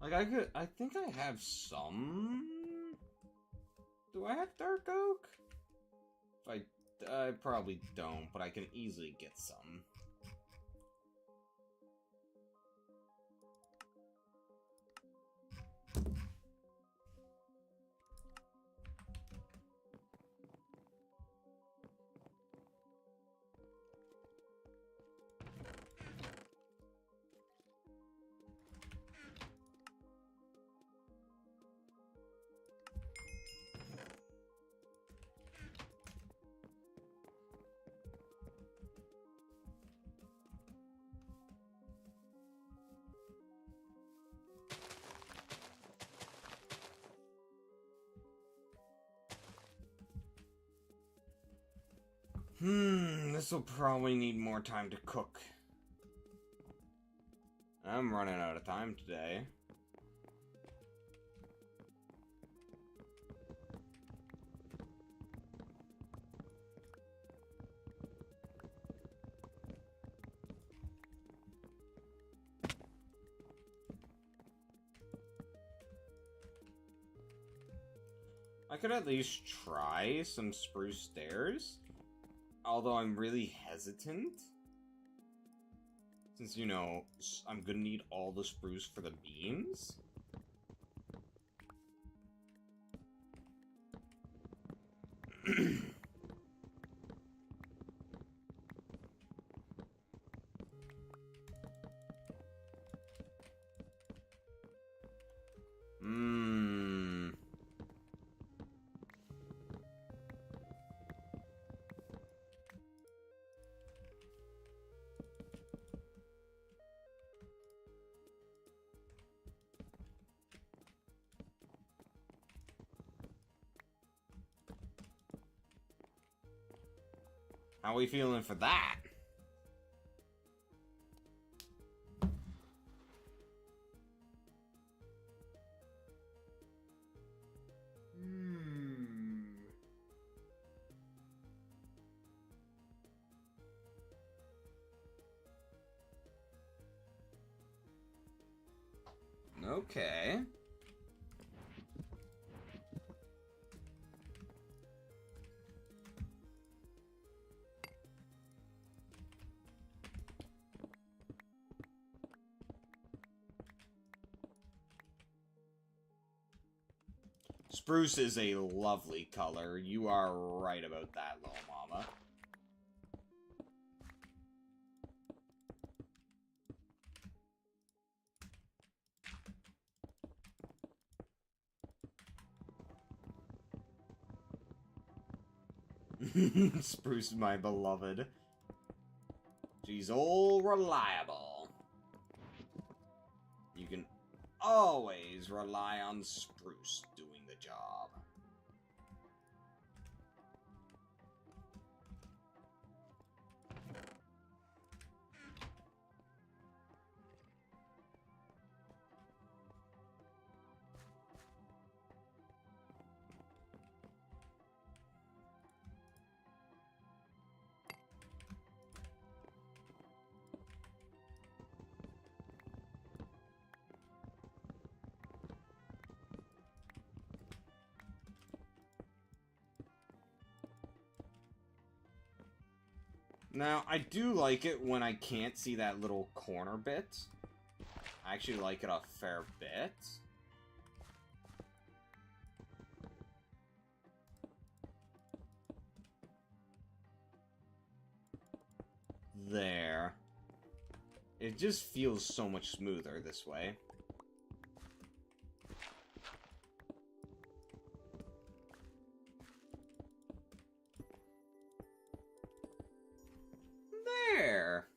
[SPEAKER 2] Like, I think I have some... Do I have dark oak? I probably don't, but I can easily get some. This will probably need more time to cook. I'm running out of time today. I could at least try some spruce stairs. Although I'm really hesitant. Since, you know, I'm gonna need all the spruce for the beams. How we feeling for that? Okay. Spruce is a lovely color. You are right about that, little mama. Spruce, my beloved. She's all reliable. You can always rely on Spruce doing the job. Now, I do like it when I can't see that little corner bit. I actually like it a fair bit. There. It just feels so much smoother this way. There.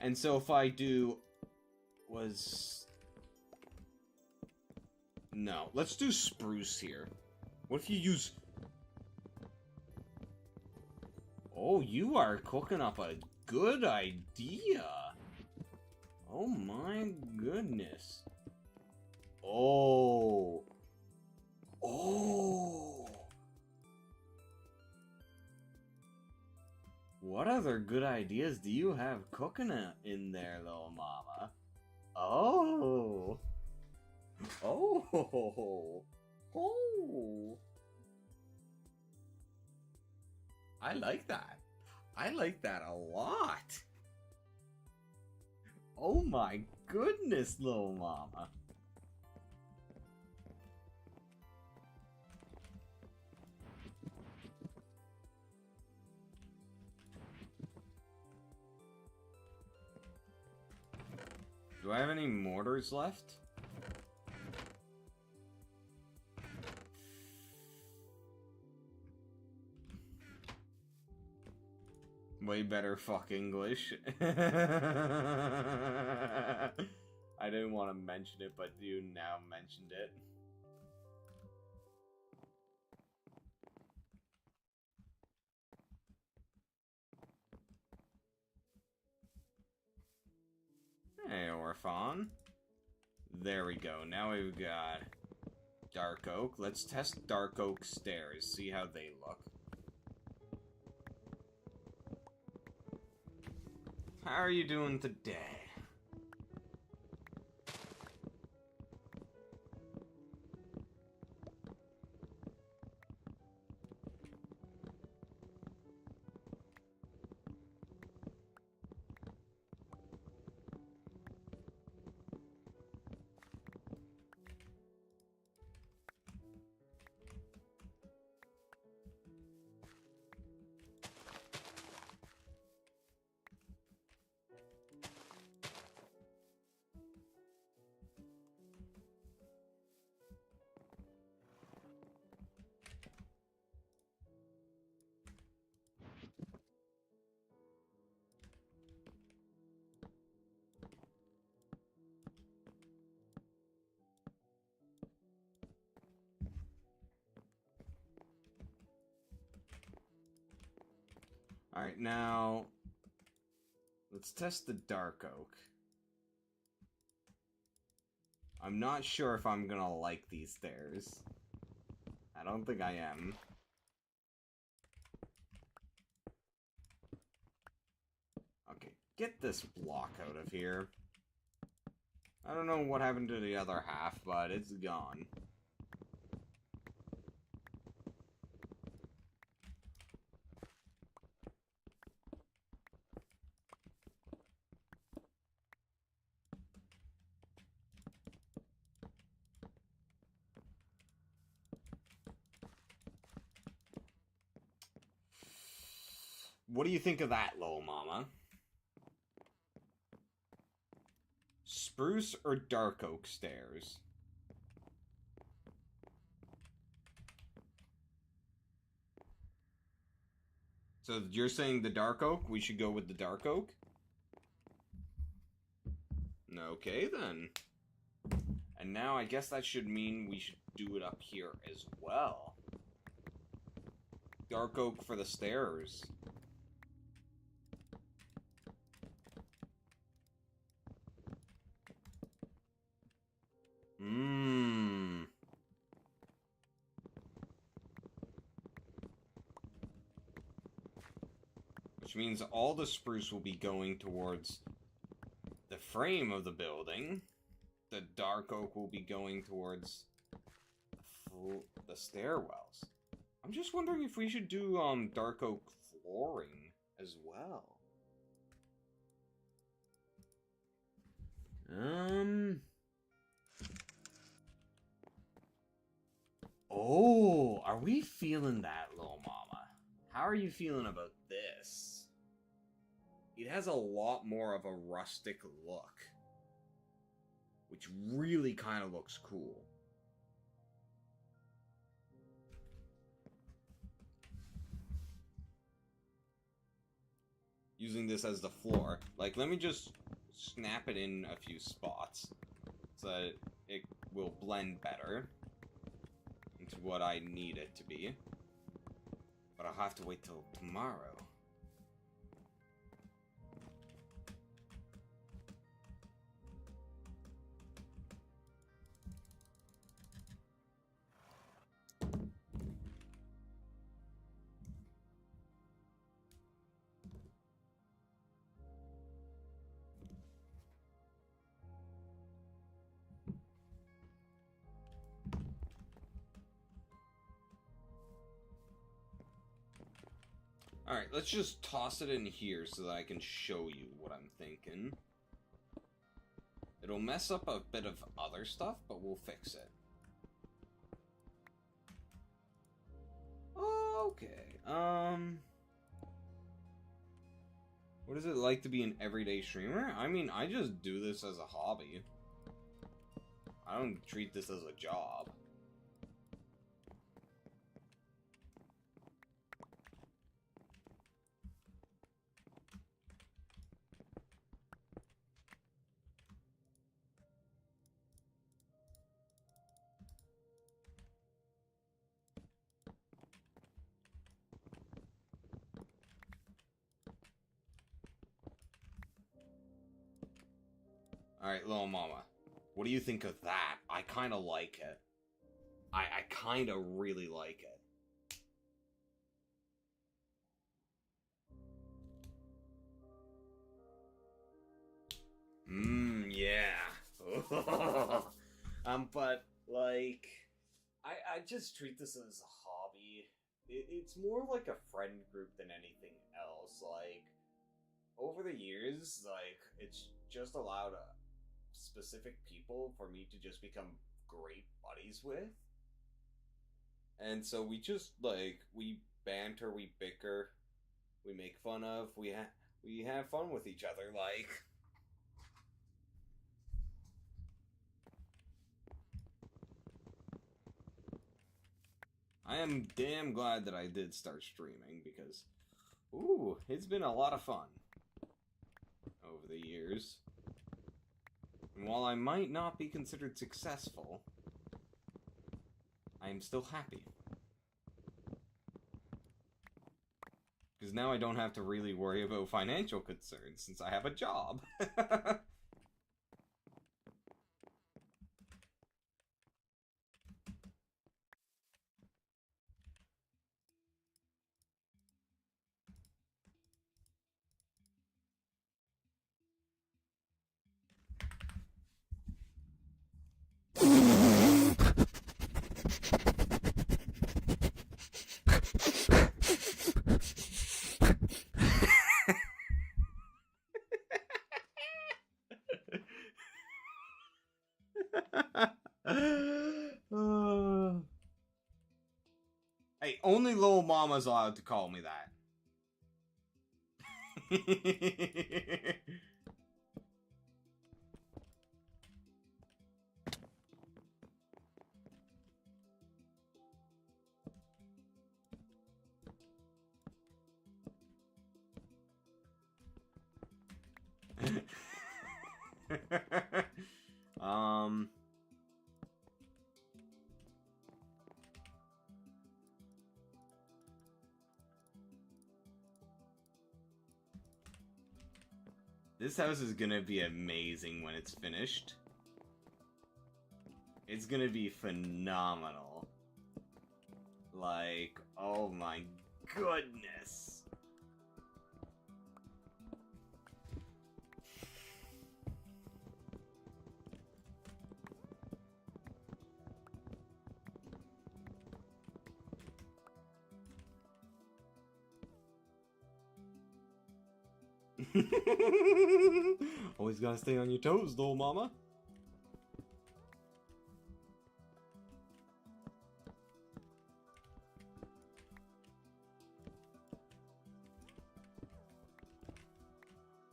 [SPEAKER 2] And so if I do... No, let's do Spruce here. What if you use... Oh, you are cooking up a good idea. Oh my goodness. Oh. Oh. What other good ideas do you have cooking in there, little mama? Oh. Oh. Oh. I like that. I like that a lot. Oh my goodness, little mama. Do I have any mortars left? Way better fuck English. I didn't want to mention it, but you now mentioned it. Hey, Orphan. There we go. Now we've got Dark Oak. Let's test Dark Oak stairs, see how they look. How are you doing today? Alright, now... let's test the dark oak. I'm not sure if I'm gonna like these stairs. I don't think I am. Okay, get this block out of here. I don't know what happened to the other half, but it's gone. What do you think of that, little mama? Spruce or dark oak stairs? So you're saying the dark oak? We should go with the dark oak? Okay, then. And now I guess that should mean we should do it up here as well. Dark oak for the stairs. Which means all the spruce will be going towards the frame of the building. The dark oak will be going towards the stairwells. I'm just wondering if we should do dark oak flooring as well. Oh, are we feeling that, little mama? How are you feeling about this? It has a lot more of a rustic look, which really kind of looks cool. Using this as the floor. Like, let me just snap it in a few spots so that it will blend better into what I need it to be. But I'll have to wait till tomorrow. Alright, let's just toss it in here so that I can show you what I'm thinking. It'll mess up a bit of other stuff, but we'll fix it. Okay, what is it like to be an everyday streamer? I mean, I just do this as a hobby. I don't treat this as a job. Alright, little mama. What do you think of that? I kind of like it. I kind of really like it. Yeah. But, like... I just treat this as a hobby. It's more like a friend group than anything else. Like, over the years, like, it's just allowed specific people for me to just become great buddies with. And so we just, like, we banter, we bicker, we make fun of, we have fun with each other, like... I am damn glad that I did start streaming, because, ooh, it's been a lot of fun over the years. And while I might not be considered successful, I am still happy. Because now I don't have to really worry about financial concerns since I have a job. Hey, only Lil Mama's allowed to call me that. um... This house is gonna be amazing when it's finished. It's gonna be phenomenal. Like, oh my goodness. Always gotta stay on your toes, little mama.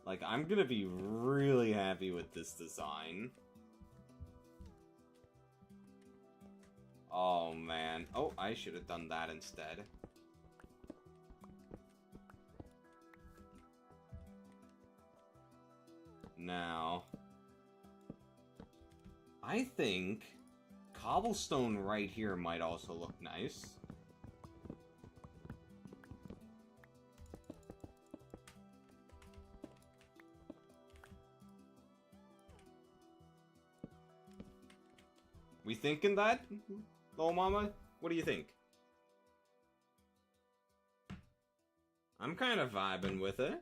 [SPEAKER 2] Like, I'm gonna be really happy with this design. Oh, man. Oh, I should have done that instead. Now, I think cobblestone right here might also look nice. We thinking that, little mama? What do you think? I'm kind of vibing with it.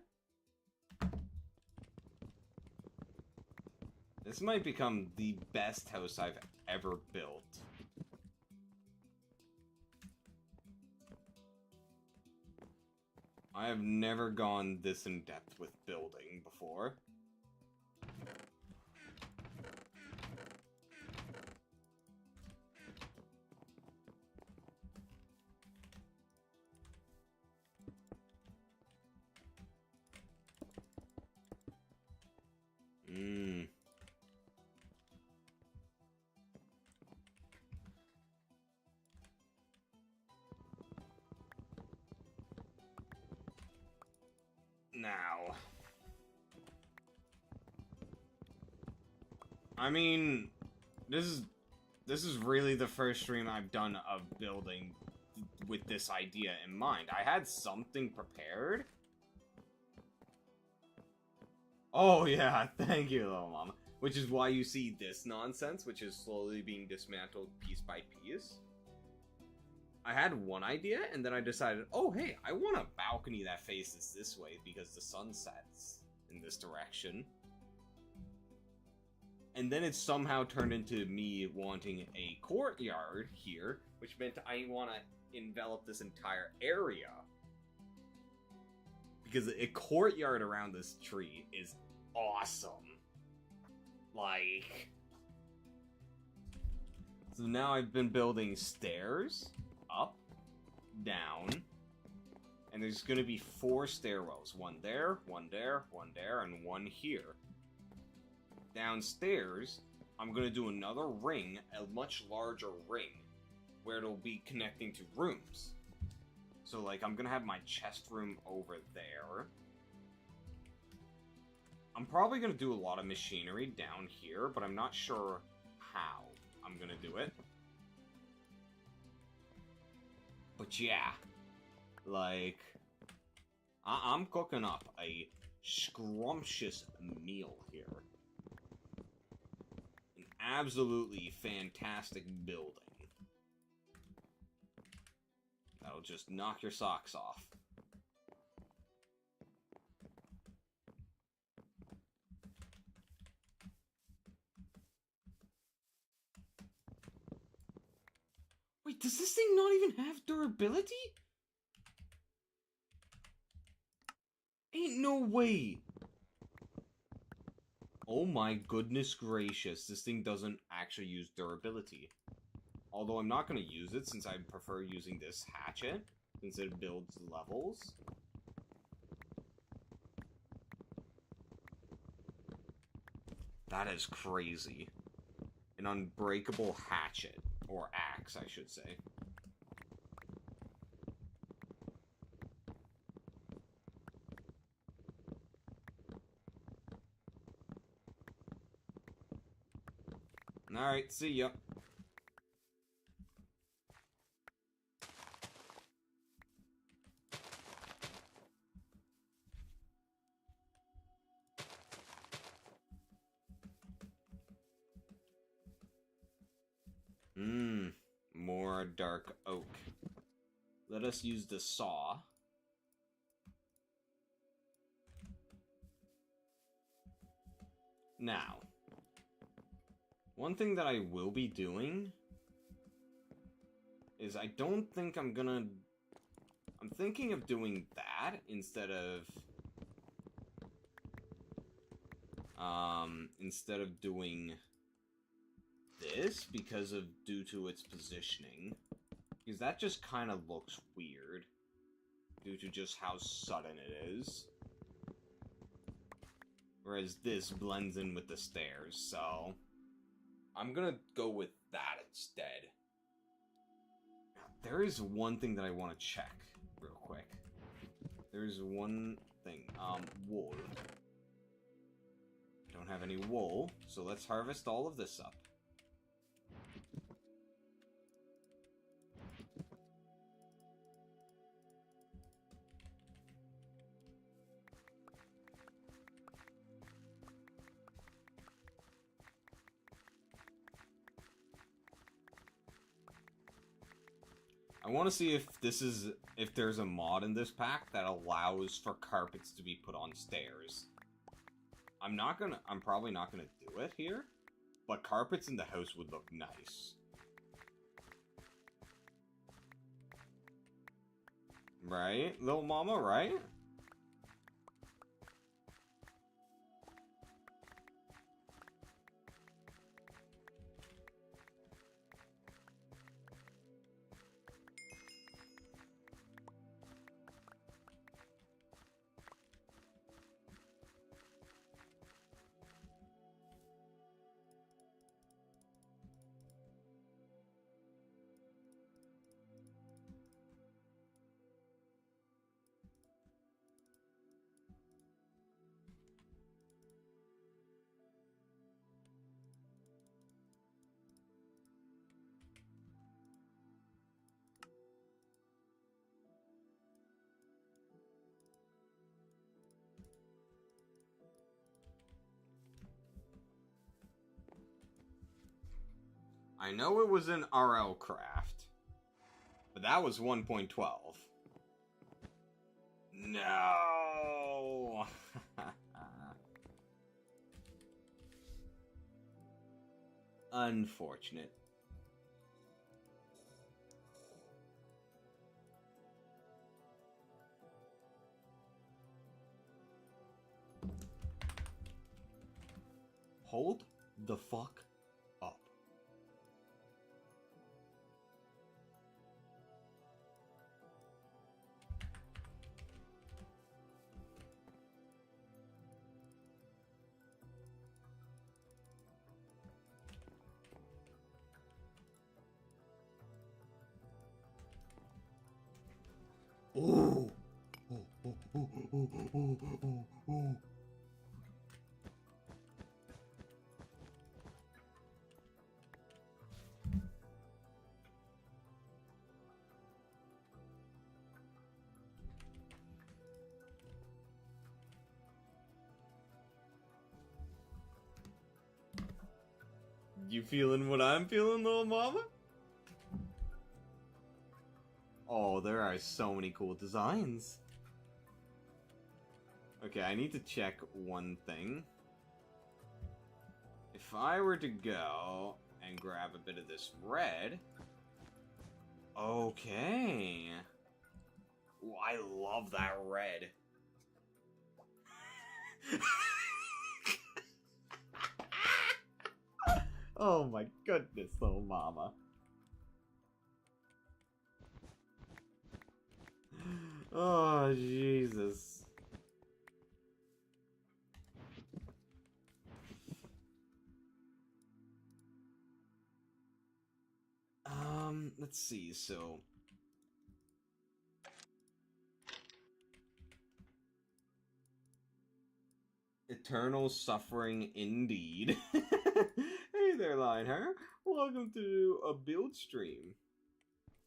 [SPEAKER 2] This might become the best house I've ever built. I have never gone this in depth with building before. Now, I mean, this is really the first stream I've done of building with this idea in mind. I had something prepared. Oh yeah, thank you, little mama. Which is why you see this nonsense, which is slowly being dismantled piece by piece. I had one idea, and then I decided, oh hey, I want a balcony that faces this way because the sun sets in this direction. And then it somehow turned into me wanting a courtyard here, which meant I want to envelop this entire area. Because a courtyard around this tree is awesome. Like... So now I've been building stairs. Up, down, and there's gonna be 4 stairwells. One there, one there, one there, and one here. Downstairs, I'm gonna do another ring, a much larger ring, where it'll be connecting to rooms. So, like, I'm gonna have my chest room over there. I'm probably gonna do a lot of machinery down here, but I'm not sure how I'm gonna do it. But yeah, like, I'm cooking up a scrumptious meal here. An absolutely fantastic building. That'll just knock your socks off. Wait, does this thing not even have durability? Ain't no way. Oh my goodness gracious, this thing doesn't actually use durability. Although I'm not going to use it since I prefer using this hatchet, since it builds levels. That is crazy. An unbreakable hatchet. Or axe, I should say. Alright, see ya. More dark oak. Let us use the saw. Now, one thing that I will be doing is I don't think I'm gonna... I'm thinking of doing that instead of doing this due to its positioning. Because that just kind of looks weird due to just how sudden it is. Whereas this blends in with the stairs, so I'm gonna go with that instead. There is one thing that I want to check real quick. There's one thing. Wool. I don't have any wool, so let's harvest all of this up. I want to see if there's a mod in this pack that allows for carpets to be put on stairs. I'm probably not gonna do it here, but carpets in the house would look nice. Right, little mama, right? I know it was in RL Craft, but that was 1.12. No! Unfortunate. Hold the fuck up. Ooh. Ooh. You feeling what I'm feeling, little mama? Oh, there are so many cool designs. Okay, I need to check one thing. If I were to go and grab a bit of this red... Okay. Ooh, I love that red. Oh my goodness, little mama. Oh, Jesus. Let's see, so... Eternal suffering indeed. Hey there, Lionheart. Welcome to a build stream.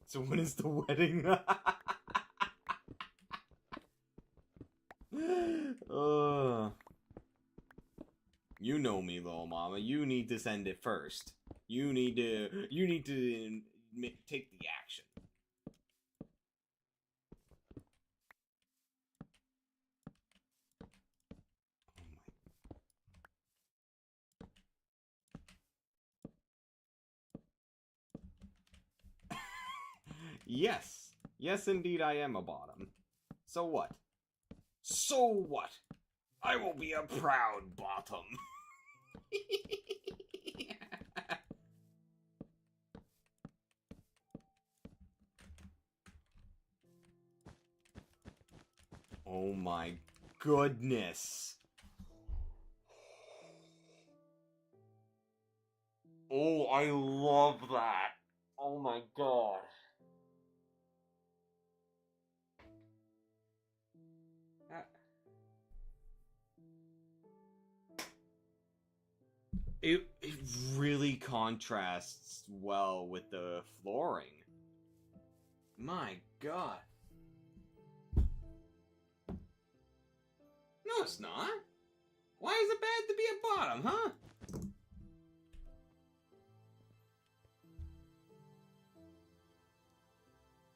[SPEAKER 2] So when is the wedding? You know me, little mama. You need to send it first. You need to take the action. Yes. Yes, indeed, I am a bottom. So what? So what? I will be a proud bottom. Oh my goodness. Oh, I love that. Oh my god. It really contrasts well with the flooring. My god. No, it's not. Why is it bad to be a bottom, huh?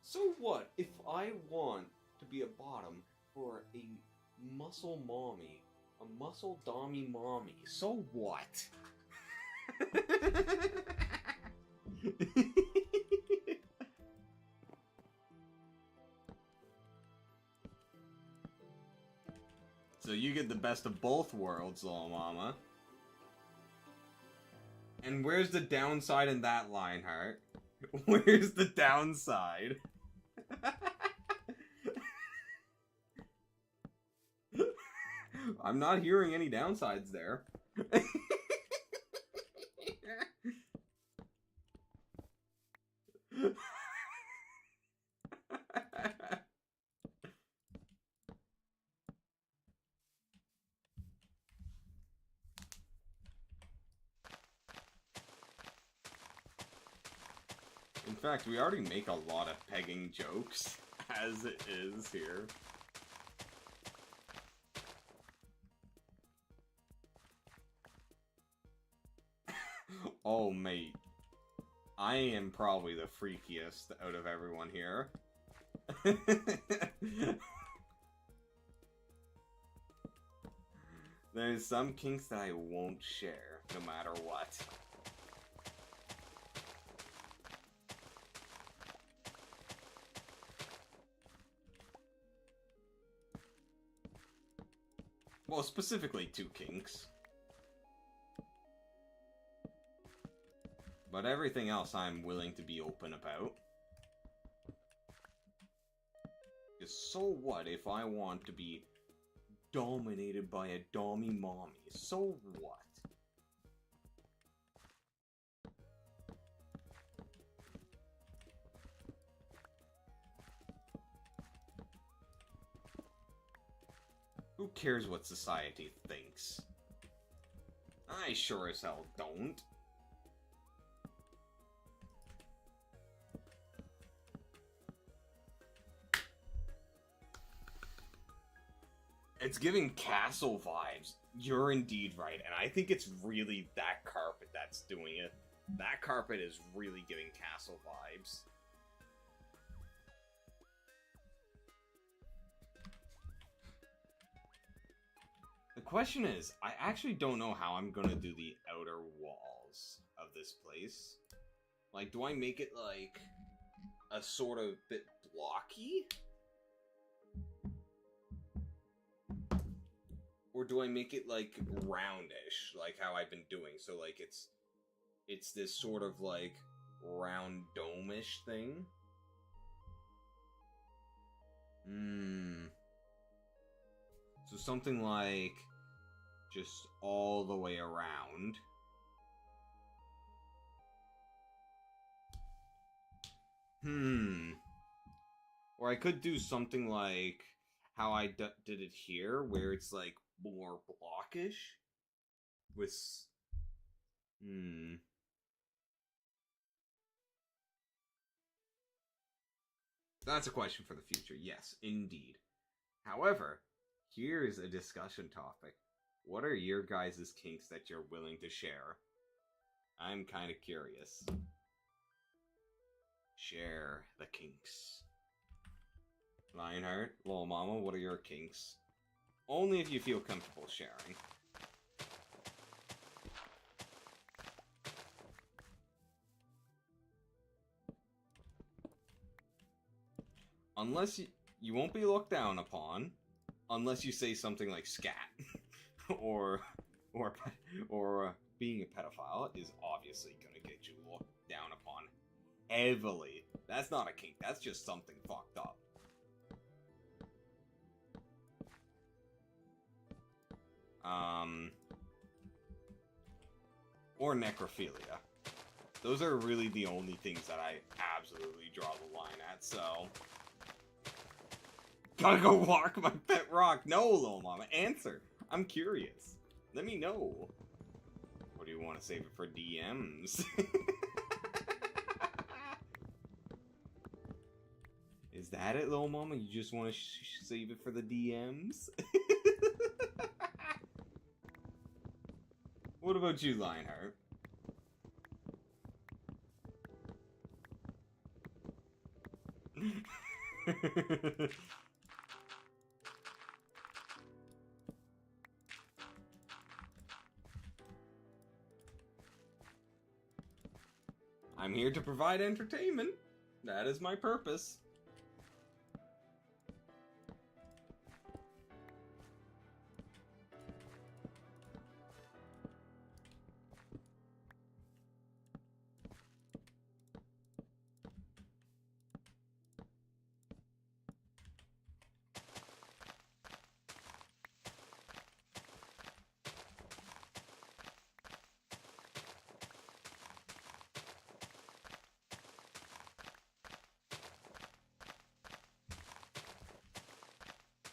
[SPEAKER 2] So what if I want to be a bottom for a muscle mommy? A muscle dommy mommy? So what? So you get the best of both worlds, little mama. And where's the downside in that, Lionheart? Where's the downside? I'm not hearing any downsides there. In fact, we already make a lot of pegging jokes as it is here. Oh, mate. I am probably the freakiest out of everyone here. There's some kinks that I won't share, no matter what. Well, specifically 2 kinks. But everything else I'm willing to be open about. Because so what if I want to be dominated by a dommy mommy? So what? Who cares what society thinks? I sure as hell don't. It's giving castle vibes. You're indeed right, and I think it's really that carpet that that's doing it. That carpet is really giving castle vibes. The question is, I actually don't know how I'm gonna do the outer walls of this place. Like, do I make it, like, a sort of bit blocky? Or do I make it, like, roundish, like how I've been doing? So, like, it's this sort of, like, round dome-ish thing? So something like just all the way around. Or I could do something like how I did it here, where it's like more blockish. With That's a question for the future. Yes, indeed. However, here is a discussion topic. What are your guys' kinks that you're willing to share? I'm kind of curious. Share the kinks. Lionheart, Lil Mama, what are your kinks? Only if you feel comfortable sharing. Unless you won't be looked down upon, unless you say something like scat, or being a pedophile is obviously gonna get you looked down upon heavily. That's not a kink. That's just something fucked up. Or necrophilia. Those are really the only things that I absolutely draw the line at, so... Gotta go walk my pet rock! No, Lil Mama, answer! I'm curious. Let me know. Or do you want to save it for DMs? Is that it, Lil Mama? You just want to save it for the DMs? What about you, Lionheart? I'm here to provide entertainment. That is my purpose.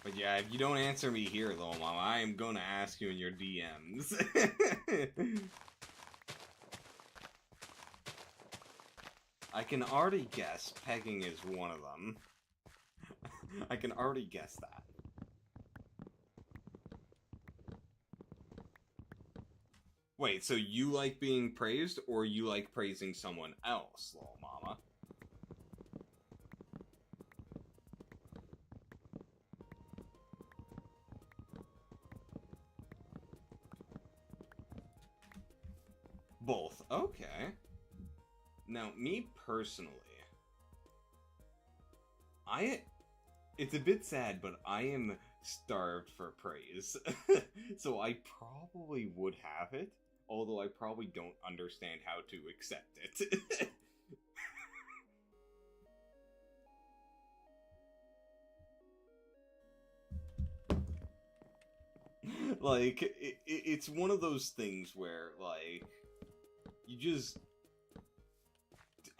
[SPEAKER 2] But yeah, if you don't answer me here, Lil Mama, I am gonna ask you in your DMs. I can already guess pegging is one of them. I can already guess that. Wait, so you like being praised, or you like praising someone else, Lil Mama? Both. Okay. Now, me personally, it's a bit sad, but I am starved for praise. So I probably would have it, although I probably don't understand how to accept it. Like, it's one of those things where, like,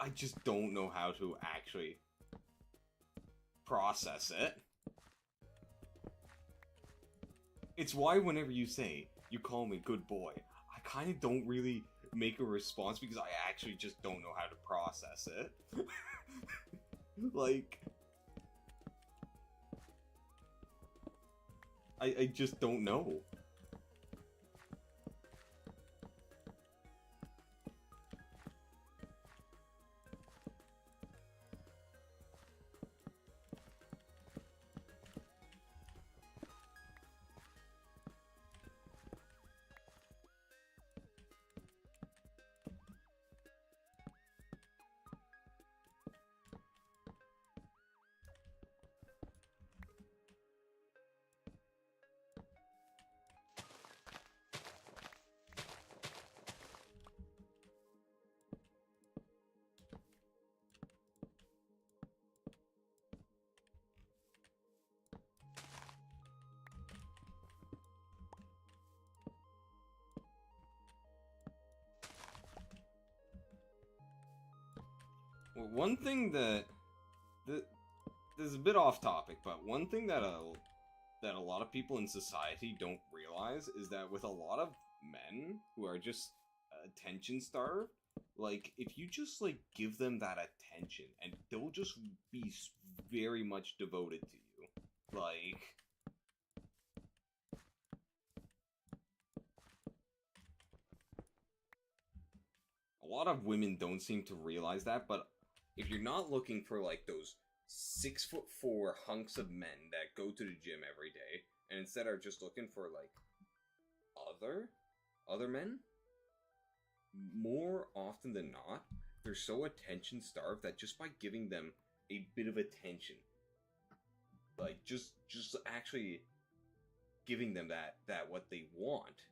[SPEAKER 2] I just don't know how to actually process it. It's why whenever you say, you call me good boy, I kind of don't really make a response because I actually just don't know how to process it. Like... I just don't know. One thing that this is a bit off topic, but one thing that a lot of people in society don't realize is that with a lot of men who are just attention starved, like if you just like give them that attention, and they'll just be very much devoted to you. Like a lot of women don't seem to realize that, but if you're not looking for like those 6'4" hunks of men that go to the gym every day, and instead are just looking for like other men, more often than not, they're so attention starved that just by giving them a bit of attention, like just actually giving them that what they want,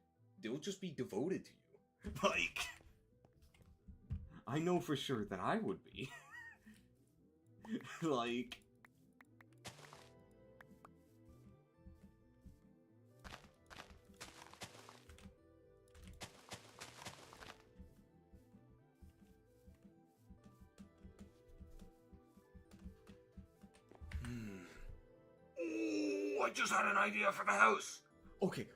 [SPEAKER 2] they'll just be devoted to you. Like I know for sure that I would be. Like I just had an idea for the house. Okay.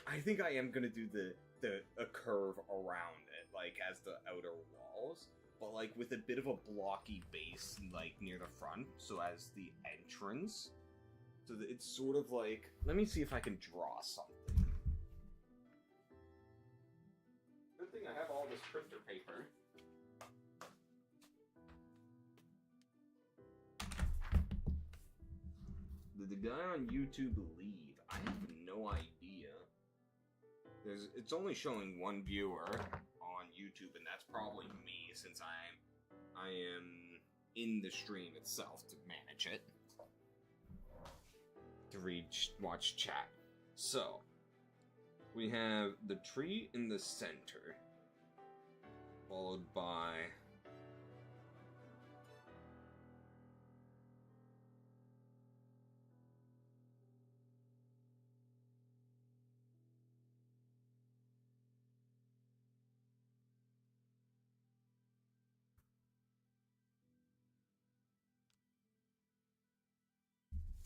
[SPEAKER 2] I think I am gonna do a curve around it, like as the outer walls, but like with a bit of a blocky base, like near the front, so as the entrance. So that it's sort of like. Let me see if I can draw something. Good thing I have all this printer paper. Did the guy on YouTube leave? I have no idea. It's only showing one viewer on YouTube, and that's probably me, since I am in the stream itself to manage it. To watch chat. So, we have the tree in the center, followed by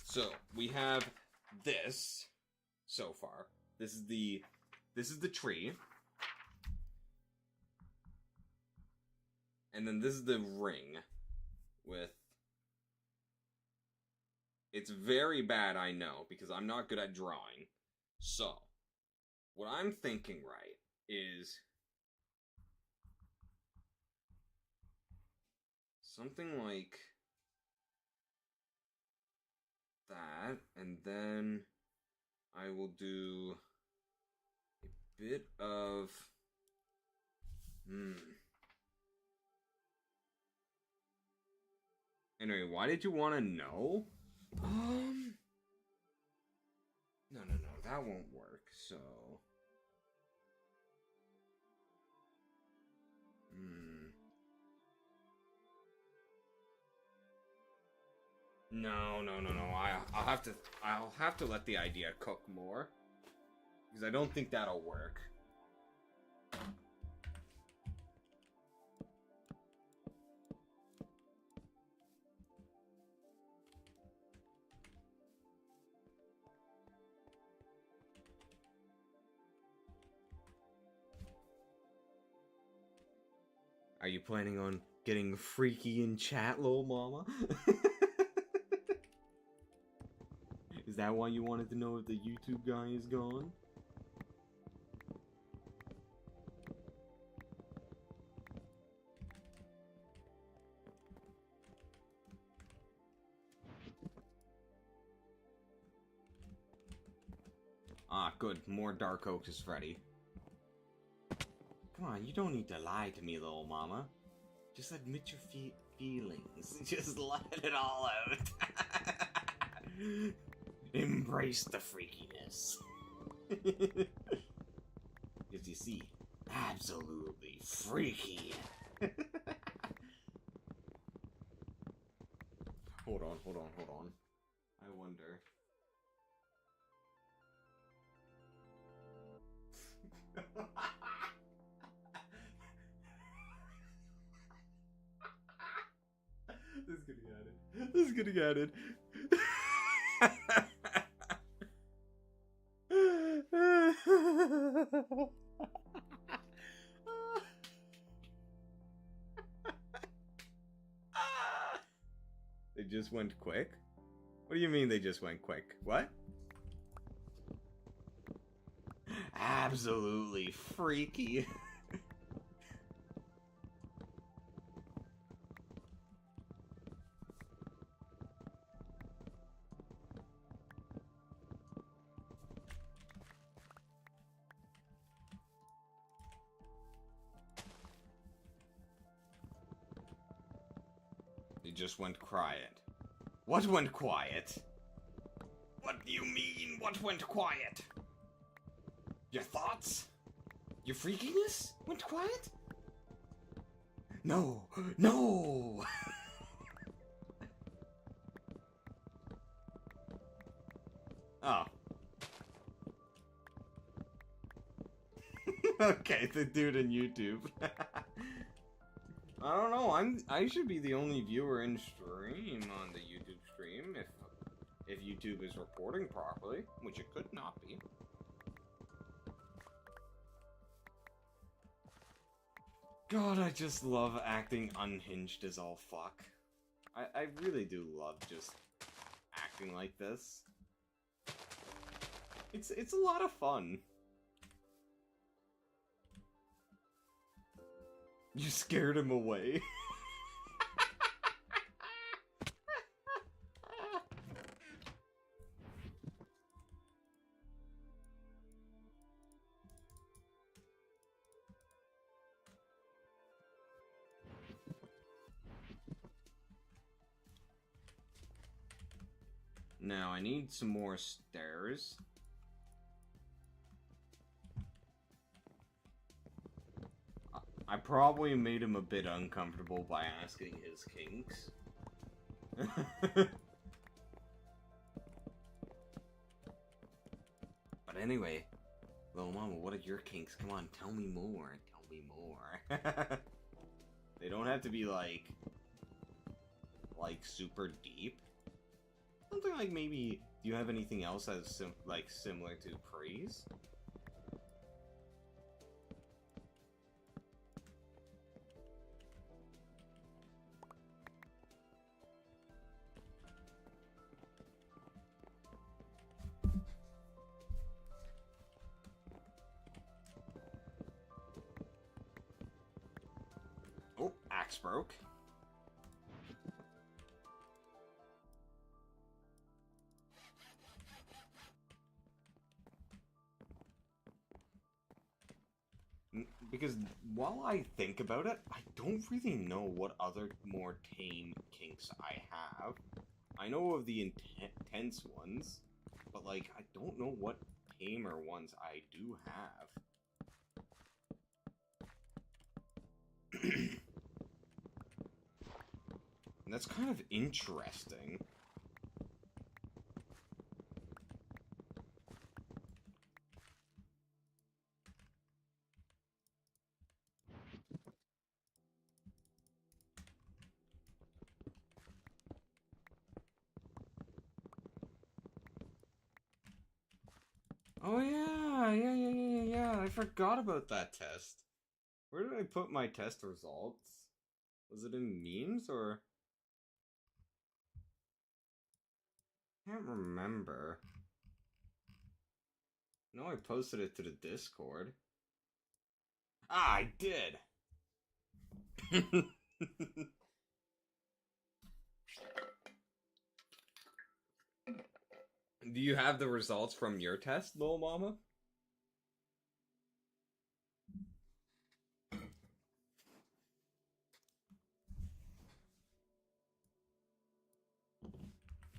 [SPEAKER 2] so we have this so far. This is the tree. And then this is the ring with. It's very bad, I know, because I'm not good at drawing. So, what I'm thinking, right, is something like that, and then I will do a bit of Anyway, why did you want to know? No, that won't work. So No. I'll have to let the idea cook more, because I don't think that'll work. Are you planning on getting freaky in chat, lil mama? Is that why you wanted to know if the YouTube guy is gone? Ah, good. More Dark Oak is ready. Come on, you don't need to lie to me, little mama. Just admit your feelings. Just let it all out. Embrace the freakiness. Because you see, absolutely freaky. Hold on. I wonder. Just getting at it. They just went quick? What do you mean they just went quick? What? Absolutely freaky. They just went quiet. What went quiet? What do you mean, what went quiet? Your thoughts? Your freakiness went quiet? No! No! Oh. Okay, the dude on YouTube. I don't know, I should be the only viewer in stream on the YouTube stream if YouTube is reporting properly, which it could not be. God, I just love acting unhinged as all fuck. I really do love just acting like this. It's a lot of fun. You scared him away. Now, I need some more stairs. I probably made him a bit uncomfortable by asking his kinks. But anyway, little mama, what are your kinks? Come on, tell me more. Tell me more. They don't have to be like super deep. Something like maybe, do you have anything else that's similar to praise? Oh, axe broke. Because while I think about it, I don't really know what other more tame kinks I have. I know of the intense ones, but like, I don't know what tamer ones I do have. And that's kind of interesting. Oh yeah, I forgot about that test. Where did I put my test results? Was it in memes or? Can't remember. No, I posted it to the Discord. Ah, I did! Do you have the results from your test, little mama?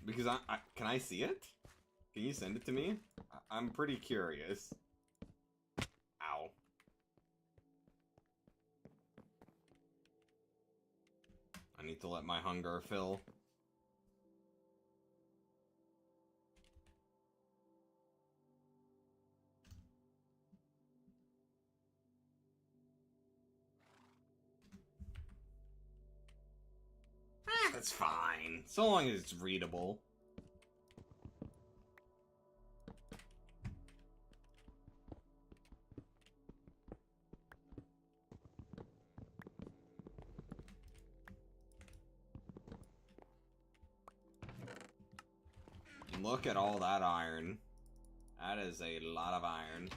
[SPEAKER 2] Because can I see it? Can you send it to me? I'm pretty curious. Ow. I need to let my hunger fill. That's fine. So long as it's readable. Look at all that iron. That is a lot of iron.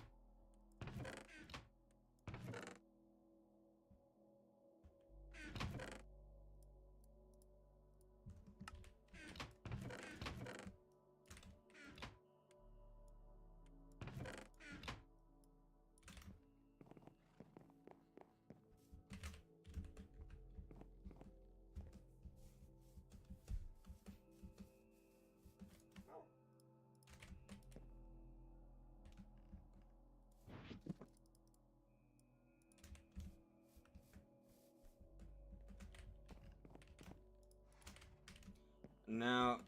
[SPEAKER 2] Now,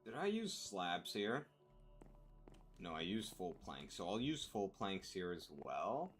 [SPEAKER 2] did I use slabs here? No, I used full planks, so I'll use full planks here as well.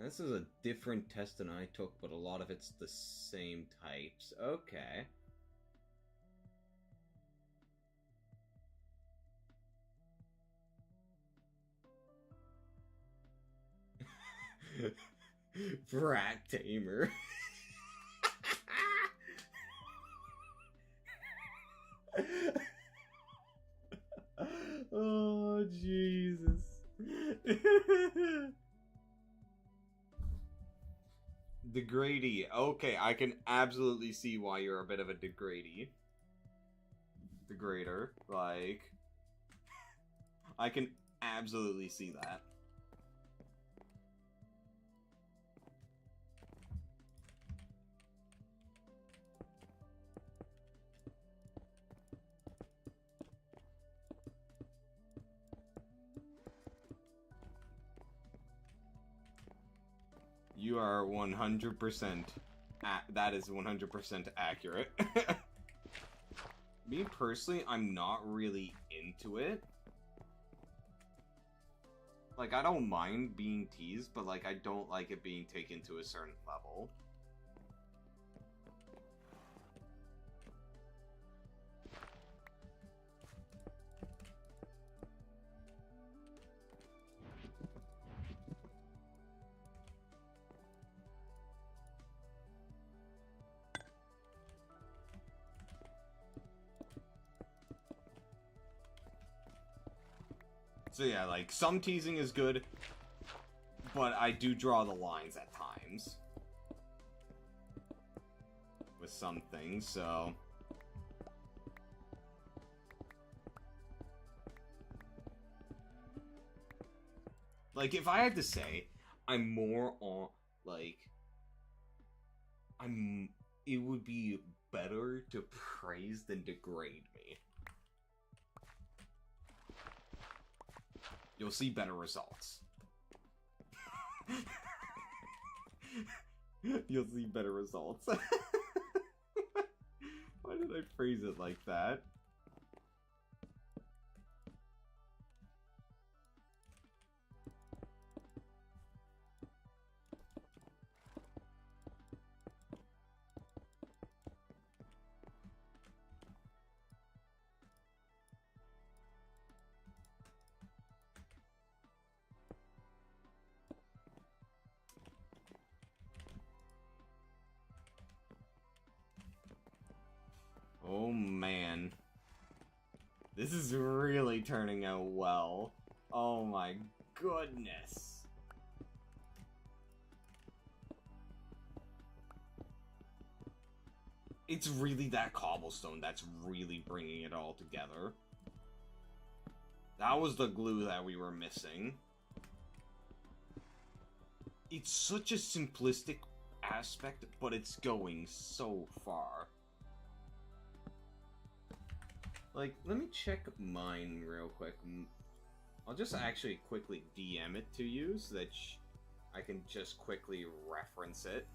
[SPEAKER 2] This is a different test than I took, but a lot of it's the same types. Okay. Brat tamer. Oh, Jesus. Degrady. Okay, I can absolutely see why you're a bit of a degrady. Degrader. Like, I can absolutely see that. You are 100%. That is 100% accurate. Me personally, I'm not really into it. Like, I don't mind being teased, but like, I don't like it being taken to a certain level. So yeah, like, some teasing is good, but I do draw the lines at times. With some things, so... Like, if I had to say, I'm more on, like... It would be better to praise than degrade me. You'll see better results. You'll see better results. Why did I phrase it like that? Oh man. This is really turning out well. Oh my goodness. It's really that cobblestone that's really bringing it all together. That was the glue that we were missing. It's such a simplistic aspect, but it's going so far. Like, let me check mine real quick. I'll just actually quickly DM it to you so that I can just quickly reference it.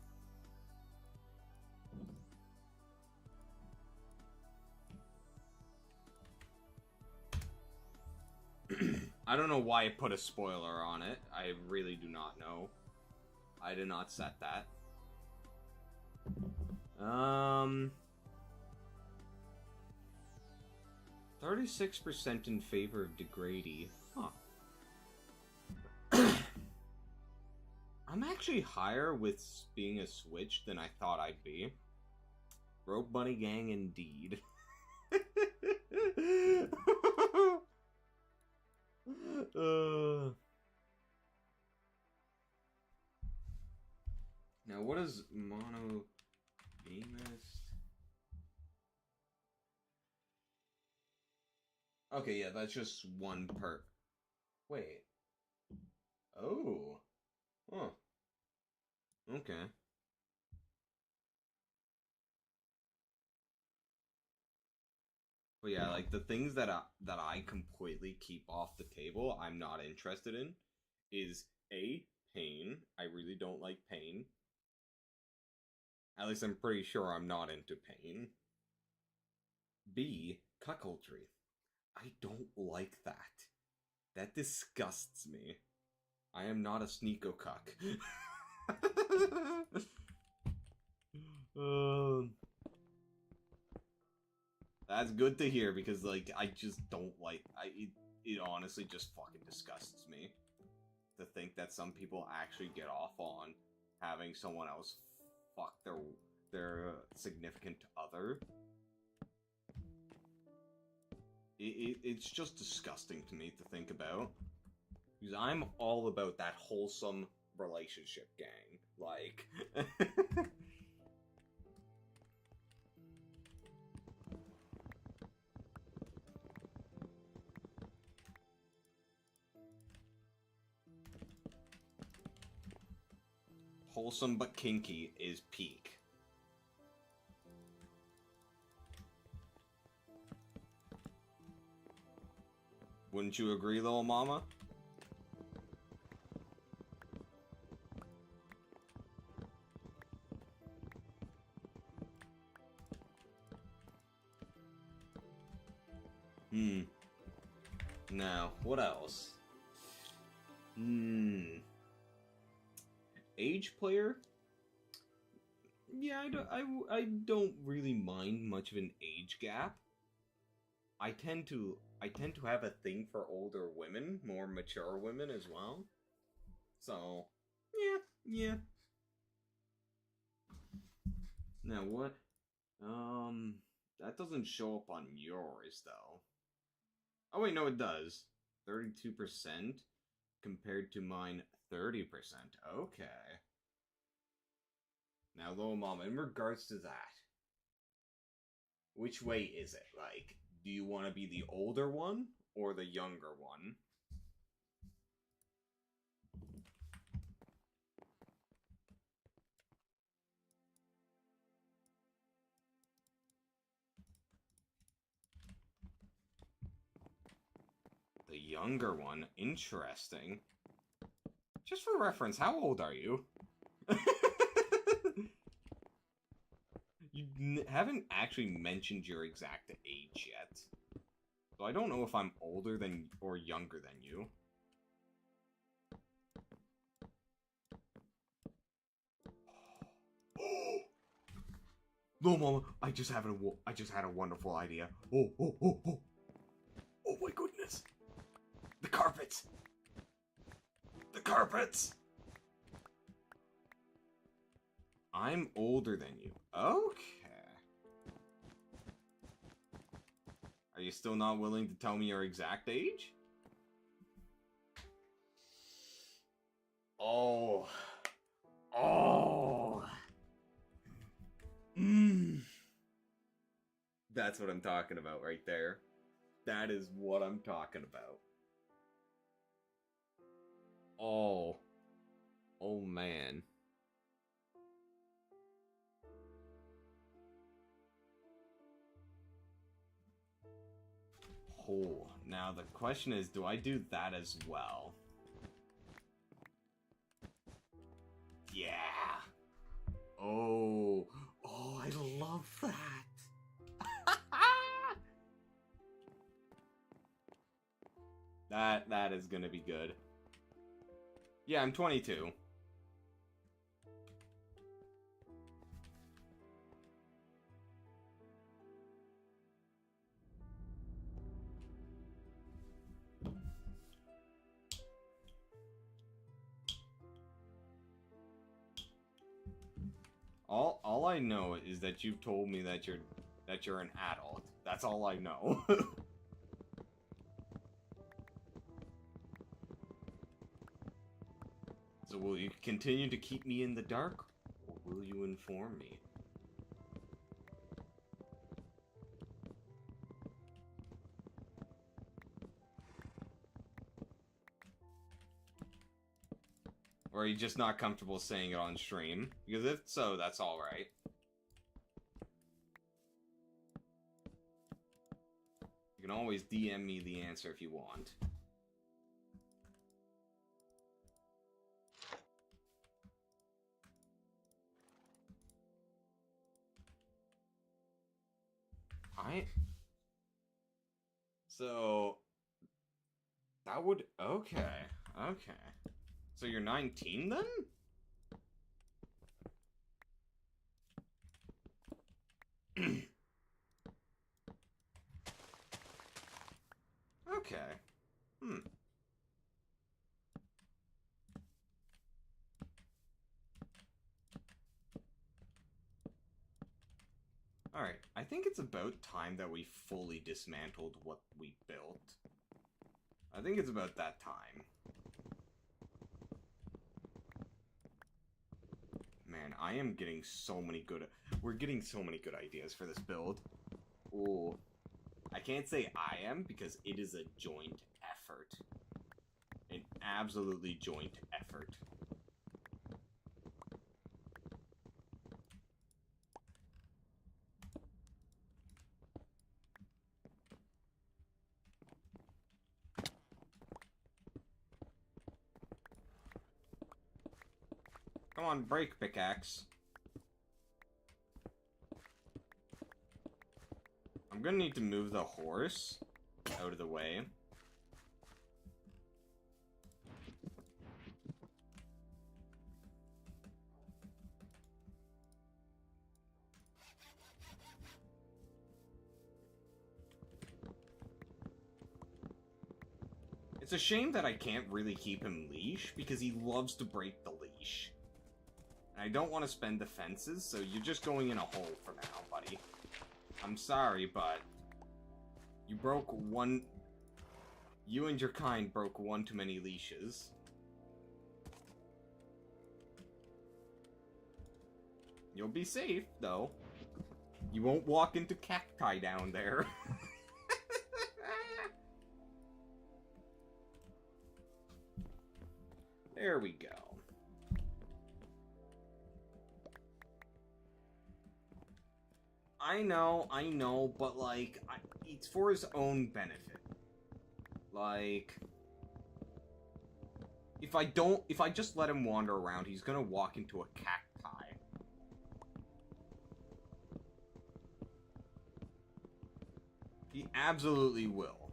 [SPEAKER 2] I don't know why I put a spoiler on it. I really do not know. I did not set that. 36% in favor of Degrady. Huh. I'm actually higher with being a Switch than I thought I'd be. Rogue Bunny Gang indeed. Now, what is monogamist? Okay, yeah, that's just one per. Wait. Oh. Huh. Okay. But yeah, like the things that I completely keep off the table, I'm not interested in, is A, pain. I really don't like pain. At least I'm pretty sure I'm not into pain. B, cuckoldry. I don't like that. That disgusts me. I am not a sneako cuck. That's good to hear because, like, I just don't like. It honestly just fucking disgusts me to think that some people actually get off on having someone else fuck their significant other. It's just disgusting to me to think about. Because I'm all about that wholesome relationship gang. Like... wholesome but kinky is peak. Wouldn't you agree, little mama? Now, what else? Age player? Yeah, I don't really mind much of an age gap. I tend to have a thing for older women, more mature women as well. So, yeah. Now what? That doesn't show up on yours though. Oh wait, no, it does. 32% compared to mine 30%. Okay. Now, little mama, in regards to that, which way is it? Like, do you want to be the older one or the younger one? The younger one? Interesting. Just for reference, how old are you? haven't actually mentioned your exact age yet. So I don't know if I'm older than or younger than you. No, Mama, I just had a wonderful idea. Oh, oh, oh, oh. Oh my goodness. The carpets. The carpets. I'm older than you. Okay. Are you still not willing to tell me your exact age? Oh. Oh. That's what I'm talking about right there. That is what I'm talking about. Oh. Oh, man. Oh, now the question is, do I do that as well? Yeah. Oh. Oh, I love that. That is gonna be good. Yeah, I'm 22. All I know is that you've told me that you're an adult. That's all I know. So will you continue to keep me in the dark, or will you inform me? Or are you just not comfortable saying it on stream? Because if so, that's alright. You can always DM me the answer if you want. So... That would... Okay. Okay. So you're 19 then? Okay. Alright, I think it's about time that we fully dismantled what we built. I think it's about that time. Man, I am getting so many good... We're getting so many good ideas for this build. Ooh. I can't say I am, because it is a joint effort. An absolutely joint effort. Come on, break, pickaxe. I'm gonna need to move the horse out of the way. It's a shame that I can't really keep him leash, because he loves to break the leash. And I don't want to spend the fences, so you're just going in a hole for now, buddy. I'm sorry, but... You broke one... You and your kind broke one too many leashes. You'll be safe, though. You won't walk into cacti down there. There we go. I know, but, like, it's for his own benefit. Like, if I just let him wander around, he's gonna walk into a cacti. absolutely will.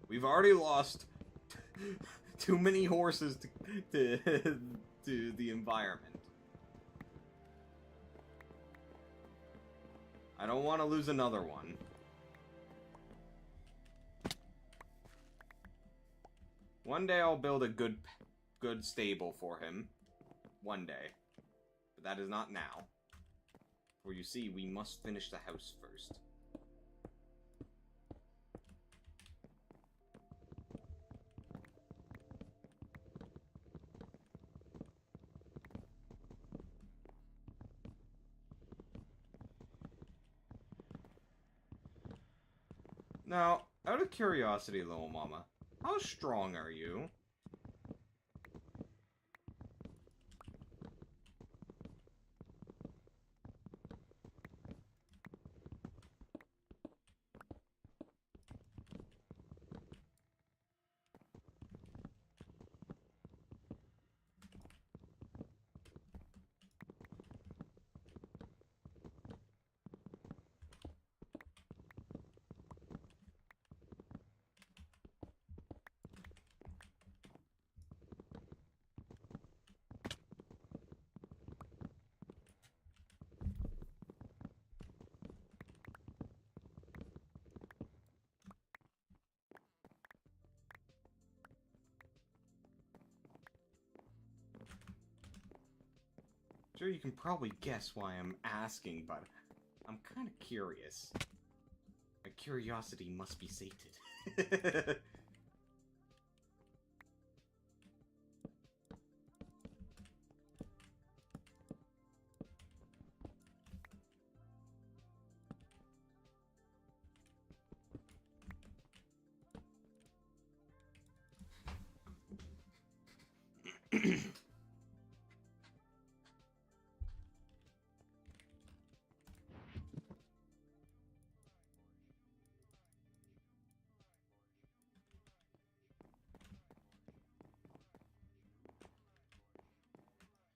[SPEAKER 2] We've already lost too many horses to to the environment. I don't want to lose another one. One day I'll build a good stable for him. One day. But that is not now. For you see, we must finish the house first. Now, out of curiosity, little mama, how strong are you? Sure, you can probably guess why I'm asking, but I'm kind of curious. My curiosity must be sated.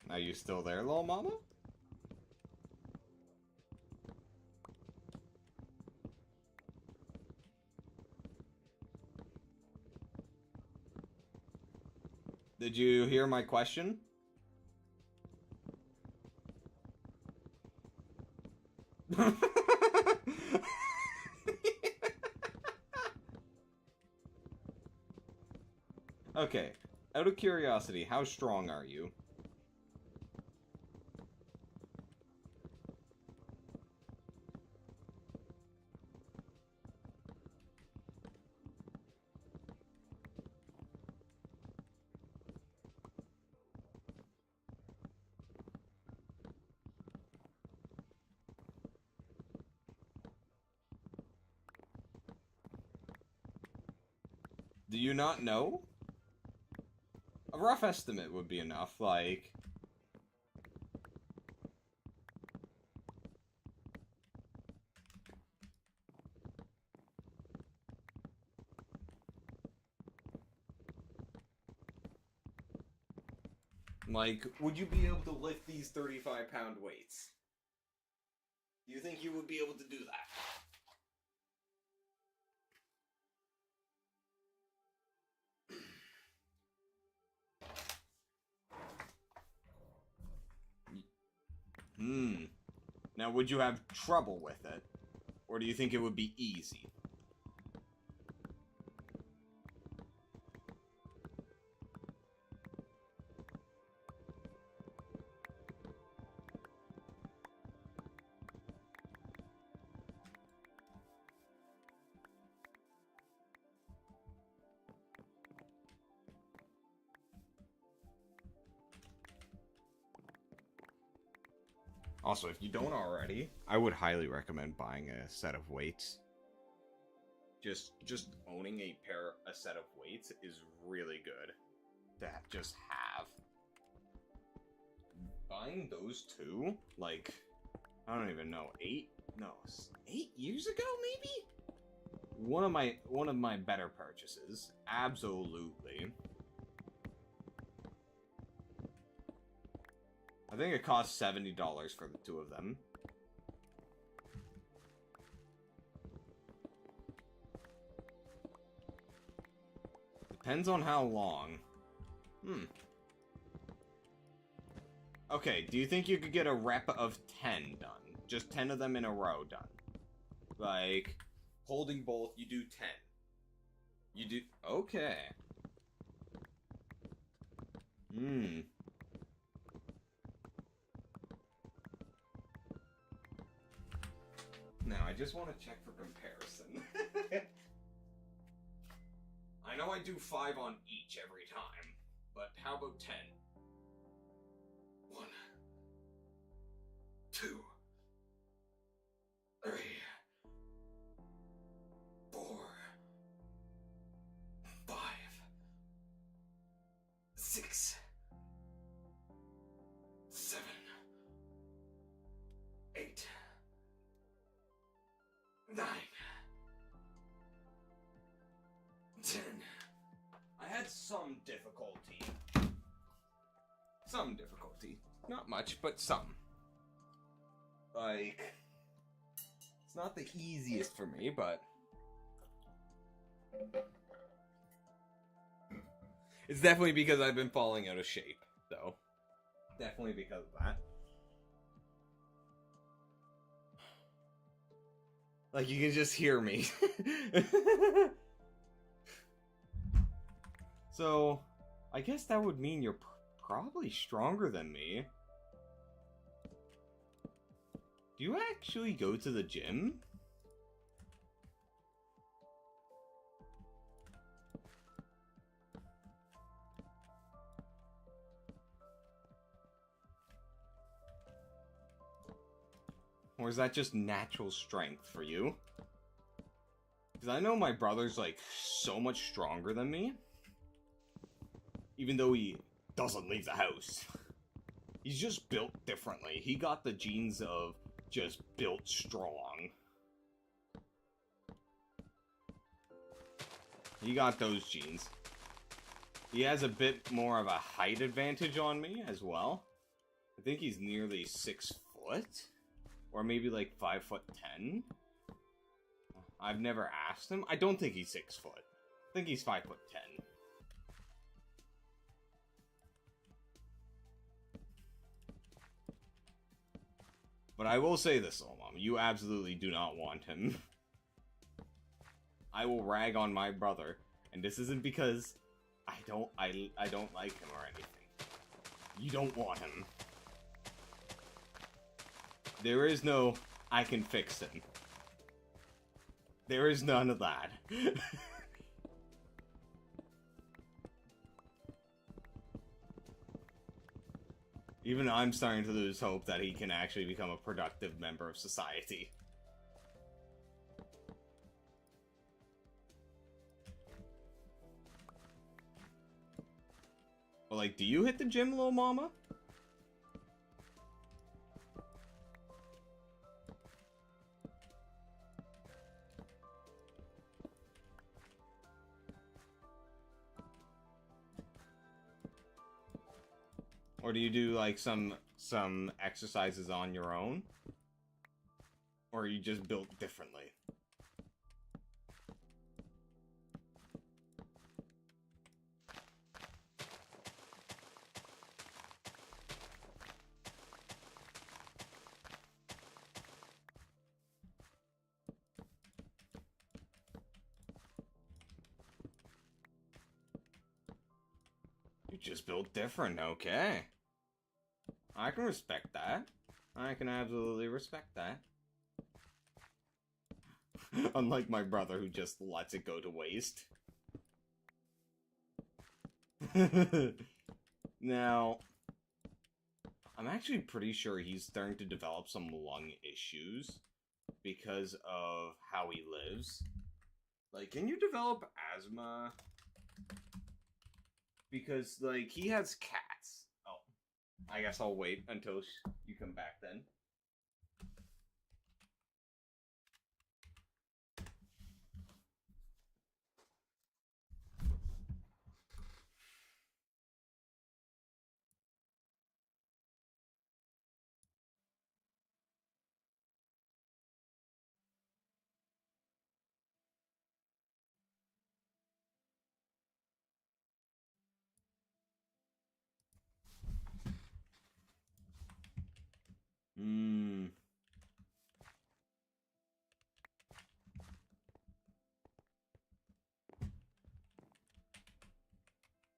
[SPEAKER 2] Are you still there, little mama? Did you hear my question? Okay, out of curiosity, how strong are you? Do you not know? A rough estimate would be enough, like... Like, would you be able to lift these 35-pound weights? Do you think you would be able to do that? Now, would you have trouble with it? Or do you think it would be easy? Also, if you don't already, I would highly recommend buying a set of weights. Just owning a set of weights is really good to just have. Buying those two, like, I don't even know, 8 years ago maybe? One of my better purchases, absolutely. I think it cost $70 for the two of them. Depends on how long. Okay, do you think you could get a rep of 10 done? Just 10 of them in a row done. Like, holding both, you do 10. You do... Okay. Now, I just want to check for comparison. I know I do 5 on each every time, but how about 10? 1, 2, 3, 4, 5, 6, 7, 8, 9, 10. I had some difficulty. Some difficulty. Not much, but some. Like, it's not the easiest for me, but it's definitely because I've been falling out of shape, though. Definitely because of that. Like, you can just hear me. So, I guess that would mean you're probably stronger than me. Do you actually go to the gym? Or is that just natural strength for you? Because I know my brother's, like, so much stronger than me. Even though he doesn't leave the house. He's just built differently. He got the genes of just built strong. He got those genes. He has a bit more of a height advantage on me as well. I think he's nearly 6 foot. Or maybe like 5'10". I've never asked him. I don't think he's 6 foot. I think he's 5'10". But I will say this, Mom, you absolutely do not want him. I will rag on my brother, and this isn't because I don't like him or anything. You don't want him. There is no, I can fix him. There is none of that. Even I'm starting to lose hope that he can actually become a productive member of society. But, like, do you hit the gym, little mama? Or do you do, like, some exercises on your own? Or are you just built differently? You're just built different, okay. I can respect that. I can absolutely respect that. Unlike my brother who just lets it go to waste. Now, I'm actually pretty sure he's starting to develop some lung issues because of how he lives. Like, can you develop asthma? Because, like, he has cats. Oh, I guess I'll wait until you come back then. Hmm.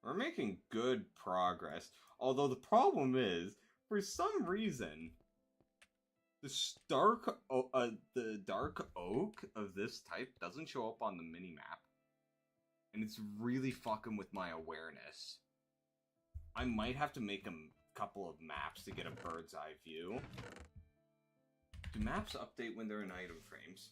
[SPEAKER 2] We're making good progress. Although the problem is, for some reason, the dark oak of this type doesn't show up on the mini map, and it's really fucking with my awareness. I might have to make a couple of maps to get a bird's eye view. Do maps update when they're in item frames?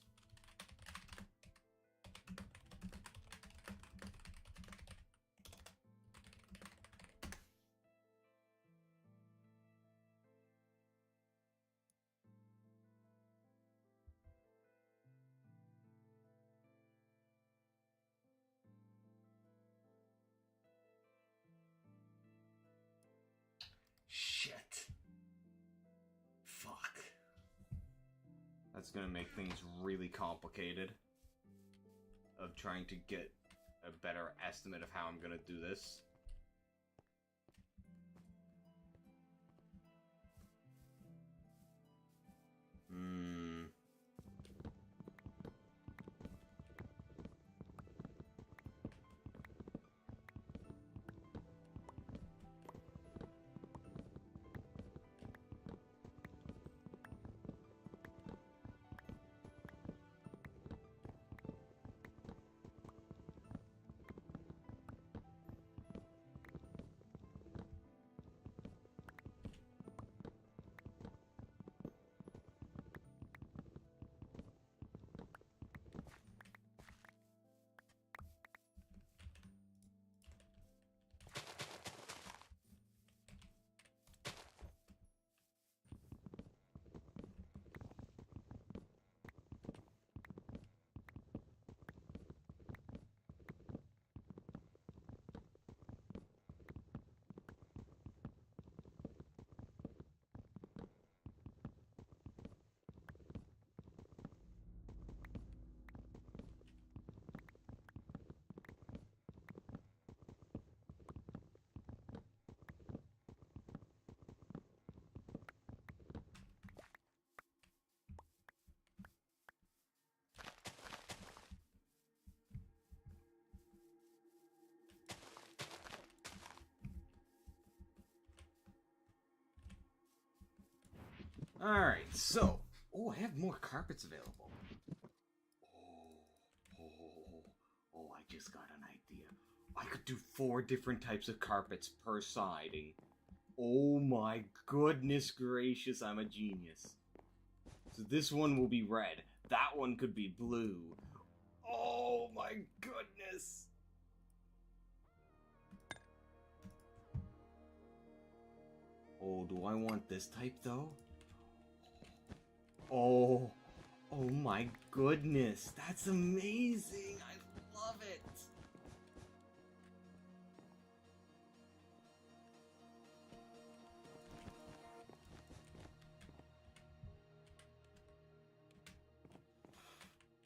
[SPEAKER 2] Shit. Fuck. That's gonna make things really complicated. Of trying to get a better estimate of how I'm gonna do this. Alright, so... Oh, I have more carpets available. Oh, I just got an idea. I could do 4 different types of carpets per siding. Oh my goodness gracious, I'm a genius. So this one will be red. That one could be blue. Oh my goodness! Oh, do I want this type though? Oh my goodness, that's amazing! I love it!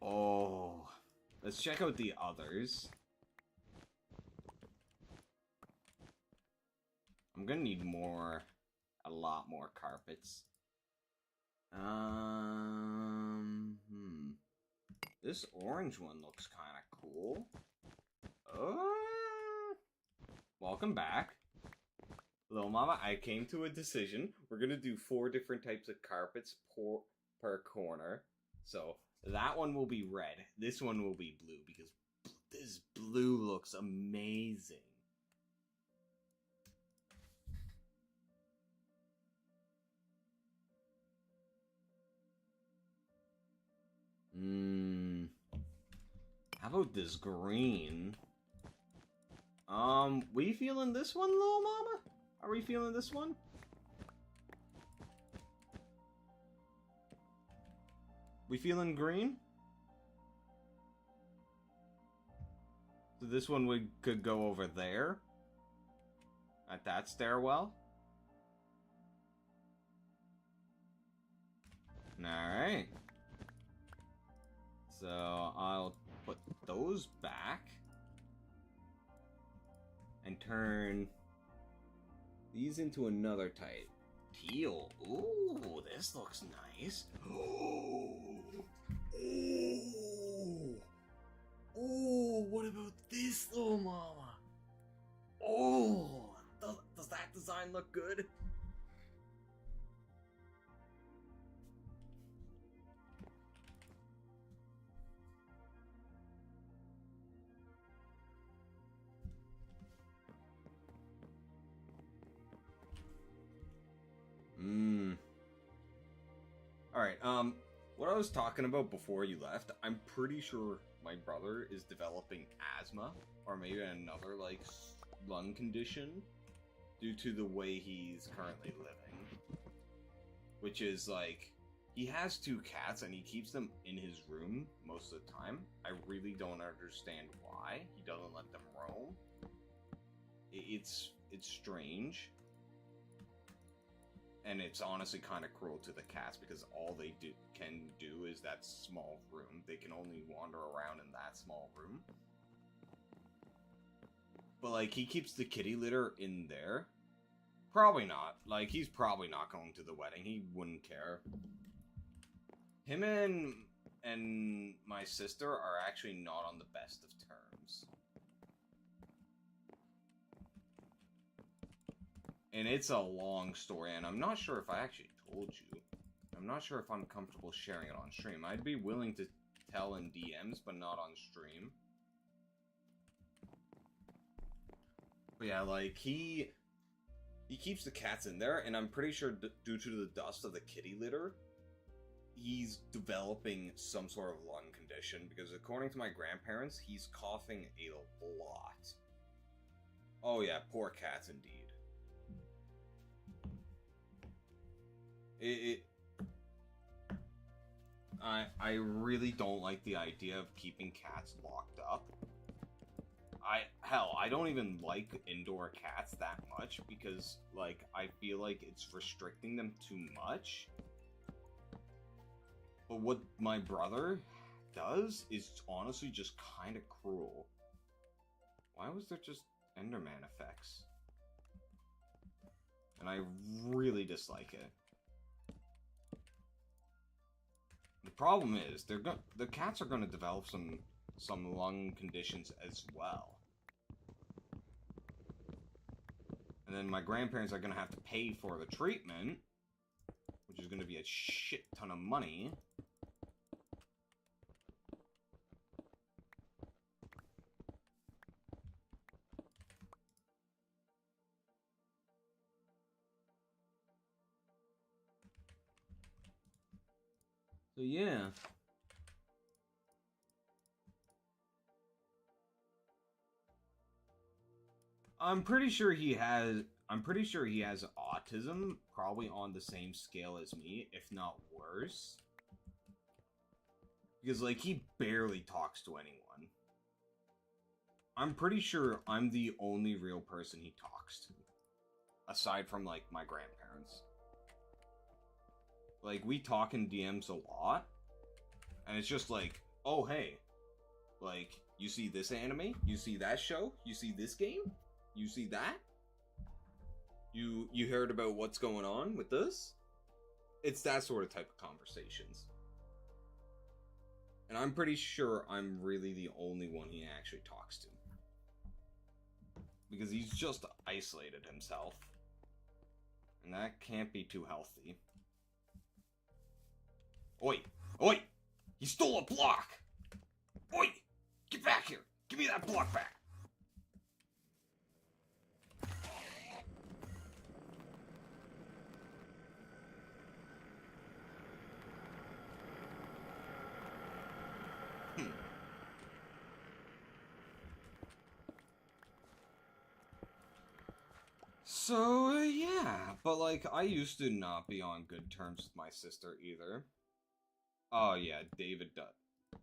[SPEAKER 2] Oh, let's check out the others. I'm gonna need a lot more carpets. This orange one looks kind of cool. Welcome back. Little Mama, I came to a decision. We're gonna do 4 different types of carpets per corner. So, that one will be red. This one will be blue, because this blue looks amazing. How about this green? We feeling this one, little mama? Are we feeling this one? We feeling green? So this one could go over there. At that stairwell. Alright. So I'll put those back. And turn these into another type. Teal. Ooh, this looks nice. Oh. Oh. Oh, what about this little mama? Oh, does that design look good? Alright, what I was talking about before you left, I'm pretty sure my brother is developing asthma, or maybe another, like, lung condition, due to the way he's currently living. Which is, like, he has 2 cats, and he keeps them in his room most of the time. I really don't understand why he doesn't let them roam. It's strange. And it's honestly kind of cruel to the cats, because all they can do is that small room. They can only wander around in that small room. But, like, he keeps the kitty litter in there. Probably not. Like, he's probably not going to the wedding. He wouldn't care. Him and my sister are actually not on the best of terms. And it's a long story, and I'm not sure if I actually told you. I'm not sure if I'm comfortable sharing it on stream. I'd be willing to tell in DMs, but not on stream. But yeah, like, he keeps the cats in there, and I'm pretty sure due to the dust of the kitty litter, he's developing some sort of lung condition, because according to my grandparents, he's coughing a lot. Oh yeah, poor cats indeed. I really don't like the idea of keeping cats locked up. I don't even like indoor cats that much, because, like, I feel like it's restricting them too much. But what my brother does is honestly just kind of cruel. Why was there just Enderman effects? And I really dislike it. The problem is, the cats are going to develop some lung conditions as well. And then my grandparents are going to have to pay for the treatment, which is going to be a shit ton of money. So yeah. I'm pretty sure he has autism, probably on the same scale as me, if not worse. Because, like, he barely talks to anyone. I'm pretty sure I'm the only real person he talks to. Aside from, like, my grandparents. Like, we talk in DMs a lot. And it's just like, oh, hey. Like, you see this anime? You see that show? You see this game? You see that? You heard about what's going on with this? It's that sort of type of conversations. And I'm pretty sure I'm really the only one he actually talks to. Because he's just isolated himself. And that can't be too healthy. Oi! Oi! He stole a block! Oi! Get back here! Give me that block back! So, yeah, but, like, I used to not be on good terms with my sister either. Oh, yeah, David does.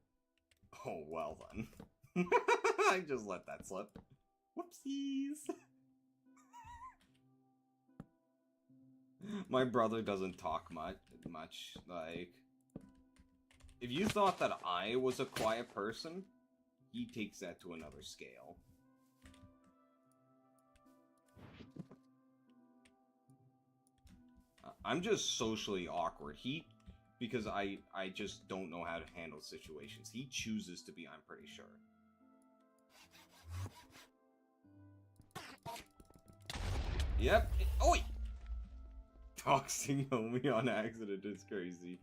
[SPEAKER 2] Oh, well then. I just let that slip. Whoopsies. My brother doesn't talk much, like... If you thought that I was a quiet person, he takes that to another scale. I'm just socially awkward. Because I just don't know how to handle situations. He chooses to be, I'm pretty sure. Yep. Oh, wait! Toxing homie on accident is crazy.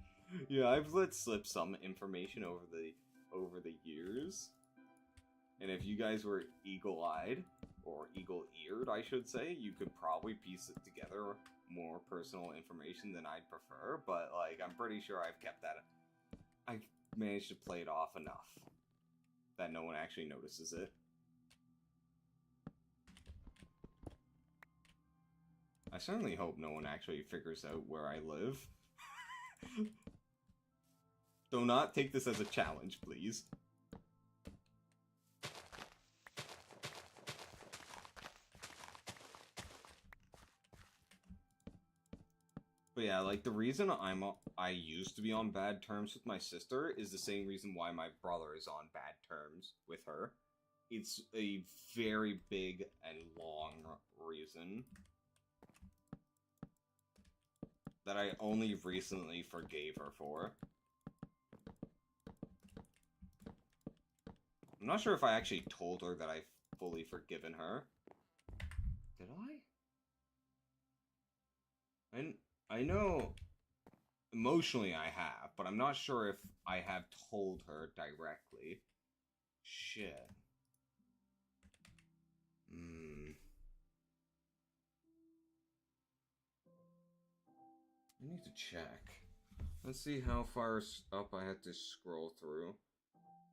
[SPEAKER 2] Yeah, I've let slip some information over the years. And if you guys were eagle-eyed, or eagle-eared, I should say, you could probably piece it together more personal information than I'd prefer, but, like, I'm pretty sure I've kept that... I've managed to play it off enough that no one actually notices it. I certainly hope no one actually figures out where I live. Do not take this as a challenge, please. But yeah, like, the reason I used to be on bad terms with my sister is the same reason why my brother is on bad terms with her. It's a very big and long reason that I only recently forgave her for. I'm not sure if I actually told her that I've fully forgiven her. Did I? And I know emotionally I have, but I'm not sure if I have told her directly. Shit. I need to check. Let's see how far up I had to scroll through.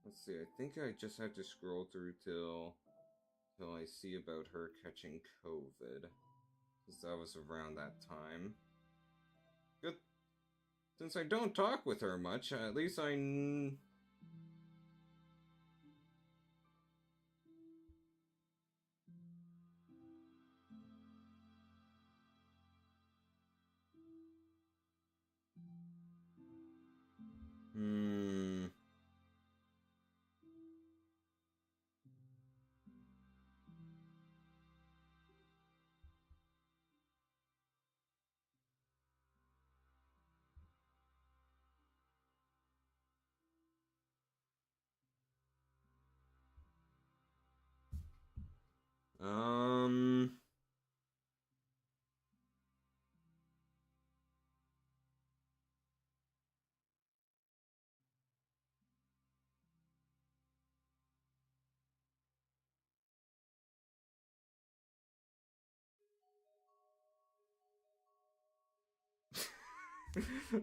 [SPEAKER 2] Let's see, I think I just had to scroll through till I see about her catching COVID. Because that was around that time. Good. Since I don't talk with her much, at least I...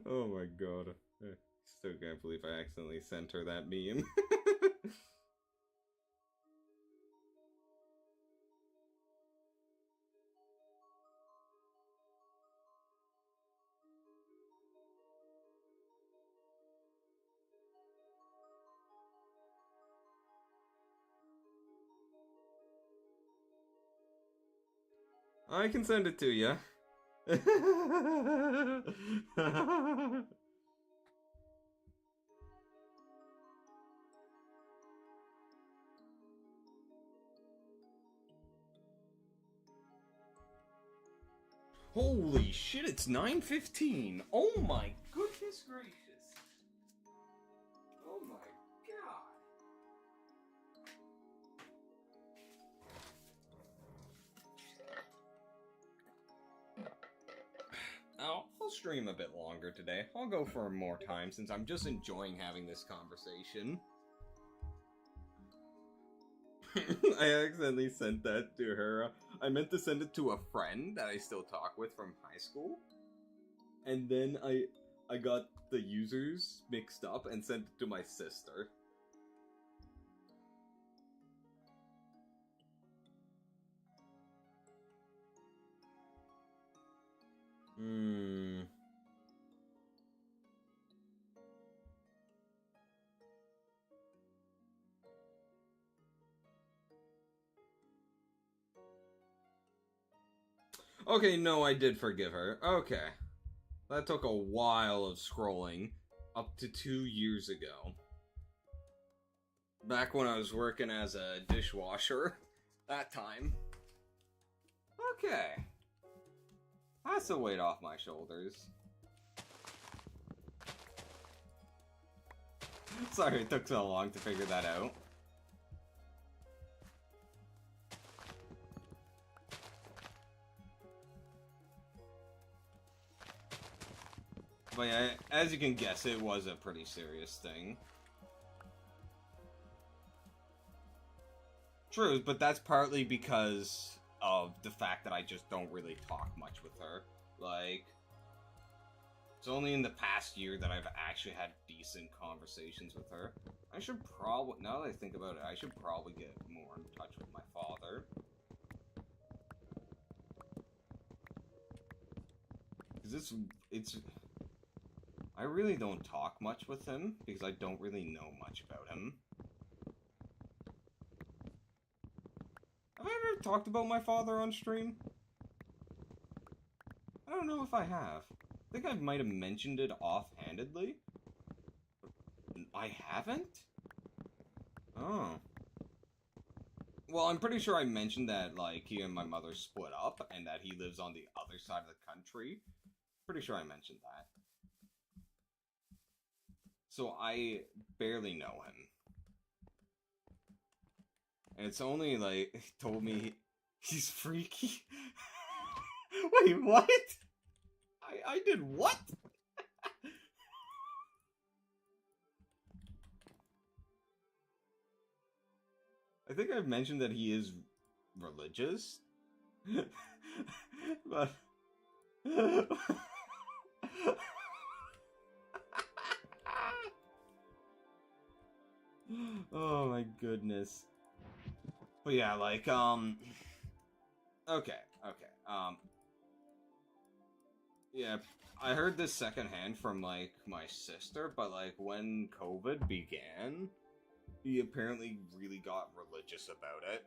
[SPEAKER 2] Oh my god. I still can't believe I accidentally sent her that meme. I can send it to you. Holy shit, it's 9:15. Oh my goodness gracious. Oh my god. I'll stream a bit longer today. I'll go for more time since I'm just enjoying having this conversation. I accidentally sent that to her. I meant to send it to a friend that I still talk with from high school. And then I got the users mixed up and sent it to my sister. Okay, no, I did forgive her. Okay. That took a while of scrolling. Up to 2 years ago. Back when I was working as a dishwasher. That time. Okay. That's a weight off my shoulders. Sorry it took so long to figure that out. But yeah, as you can guess, it was a pretty serious thing. True, but that's partly because of the fact that I just don't really talk much with her. Like, it's only in the past year that I've actually had decent conversations with her. I should probably, now that I think about it, I should probably get more in touch with my father. Because I really don't talk much with him, because I don't really know much about him. Have I ever talked about my father on stream? I don't know if I have. I think I might have mentioned it offhandedly. I haven't? Oh. Well, I'm pretty sure I mentioned that, like, he and my mother split up, and that he lives on the other side of the country. Pretty sure I mentioned that. So I barely know him. And it's only, like, he told me he's freaky. Wait, what? I did what? I think I've mentioned that he is religious. But... oh my goodness. But yeah, like, okay, yeah, I heard this secondhand from, like, my sister, but, like, when COVID began, he apparently really got religious about it.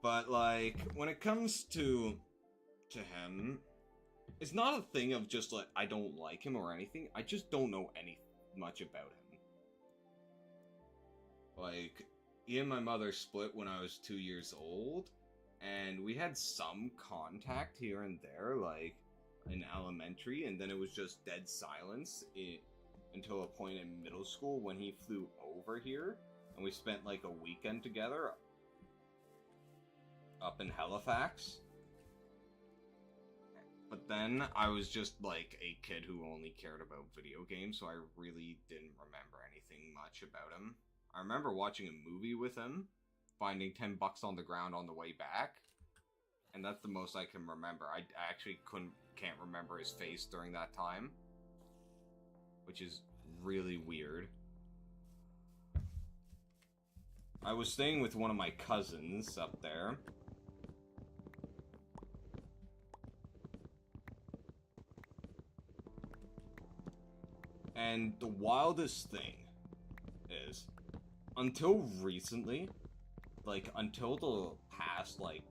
[SPEAKER 2] But, like, when it comes to him, it's not a thing of just, like, I don't like him or anything. I just don't know much about him. Like, he and my mother split when I was 2 years old, and we had some contact here and there, like, in elementary, and then it was just dead silence until a point in middle school when he flew over here, and we spent, like, a weekend together up in Halifax. But then I was just, like, a kid who only cared about video games, so I really didn't remember anything much about him. I remember watching a movie with him, finding $10 on the ground on the way back, and that's the most I can remember. I actually can't remember his face during that time, which is really weird. I was staying with one of my cousins up there. And the wildest thing is, until recently, like, until the past, like,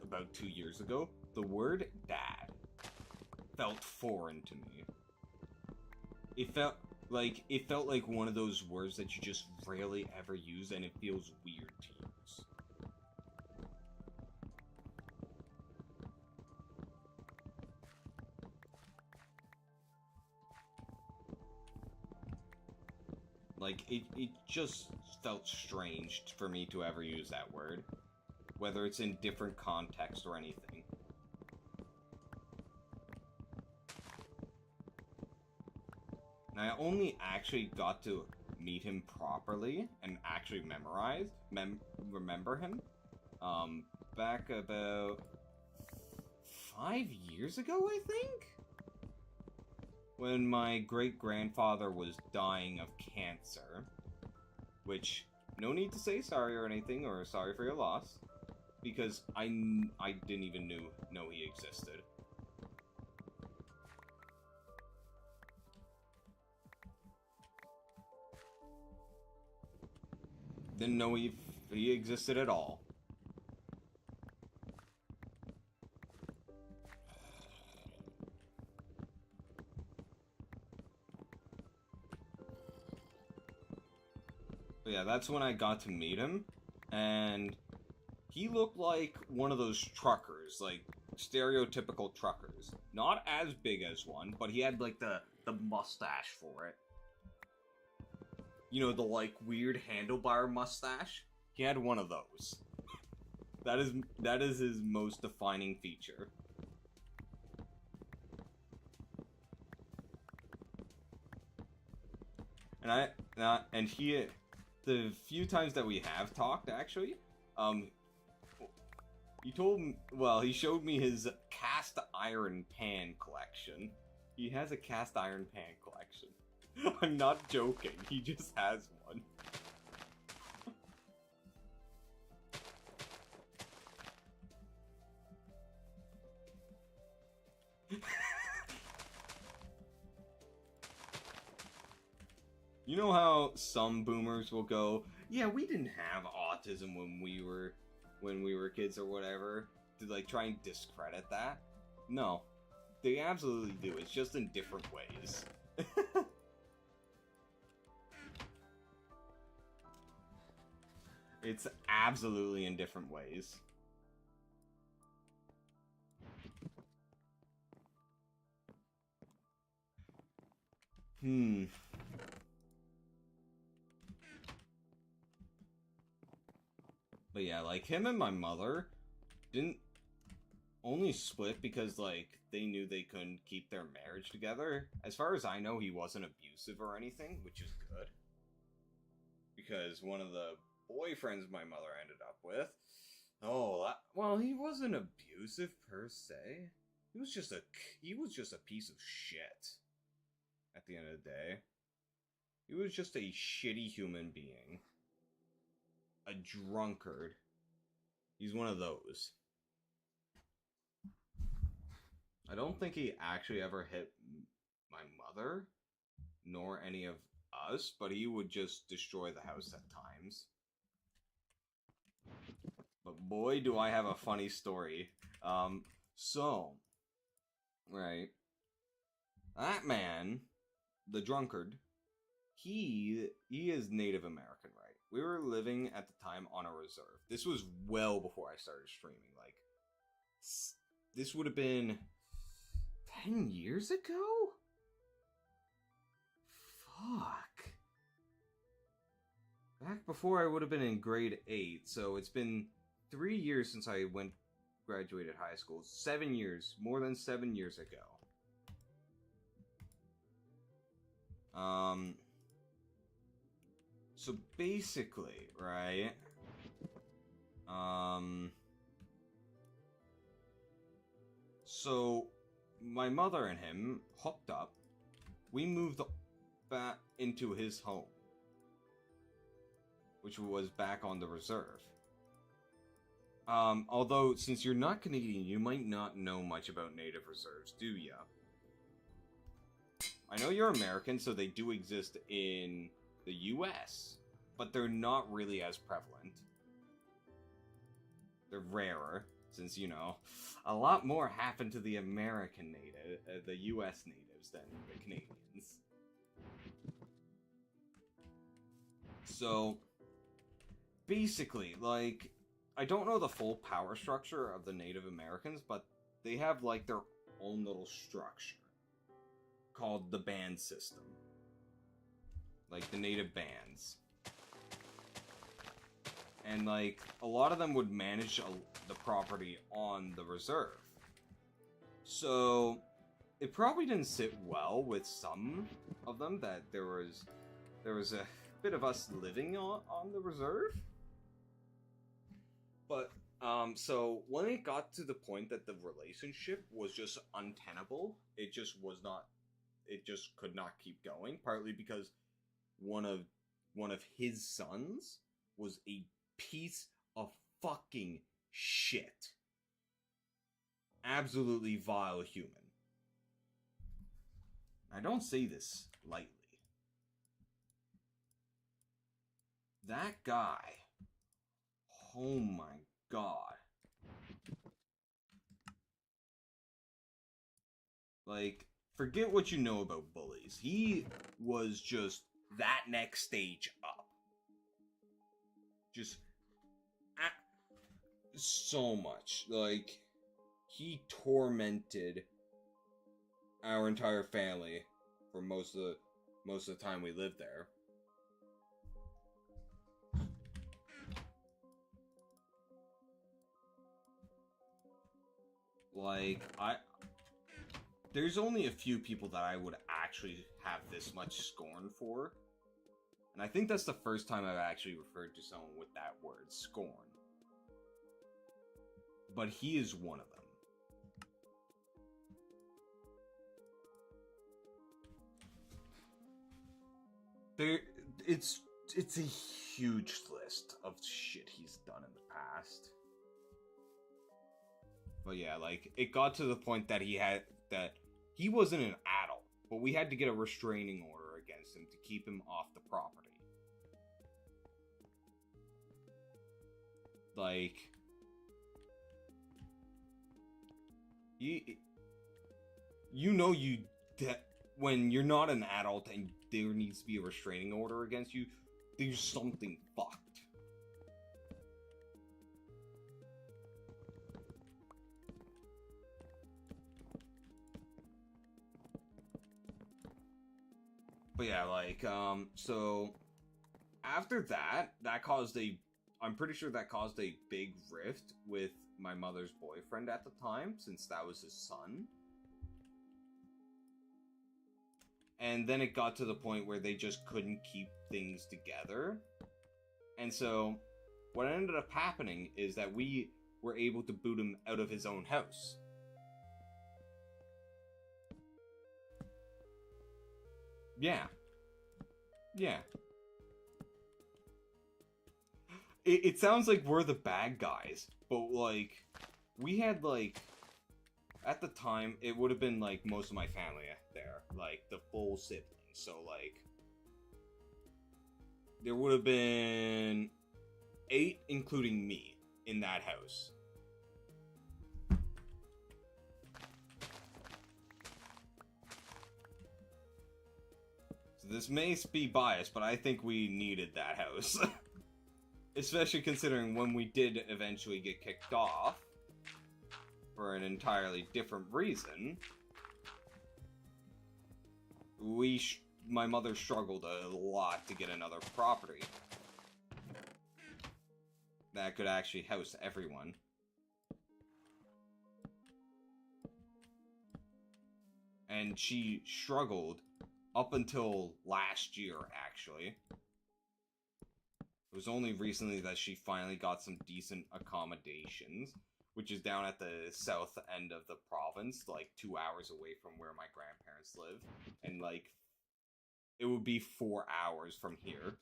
[SPEAKER 2] about 2 years ago, the word dad felt foreign to me. It felt like one of those words that you just rarely ever use, and it feels weird to use. Like, it just felt strange for me to ever use that word, whether it's in different context or anything. And I only actually got to meet him properly and actually remember him, back about 5 years ago, I think? When my great-grandfather was dying of cancer, which, no need to say sorry or anything, or sorry for your loss, because I didn't even know he existed. Didn't know he existed at all. But yeah, that's when I got to meet him, and he looked like one of those truckers, like stereotypical truckers. Not as big as one, but he had like the mustache for it. You know, the like weird handlebar mustache? He had one of those. That is his most defining feature. And he, the few times that we have talked, actually, he told me, well, he showed me his cast iron pan collection. He has a cast iron pan collection. I'm not joking. He just has one. You know how some boomers will go, "Yeah, we didn't have autism when we were kids or whatever," to like try and discredit that? No. They absolutely do. It's just in different ways. It's absolutely in different ways. But yeah, like him and my mother didn't only split because like they knew they couldn't keep their marriage together. As far as I know, he wasn't abusive or anything, which is good. Because one of the boyfriends my mother ended up with, well, he wasn't abusive per se. He was just a piece of shit. At the end of the day, he was just a shitty human being. A drunkard. He's one of those. I don't think he actually ever hit my mother, nor any of us, but he would just destroy the house at times. But boy, do I have a funny story. Right. That man, the drunkard, he is Native American, right? We were living at the time on a reserve. This was well before I started streaming. Like, this would have been 10 years ago? Fuck. Back before I would have been in grade 8, so it's been 3 years since I graduated high school. 7 years, more than 7 years ago. So basically, right, so my mother and him hooked up. We moved back into his home, which was back on the reserve. Although, since you're not Canadian, you might not know much about native reserves, do ya? I know you're American, so they do exist in the US, but they're not really as prevalent. They're rarer, since, you know, a lot more happened to the American native, the US natives than the Canadians. So, basically, like, I don't know the full power structure of the Native Americans, but they have, like, their own little structure called the band system. Like, the native bands. And, like, a lot of them would manage the property on the reserve. So, it probably didn't sit well with some of them that there was a bit of us living on the reserve. But, so when it got to the point that the relationship was just untenable, it just could not keep going, partly because one of his sons was a piece of fucking shit. Absolutely vile human. I don't say this lightly. That guy, oh my god. Like, forget what you know about bullies. He was just that next stage up. Just so much. Like, he tormented our entire family for most of the time we lived there. Like, there's only a few people that I would actually have this much scorn for. And I think that's the first time I've actually referred to someone with that word, scorn. But he is one of them. It's a huge list of shit he's done in the past. But yeah, like, it got to the point that he wasn't an adult, but we had to get a restraining order against him to keep him off the property. Like, when you're not an adult and there needs to be a restraining order against you, there's something fucked. But yeah, like, so after that caused I'm pretty sure that caused a big rift with my mother's boyfriend at the time, since that was his son. And then it got to the point where they just couldn't keep things together. And so, what ended up happening is that we were able to boot him out of his own house. Yeah. Yeah. It sounds like we're the bad guys, but, like, we had, like, at the time, it would have been, like, most of my family there, like, the full siblings, so, like, there would have been 8, including me, in that house. So this may be biased, but I think we needed that house. Especially considering when we did eventually get kicked off, for an entirely different reason, my mother struggled a lot to get another property that could actually house everyone. And she struggled up until last year, actually. It was only recently that she finally got some decent accommodations, which is down at the south end of the province, like 2 hours away from where my grandparents live. And, like, it would be 4 hours from here.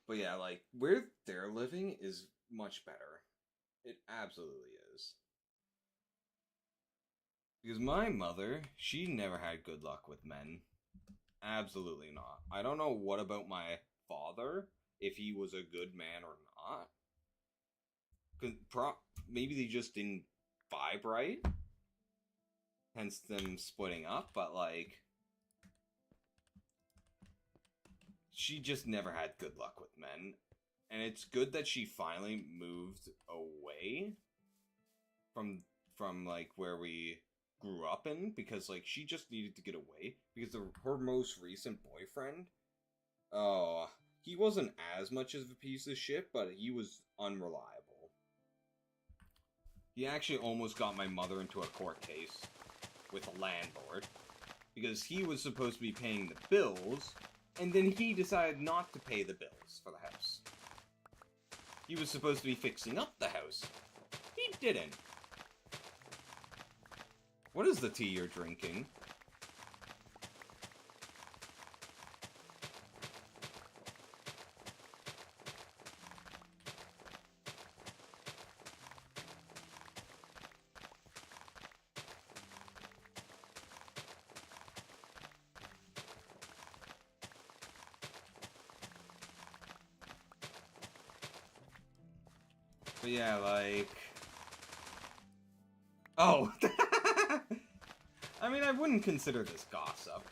[SPEAKER 2] But yeah, like, where they're living is much better. It absolutely is. Because my mother, she never had good luck with men. Absolutely not. I don't know what about my father, if he was a good man or not. Maybe they just didn't vibe right. Hence them splitting up, but, like, she just never had good luck with men. And it's good that she finally moved away from like, where we grew up in, because, like, she just needed to get away, because her most recent boyfriend, he wasn't as much of a piece of shit, but he was unreliable. He actually almost got my mother into a court case with a landlord, because he was supposed to be paying the bills, and then he decided not to pay the bills for the house. He was supposed to be fixing up the house. He didn't. What is the tea you're drinking? But yeah, like... Oh! I mean, I wouldn't consider this gossip.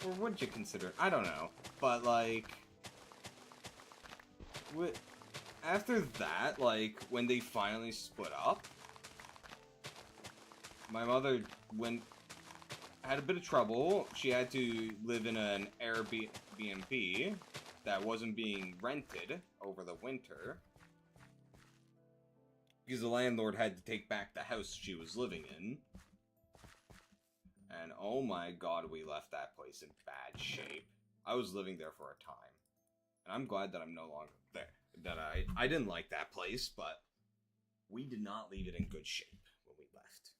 [SPEAKER 2] Or would you consider it? I don't know. But, like... After that, like, when they finally split up, my mother had a bit of trouble. She had to live in an Airbnb that wasn't being rented over the winter. Because the landlord had to take back the house she was living in. And oh my god, we left that place in bad shape. I was living there for a time. And I'm glad that I'm no longer there. That I didn't like that place, but we did not leave it in good shape when we left.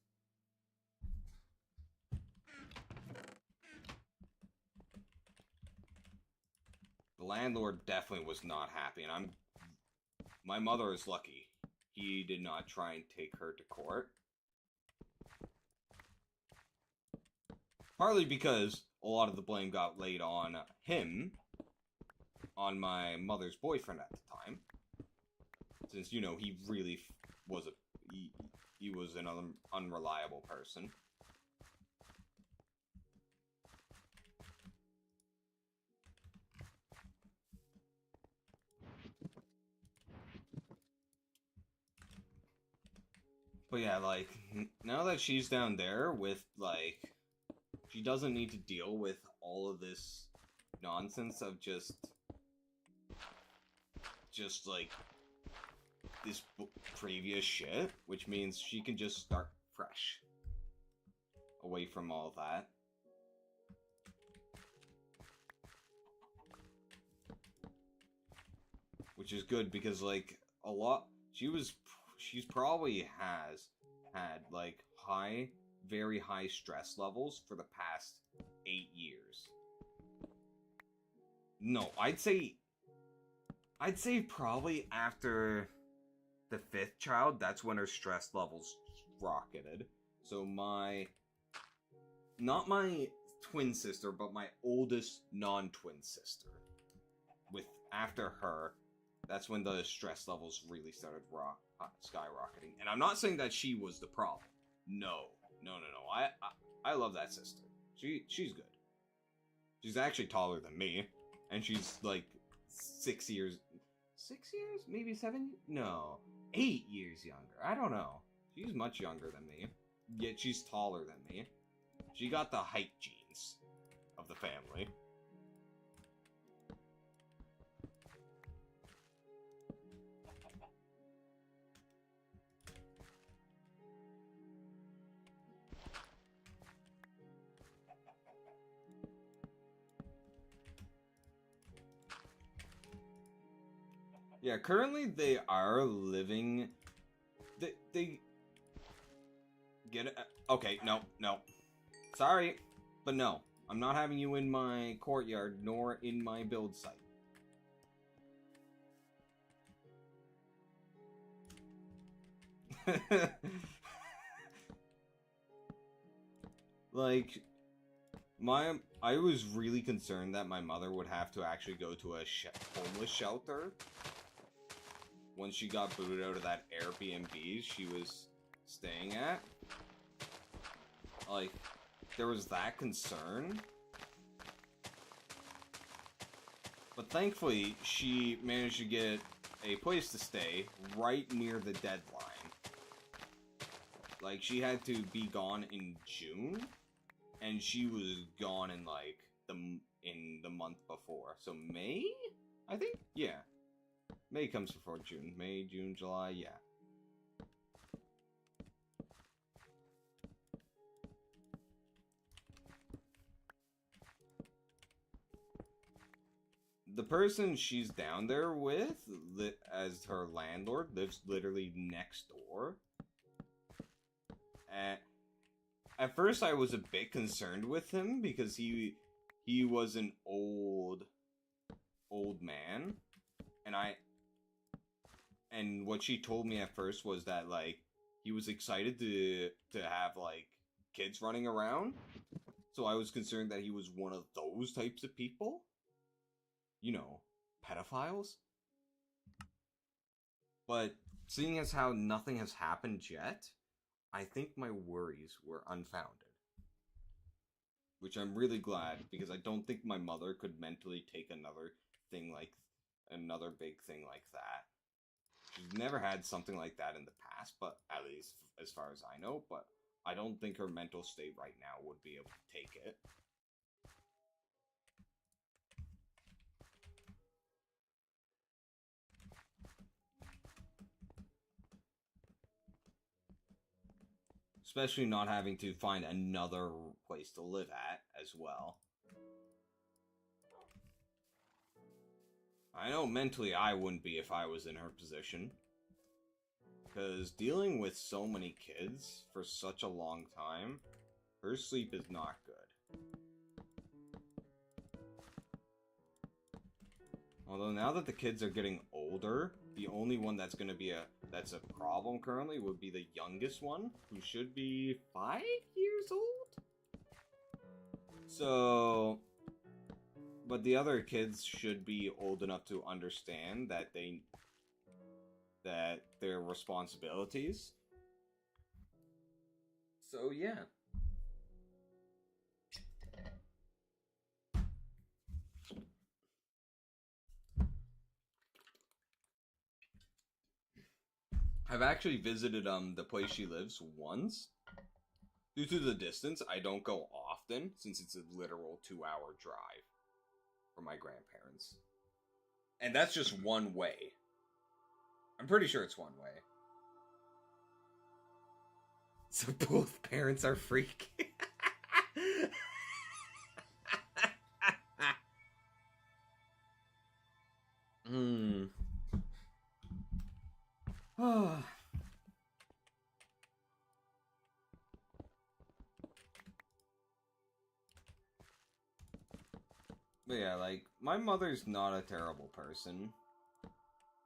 [SPEAKER 2] The landlord definitely was not happy, and my mother is lucky. He did not try and take her to court. Partly because a lot of the blame got laid on him, on my mother's boyfriend at the time. Since, you know, he really was he was an unreliable person. But yeah, like, now that she's down there with, like, she doesn't need to deal with all of this nonsense of just like, this previous shit, which means she can just start fresh. Away from all that. Which is good because, like, she's probably has had, like, very high stress levels for the past 8 years. No, I'd say probably after the 5th child, that's when her stress levels rocketed. So not my twin sister, but my oldest non-twin sister. After her, that's when the stress levels really started skyrocketing. And I'm not saying that she was the problem. No. I love that sister. She's good. She's actually taller than me. And she's like 6 years... 6 years? Maybe 7? No. 8 years younger. I don't know. She's much younger than me. Yet she's taller than me. She got the height genes of the family. Yeah, currently they are living... They get it? Okay, no. Sorry, but no. I'm not having you in my courtyard, nor in my build site. Like, I was really concerned that my mother would have to actually go to a homeless shelter once she got booted out of that Airbnb she was staying at. Like, there was that concern. But thankfully, she managed to get a place to stay right near the deadline. Like, she had to be gone in June, and she was gone in, like, in the month before. So May? I think? Yeah. May comes before June. May, June, July, yeah. The person she's down there with, as her landlord, lives literally next door. At first I was a bit concerned with him, because he was an old man. And what she told me at first was that, like, he was excited to have, like, kids running around. So I was concerned that he was one of those types of people. You know, pedophiles. But seeing as how nothing has happened yet, I think my worries were unfounded. Which I'm really glad, because I don't think my mother could mentally take another big thing like that. She's never had something like that in the past, but at least as far as I know, but I don't think her mental state right now would be able to take it. Especially not having to find another place to live at as well. I know mentally I wouldn't be if I was in her position. Because dealing with so many kids for such a long time, her sleep is not good. Although now that the kids are getting older, the only one that's going to be that's a problem currently would be the youngest one, who should be 5 years old? So, but the other kids should be old enough to understand that their responsibilities. So yeah. I've actually visited the place she lives once. Due to the distance, I don't go often since it's a literal 2-hour drive for my grandparents. And that's just one way. I'm pretty sure it's one way. So both parents are freaking. But yeah, like, my mother's not a terrible person.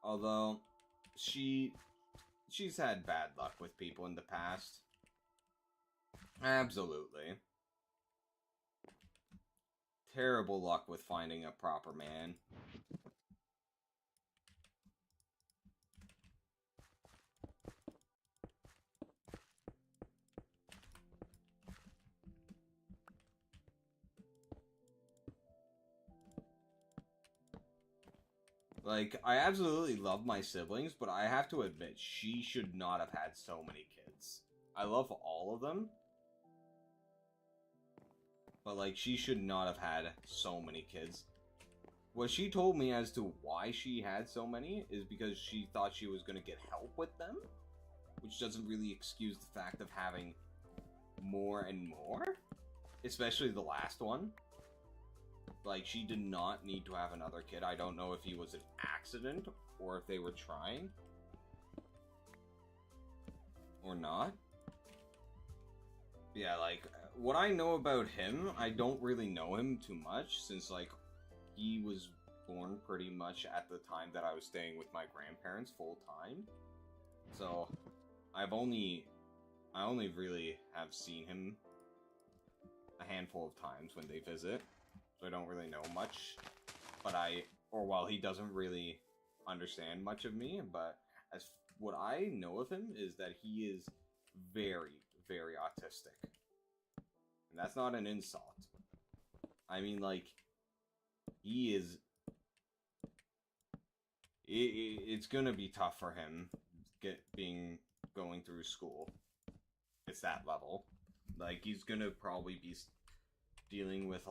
[SPEAKER 2] Although, she's had bad luck with people in the past. Absolutely. Terrible luck with finding a proper man. Like, I absolutely love my siblings, but I have to admit, she should not have had so many kids. I love all of them. But, like, she should not have had so many kids. What she told me as to why she had so many is because she thought she was going to get help with them. Which doesn't really excuse the fact of having more and more. Especially the last one. Like, she did not need to have another kid. I don't know if he was an accident or if they were trying. Or not. Yeah, like, what I know about him, I don't really know him too much since, like, he was born pretty much at the time that I was staying with my grandparents full time. So, I only really have seen him a handful of times when they visit. So I don't really know much, while he doesn't really understand much of me, but as what I know of him is that he is very, very autistic. And that's not an insult. I mean, like, he is... It's gonna be tough for him going through school. It's that level. Like, he's gonna probably be dealing with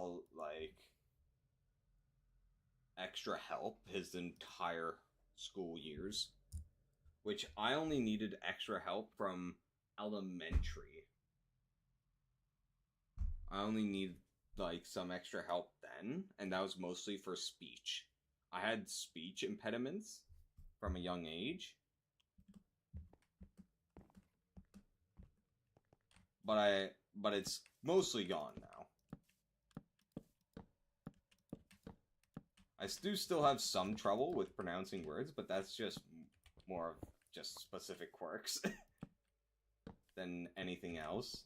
[SPEAKER 2] extra help his entire school years, which I only needed extra help from elementary. I only needed like some extra help then, and that was mostly for speech. I had speech impediments from a young age, but it's mostly gone now. I do still have some trouble with pronouncing words, but that's just more of just specific quirks than anything else.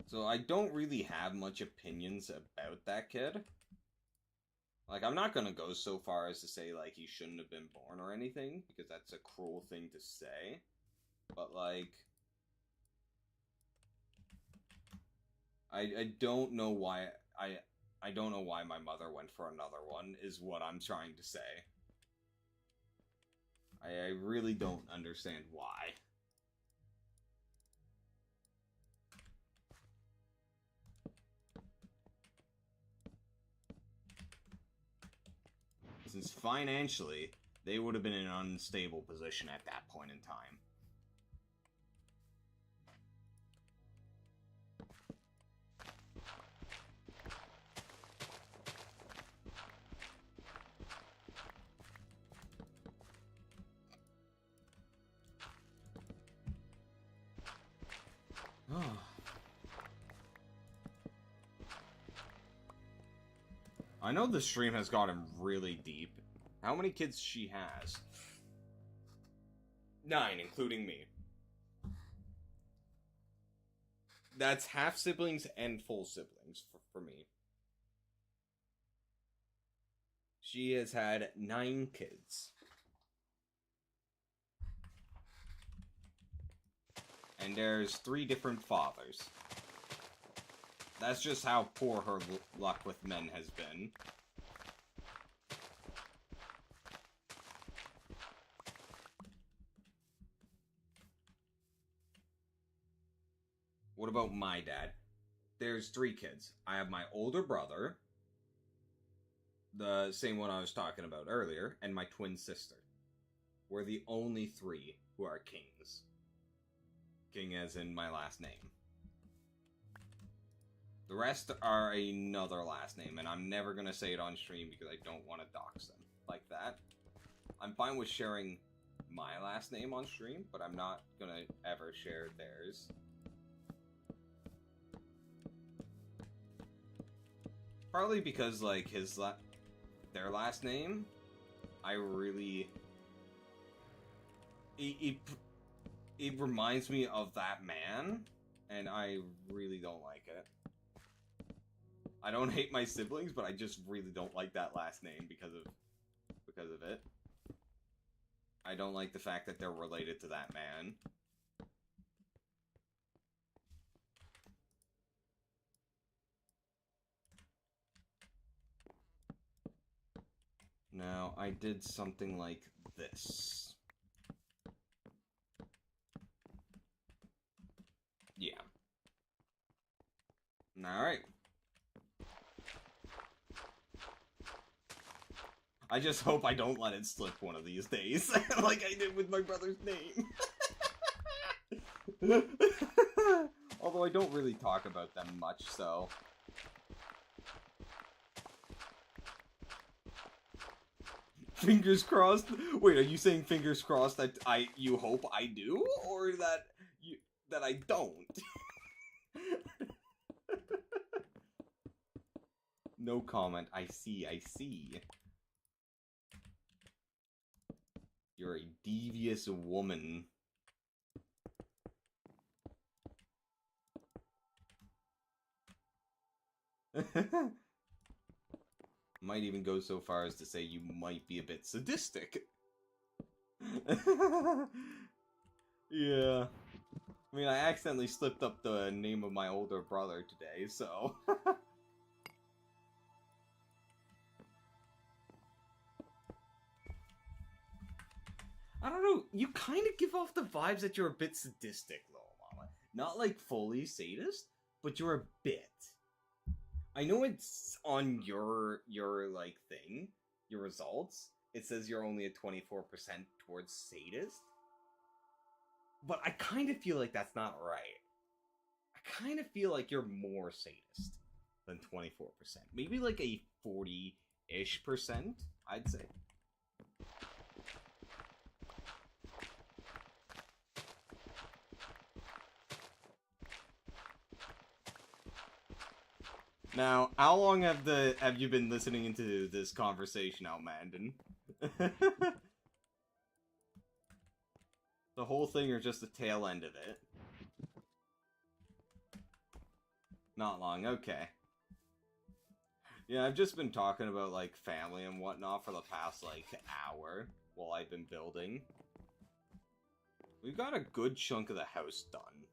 [SPEAKER 2] So I don't really have much opinions about that kid. Like, I'm not gonna go so far as to say, like, he shouldn't have been born or anything, because that's a cruel thing to say. But, like, I don't know why, I don't know why my mother went for another one, is what I'm trying to say. I really don't understand why. Since financially, they would have been in an unstable position at that point in time. I know the stream has gotten really deep. How many kids she has? 9, including me. That's half siblings and full siblings for me. She has had 9 kids. And there's 3 different fathers. That's just how poor her luck with men has been. What about my dad? There's 3 kids. I have my older brother, the same one I was talking about earlier, and my twin sister. We're the only 3 who are kings. King as in my last name. The rest are another last name, and I'm never gonna say it on stream because I don't want to dox them like that. I'm fine with sharing my last name on stream, but I'm not gonna ever share theirs. Partly because, like, their last name, I really... It reminds me of that man, and I really don't like it. I don't hate my siblings, but I just really don't like that last name because of it. I don't like the fact that they're related to that man. Now, I did something like this. Yeah. Alright. I just hope I don't let it slip one of these days, like I did with my brother's name. Although I don't really talk about them much, so... Fingers crossed? Wait, are you saying fingers crossed that you hope I do? Or that I don't? No comment. I see, I see. You're a devious woman. Might even go so far as to say you might be a bit sadistic. Yeah. I mean, I accidentally slipped up the name of my older brother today, so... I don't know, you kind of give off the vibes that you're a bit sadistic, Little Mama. Not like fully sadist, but you're a bit. I know it's on your like, thing, your results. It says you're only at 24% towards sadist. But I kind of feel like that's not right. I kind of feel like you're more sadist than 24%. Maybe like a 40-ish percent, I'd say. Now, how long have you been listening into this conversation, Almandon? The whole thing or just the tail end of it? Not long, okay. Yeah, I've just been talking about, like, family and whatnot for the past, like, hour while I've been building. We've got a good chunk of the house done.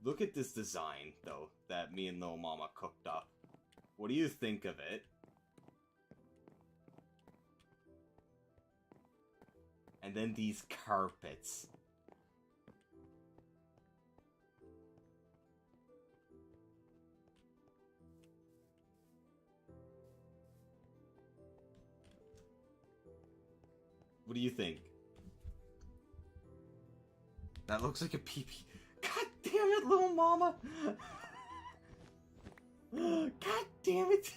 [SPEAKER 2] Look at this design, though, that me and Lil Mama cooked up. What do you think of it? And then these carpets. What do you think? That looks like a peepee. God damn it, Little Mama! God damn it!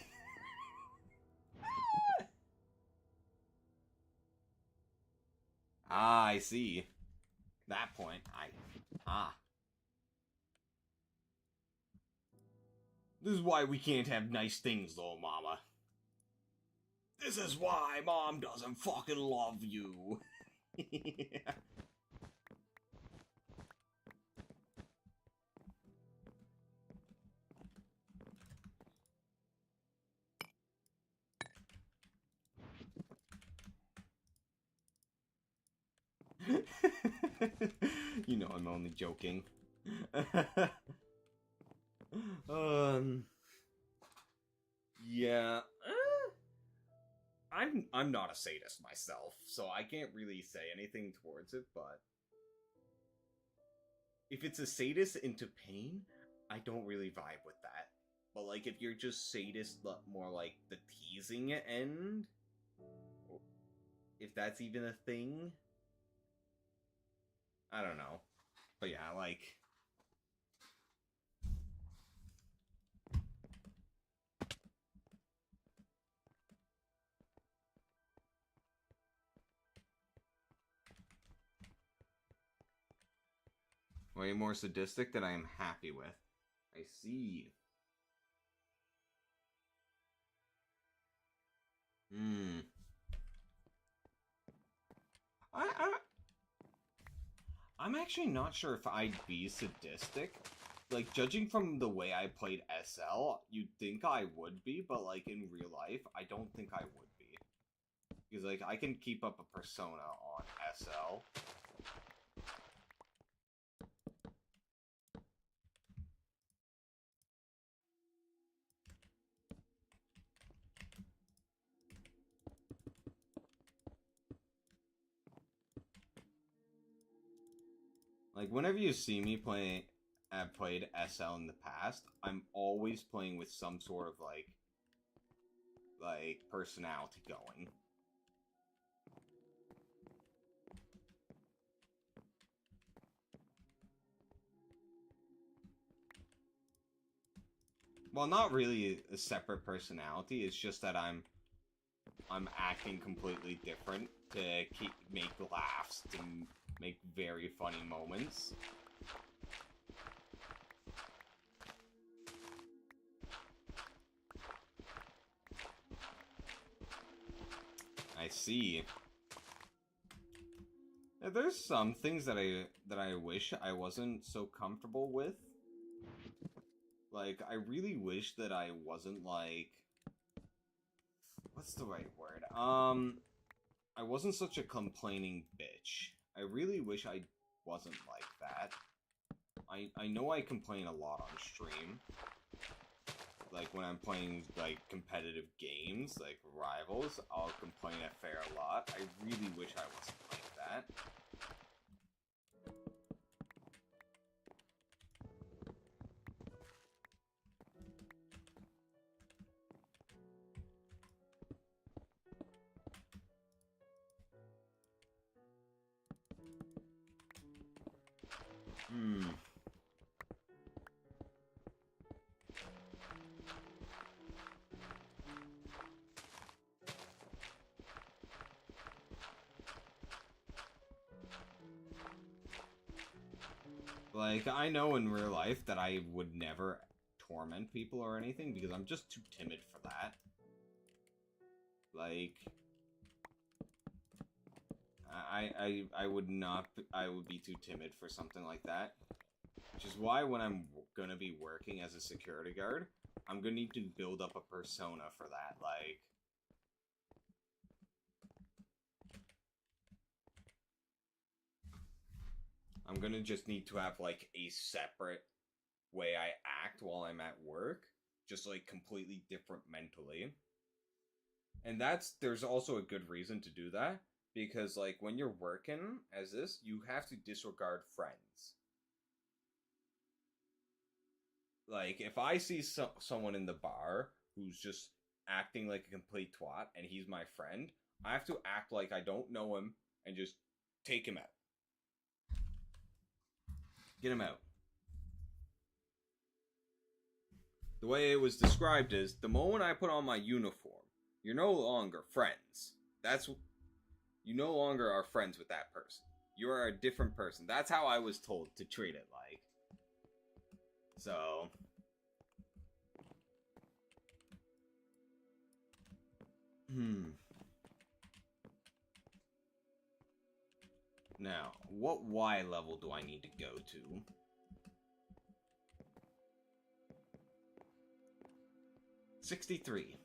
[SPEAKER 2] Ah, I see. That point, This is why we can't have nice things, Little Mama. This is why Mom doesn't fucking love you. You know I'm only joking. Yeah. I'm not a sadist myself, so I can't really say anything towards it, but if it's a sadist into pain, I don't really vibe with that. But like if you're just sadist more like the teasing end, if that's even a thing, I don't know. But yeah, like way more sadistic than I am happy with. I see. I I'm actually not sure if I'd be sadistic. Like, judging from the way I played SL, you'd think I would be, but, like, in real life, I don't think I would be. Because, like, I can keep up a persona on SL. Like, whenever you see me have played SL in the past, I'm always playing with some sort of, like, personality going. Well, not really a separate personality, it's just that I'm acting completely different to make laughs, to make very funny moments. I see. Yeah, there's some things that I wish I wasn't so comfortable with. Like, I really wish that I wasn't like, what's the right word? I wasn't such a complaining bitch. I really wish I wasn't like that. I know I complain a lot on stream. Like, when I'm playing, like, competitive games, like Rivals, I'll complain a fair lot. I really wish I wasn't like that. Like, I know in real life that I would never torment people or anything because I'm just too timid for that. Like, I would not, I would be too timid for something like that. Which is why when I'm gonna be working as a security guard, I'm gonna need to build up a persona for that, like... I'm gonna just need to have, like, a separate way I act while I'm at work. Just, like, completely different mentally. And there's also a good reason to do that. Because, like, when you're working as this, you have to disregard friends. Like, if I see someone in the bar who's just acting like a complete twat and he's my friend, I have to act like I don't know him and just take him out. Get him out. The way it was described is, the moment I put on my uniform, you're no longer friends. You no longer are friends with that person. You are a different person. That's how I was told to treat it like. So... Now, what Y level do I need to go to? 63.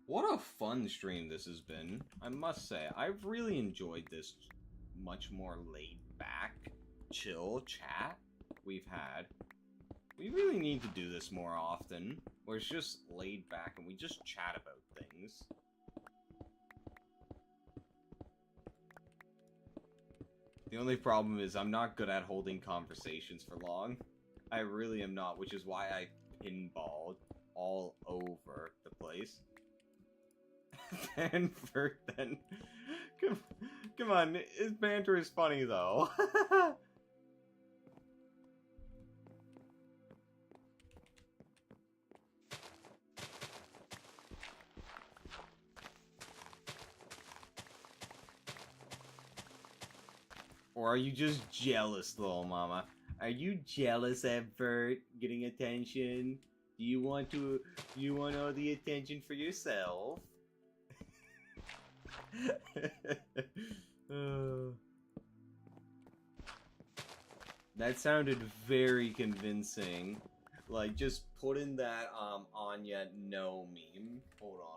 [SPEAKER 2] What a fun stream this has been, I must say. I've really enjoyed this much more laid-back, chill chat we've had. We really need to do this more often, where it's just laid back and we just chat about things. The only problem is I'm not good at holding conversations for long. I really am not, which is why I pinballed all over the place. Banford, then. Come on, his banter is funny, though. Or are you just jealous, little mama? Are you jealous at Bert getting attention? Do you want all the attention for yourself? That sounded very convincing. Like, just put in that Anya no meme. Hold on.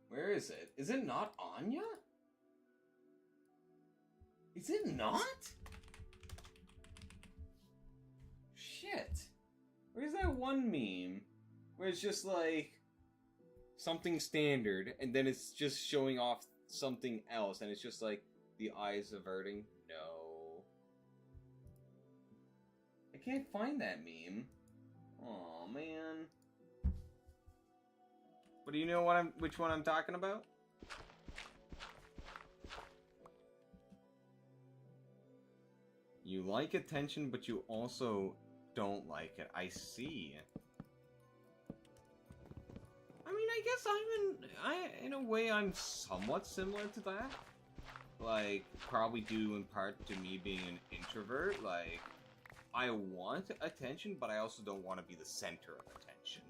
[SPEAKER 2] Where is it? Is it not Anya? Is it not? Shit. Where's that one meme? Where it's just like something standard and then it's just showing off something else and it's just like the eyes averting? No. I can't find that meme. Aw, man. But do you know which one I'm talking about? You like attention, but you also don't like it. I see. I mean, I guess in a way, I'm somewhat similar to that. Like, probably due in part to me being an introvert. Like, I want attention, but I also don't want to be the center of attention.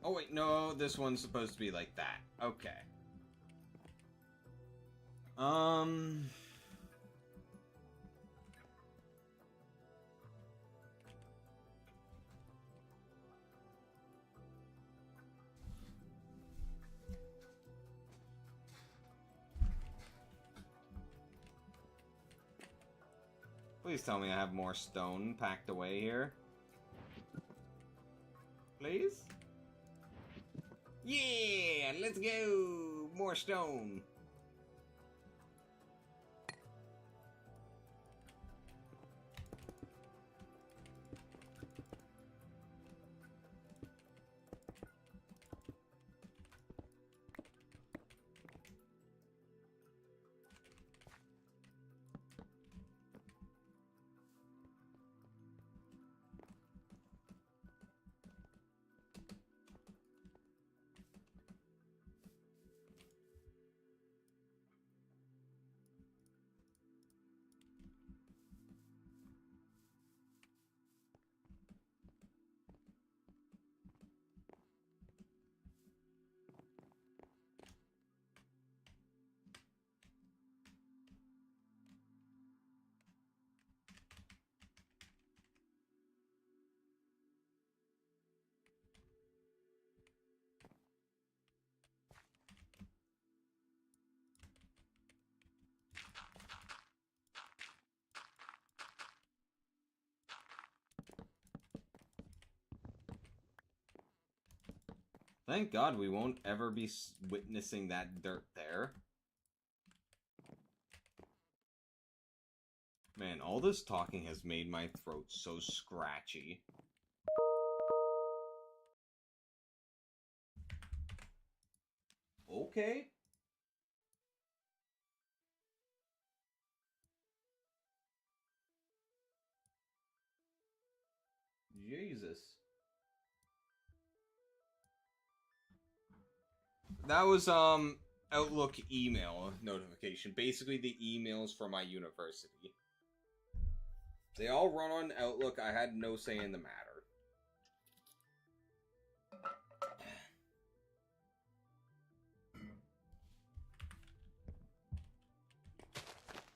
[SPEAKER 2] Oh wait, no, this one's supposed to be like that. Okay. Please tell me I have more stone packed away here. Please? Yeah, let's go! More stone! Thank God we won't ever be witnessing that dirt there. Man, all this talking has made my throat so scratchy. Okay. Jesus. That was, Outlook email notification. Basically, the emails from my university. They all run on Outlook. I had no say in the matter.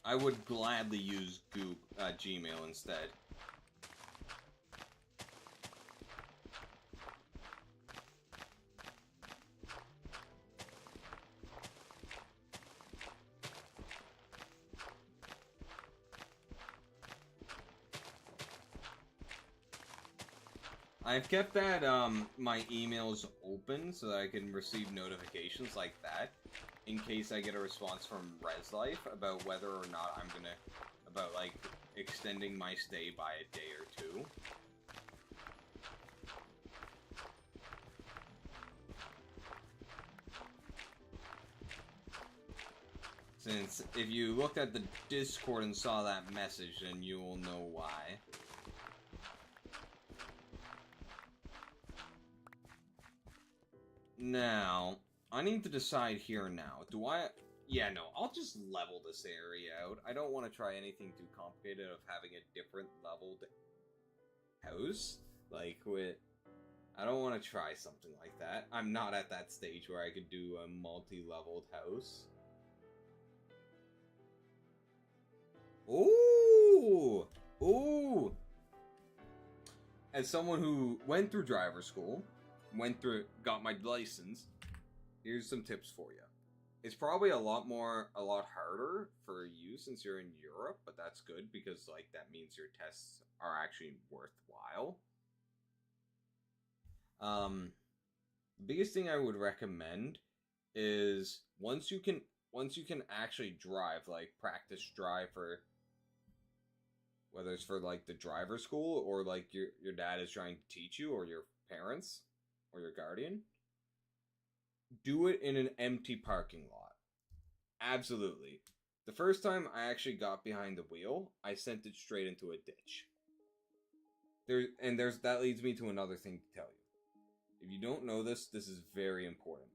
[SPEAKER 2] I would gladly use Gmail instead. I've kept that, my emails open so that I can receive notifications like that in case I get a response from ResLife about whether or not I'm gonna, about, like, extending my stay by a day or two. Since, if you looked at the Discord and saw that message, then you will know why. Now, I need to decide here and now. Do I... Yeah, no, I'll just level this area out. I don't want to try anything too complicated of having a different leveled house. Like, with... I don't want to try something like that. I'm not at that stage where I could do a multi-leveled house. Ooh! Ooh! As someone who went through driver school, got my license, here's some tips for you. It's probably a lot harder for you since you're in Europe, but that's good because, like, that means your tests are actually worthwhile. The biggest thing I would recommend is once you can actually drive, like, practice drive for, whether it's for, like, the driver school or, like, your dad is trying to teach you or your parents or your guardian, do it in an empty parking lot. Absolutely. The first time I actually got behind the wheel, I sent it straight into a ditch. That leads me to another thing to tell you. If you don't know this, this is very important.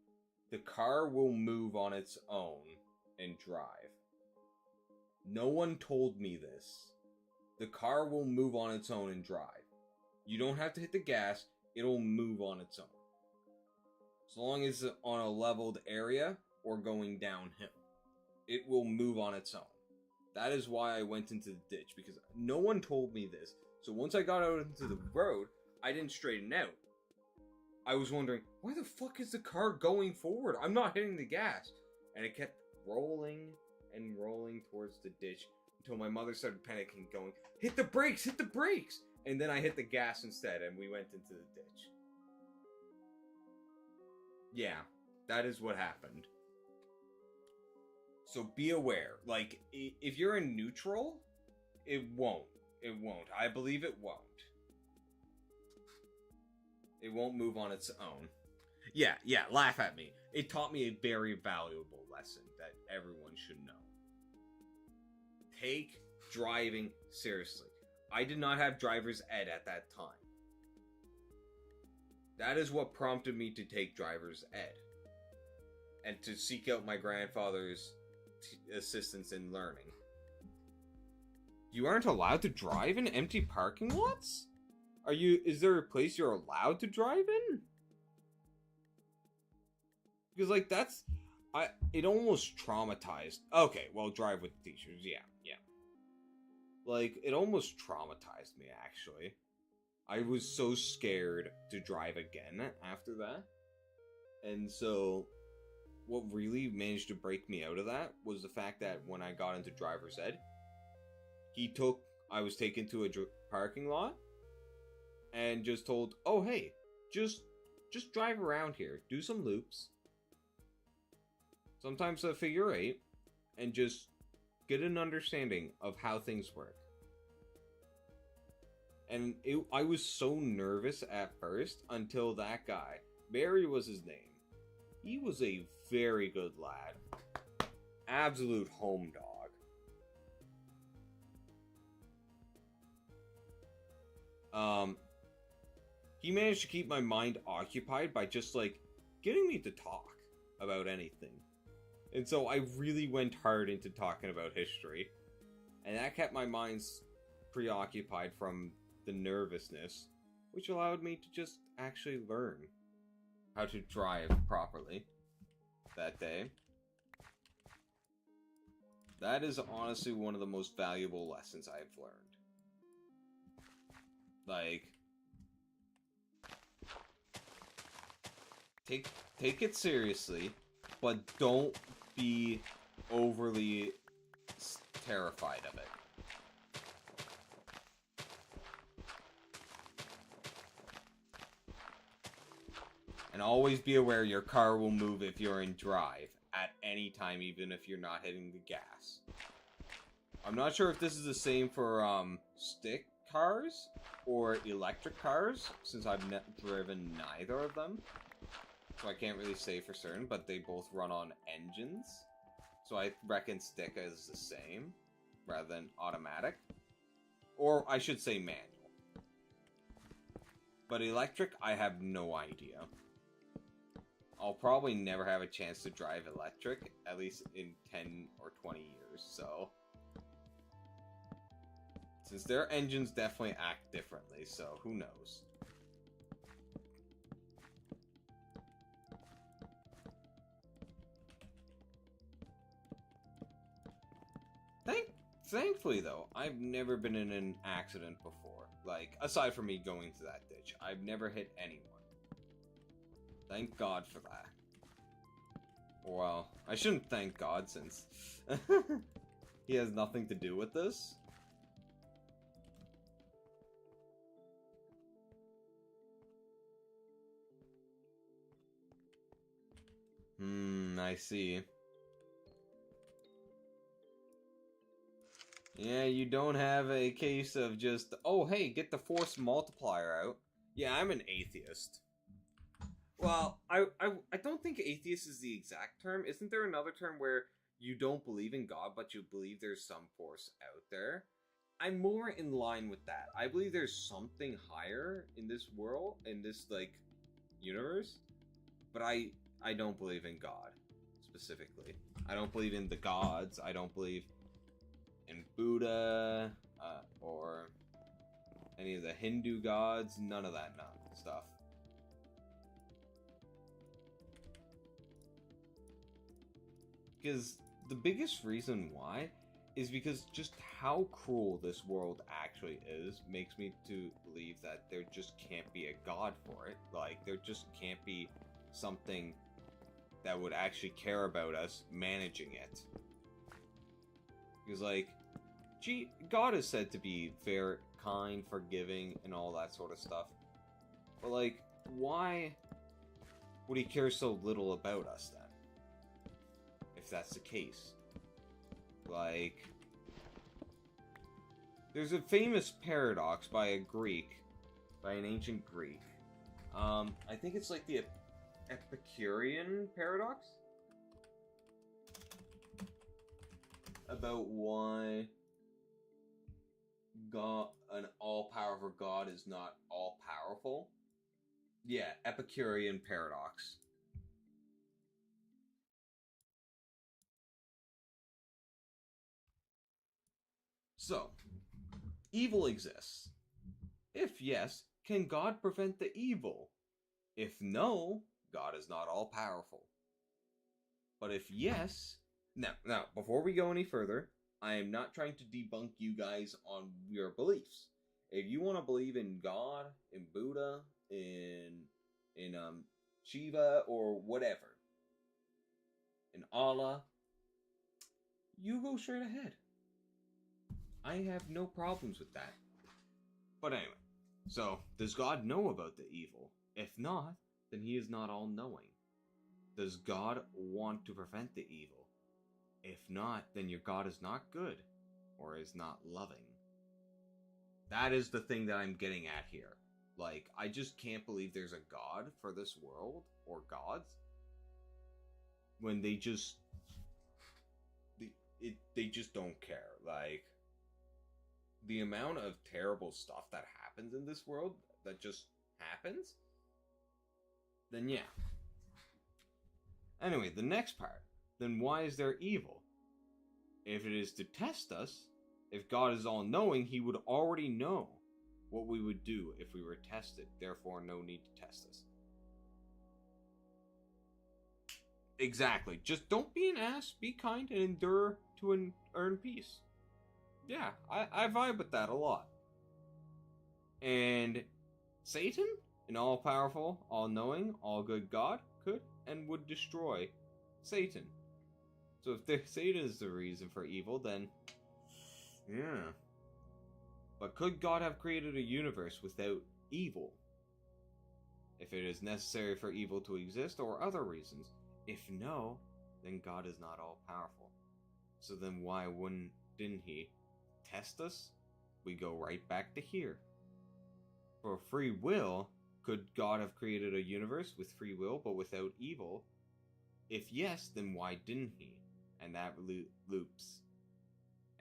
[SPEAKER 2] The car will move on its own and drive. No one told me this. The car will move on its own and drive. You don't have to hit the gas, it'll move on its own. As long as it's on a leveled area or going downhill, it will move on its own. That is why I went into the ditch, because no one told me this. So once I got out into the road, I didn't straighten out. I was wondering, why the fuck is the car going forward? I'm not hitting the gas. And it kept rolling and rolling towards the ditch until my mother started panicking, going, hit the brakes, hit the brakes! And then I hit the gas instead, and we went into the ditch. Yeah, that is what happened. So be aware. Like, if you're in neutral, it won't. It won't. I believe it won't. It won't move on its own. Yeah, laugh at me. It taught me a very valuable lesson that everyone should know. Take driving seriously. I did not have driver's ed at that time. That is what prompted me to take driver's ed. And to seek out my grandfather's assistance in learning. You aren't allowed to drive in empty parking lots? Is there a place you're allowed to drive in? Because, like, it almost traumatized. Okay, well, drive with teachers, yeah. Like, it almost traumatized me, actually. I was so scared to drive again after that. And so, what really managed to break me out of that was the fact that when I got into driver's ed, I was taken to a parking lot and just told, oh, hey, just just drive around here, do some loops, sometimes a figure eight, and just get an understanding of how things work. And I was so nervous at first until that guy, Barry was his name. He was a very good lad. Absolute home dog. He managed to keep my mind occupied by just, like, getting me to talk about anything. And so I really went hard into talking about history. And that kept my mind preoccupied from the nervousness, which allowed me to just actually learn how to drive properly that day. That is honestly one of the most valuable lessons I've learned. Like, take it seriously, but don't be overly terrified of it. And always be aware your car will move if you're in drive at any time, even if you're not hitting the gas. I'm not sure if this is the same for stick cars or electric cars, since I've driven neither of them. So I can't really say for certain, but they both run on engines. So I reckon stick is the same, rather than automatic. Or I should say manual. But electric, I have no idea. I'll probably never have a chance to drive electric, at least in 10 or 20 years, so... Since their engines definitely act differently, so who knows. Thankfully, though, I've never been in an accident before. Like, aside from me going to that ditch, I've never hit anyone. Thank God for that. Well, I shouldn't thank God, since he has nothing to do with this. I see. Yeah, you don't have a case of just, oh, hey, get the force multiplier out. Yeah, I'm an atheist. Well, I don't think atheist is the exact term. Isn't there another term where you don't believe in God, but you believe there's some force out there? I'm more in line with that. I believe there's something higher in this world, in this, like, universe. But I don't believe in God, specifically. I don't believe in the gods. I don't believe in Buddha, or any of the Hindu gods. None of that stuff. Because the biggest reason why is because just how cruel this world actually is makes me to believe that there just can't be a god for it. Like, there just can't be something that would actually care about us managing it. Because, like, gee, God is said to be very kind, forgiving, and all that sort of stuff. But, like, why would he care so little about us, then? If that's the case. Like, there's a famous paradox by an ancient Greek. I think it's like the Epicurean paradox? About why God, an all-powerful God, is not all-powerful. Yeah, Epicurean paradox. So, evil exists. If yes, can God prevent the evil? If no, God is not all-powerful. But if yes... Now, before we go any further, I am not trying to debunk you guys on your beliefs. If you want to believe in God, in Buddha, in Shiva, or whatever, in Allah, you go straight ahead. I have no problems with that. But anyway, so, does God know about the evil? If not, then he is not all-knowing. Does God want to prevent the evil? If not, then your God is not good, or is not loving. That is the thing that I'm getting at here. Like, I just can't believe there's a God for this world, or gods, when they just... They just don't care. Like, the amount of terrible stuff that happens in this world, that just happens, then yeah. Anyway, the next part. Then why is there evil? If it is to test us, if God is all-knowing, he would already know what we would do if we were tested. Therefore, no need to test us. Exactly. Just don't be an ass, be kind, and endure to earn peace. Yeah, I vibe with that a lot. And Satan, an all-powerful, all-knowing, all-good God, could and would destroy Satan. So if Satan is the reason for evil, then... yeah. But could God have created a universe without evil? If it is necessary for evil to exist, or other reasons? If no, then God is not all-powerful. So then why didn't he test us? We go right back to here. For free will, could God have created a universe with free will but without evil? If yes, then why didn't he? And that loops.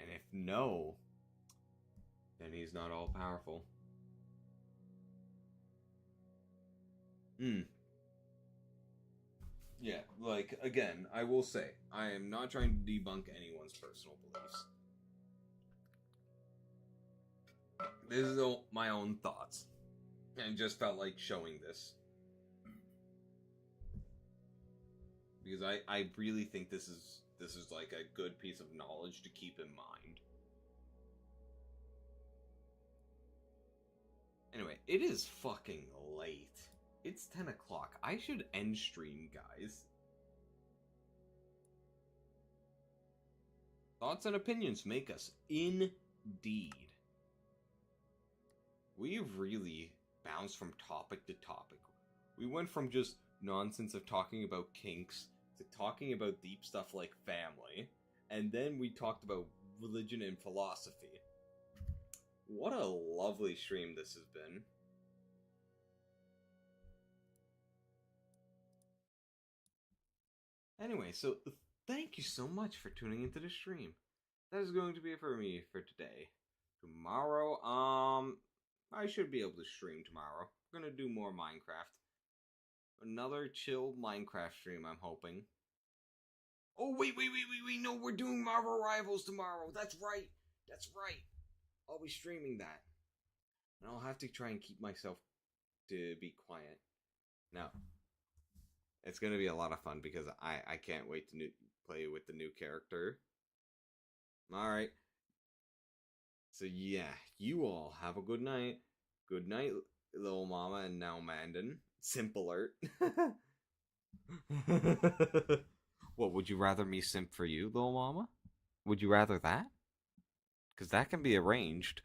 [SPEAKER 2] And if no, then he's not all-powerful. Yeah, like, again, I will say, I am not trying to debunk anyone's personal beliefs. This is my own thoughts. And just felt like showing this. Because I really think this is like a good piece of knowledge to keep in mind. Anyway, it is fucking late. It's 10 o'clock. I should end stream, guys. Thoughts and opinions make us indeed. We've really bounced from topic to topic. We went from just nonsense of talking about kinks to talking about deep stuff like family, and then we talked about religion and philosophy. What a lovely stream this has been. Anyway, so thank you so much for tuning into the stream. That is going to be it for me for today. Tomorrow, I should be able to stream tomorrow. I'm gonna do more Minecraft. Another chill Minecraft stream, I'm hoping. Oh, wait, no, we're doing Marvel Rivals tomorrow. That's right. I'll be streaming that. And I'll have to try and keep myself to be quiet. Now, it's going to be a lot of fun because I can't wait to play with the new character. Alright. So yeah, you all have a good night. Good night, little mama, and now Mandan. Simp alert. What, would you rather me simp for you, little mama? Would you rather that? Because that can be arranged.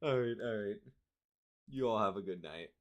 [SPEAKER 2] Alright. You all have a good night.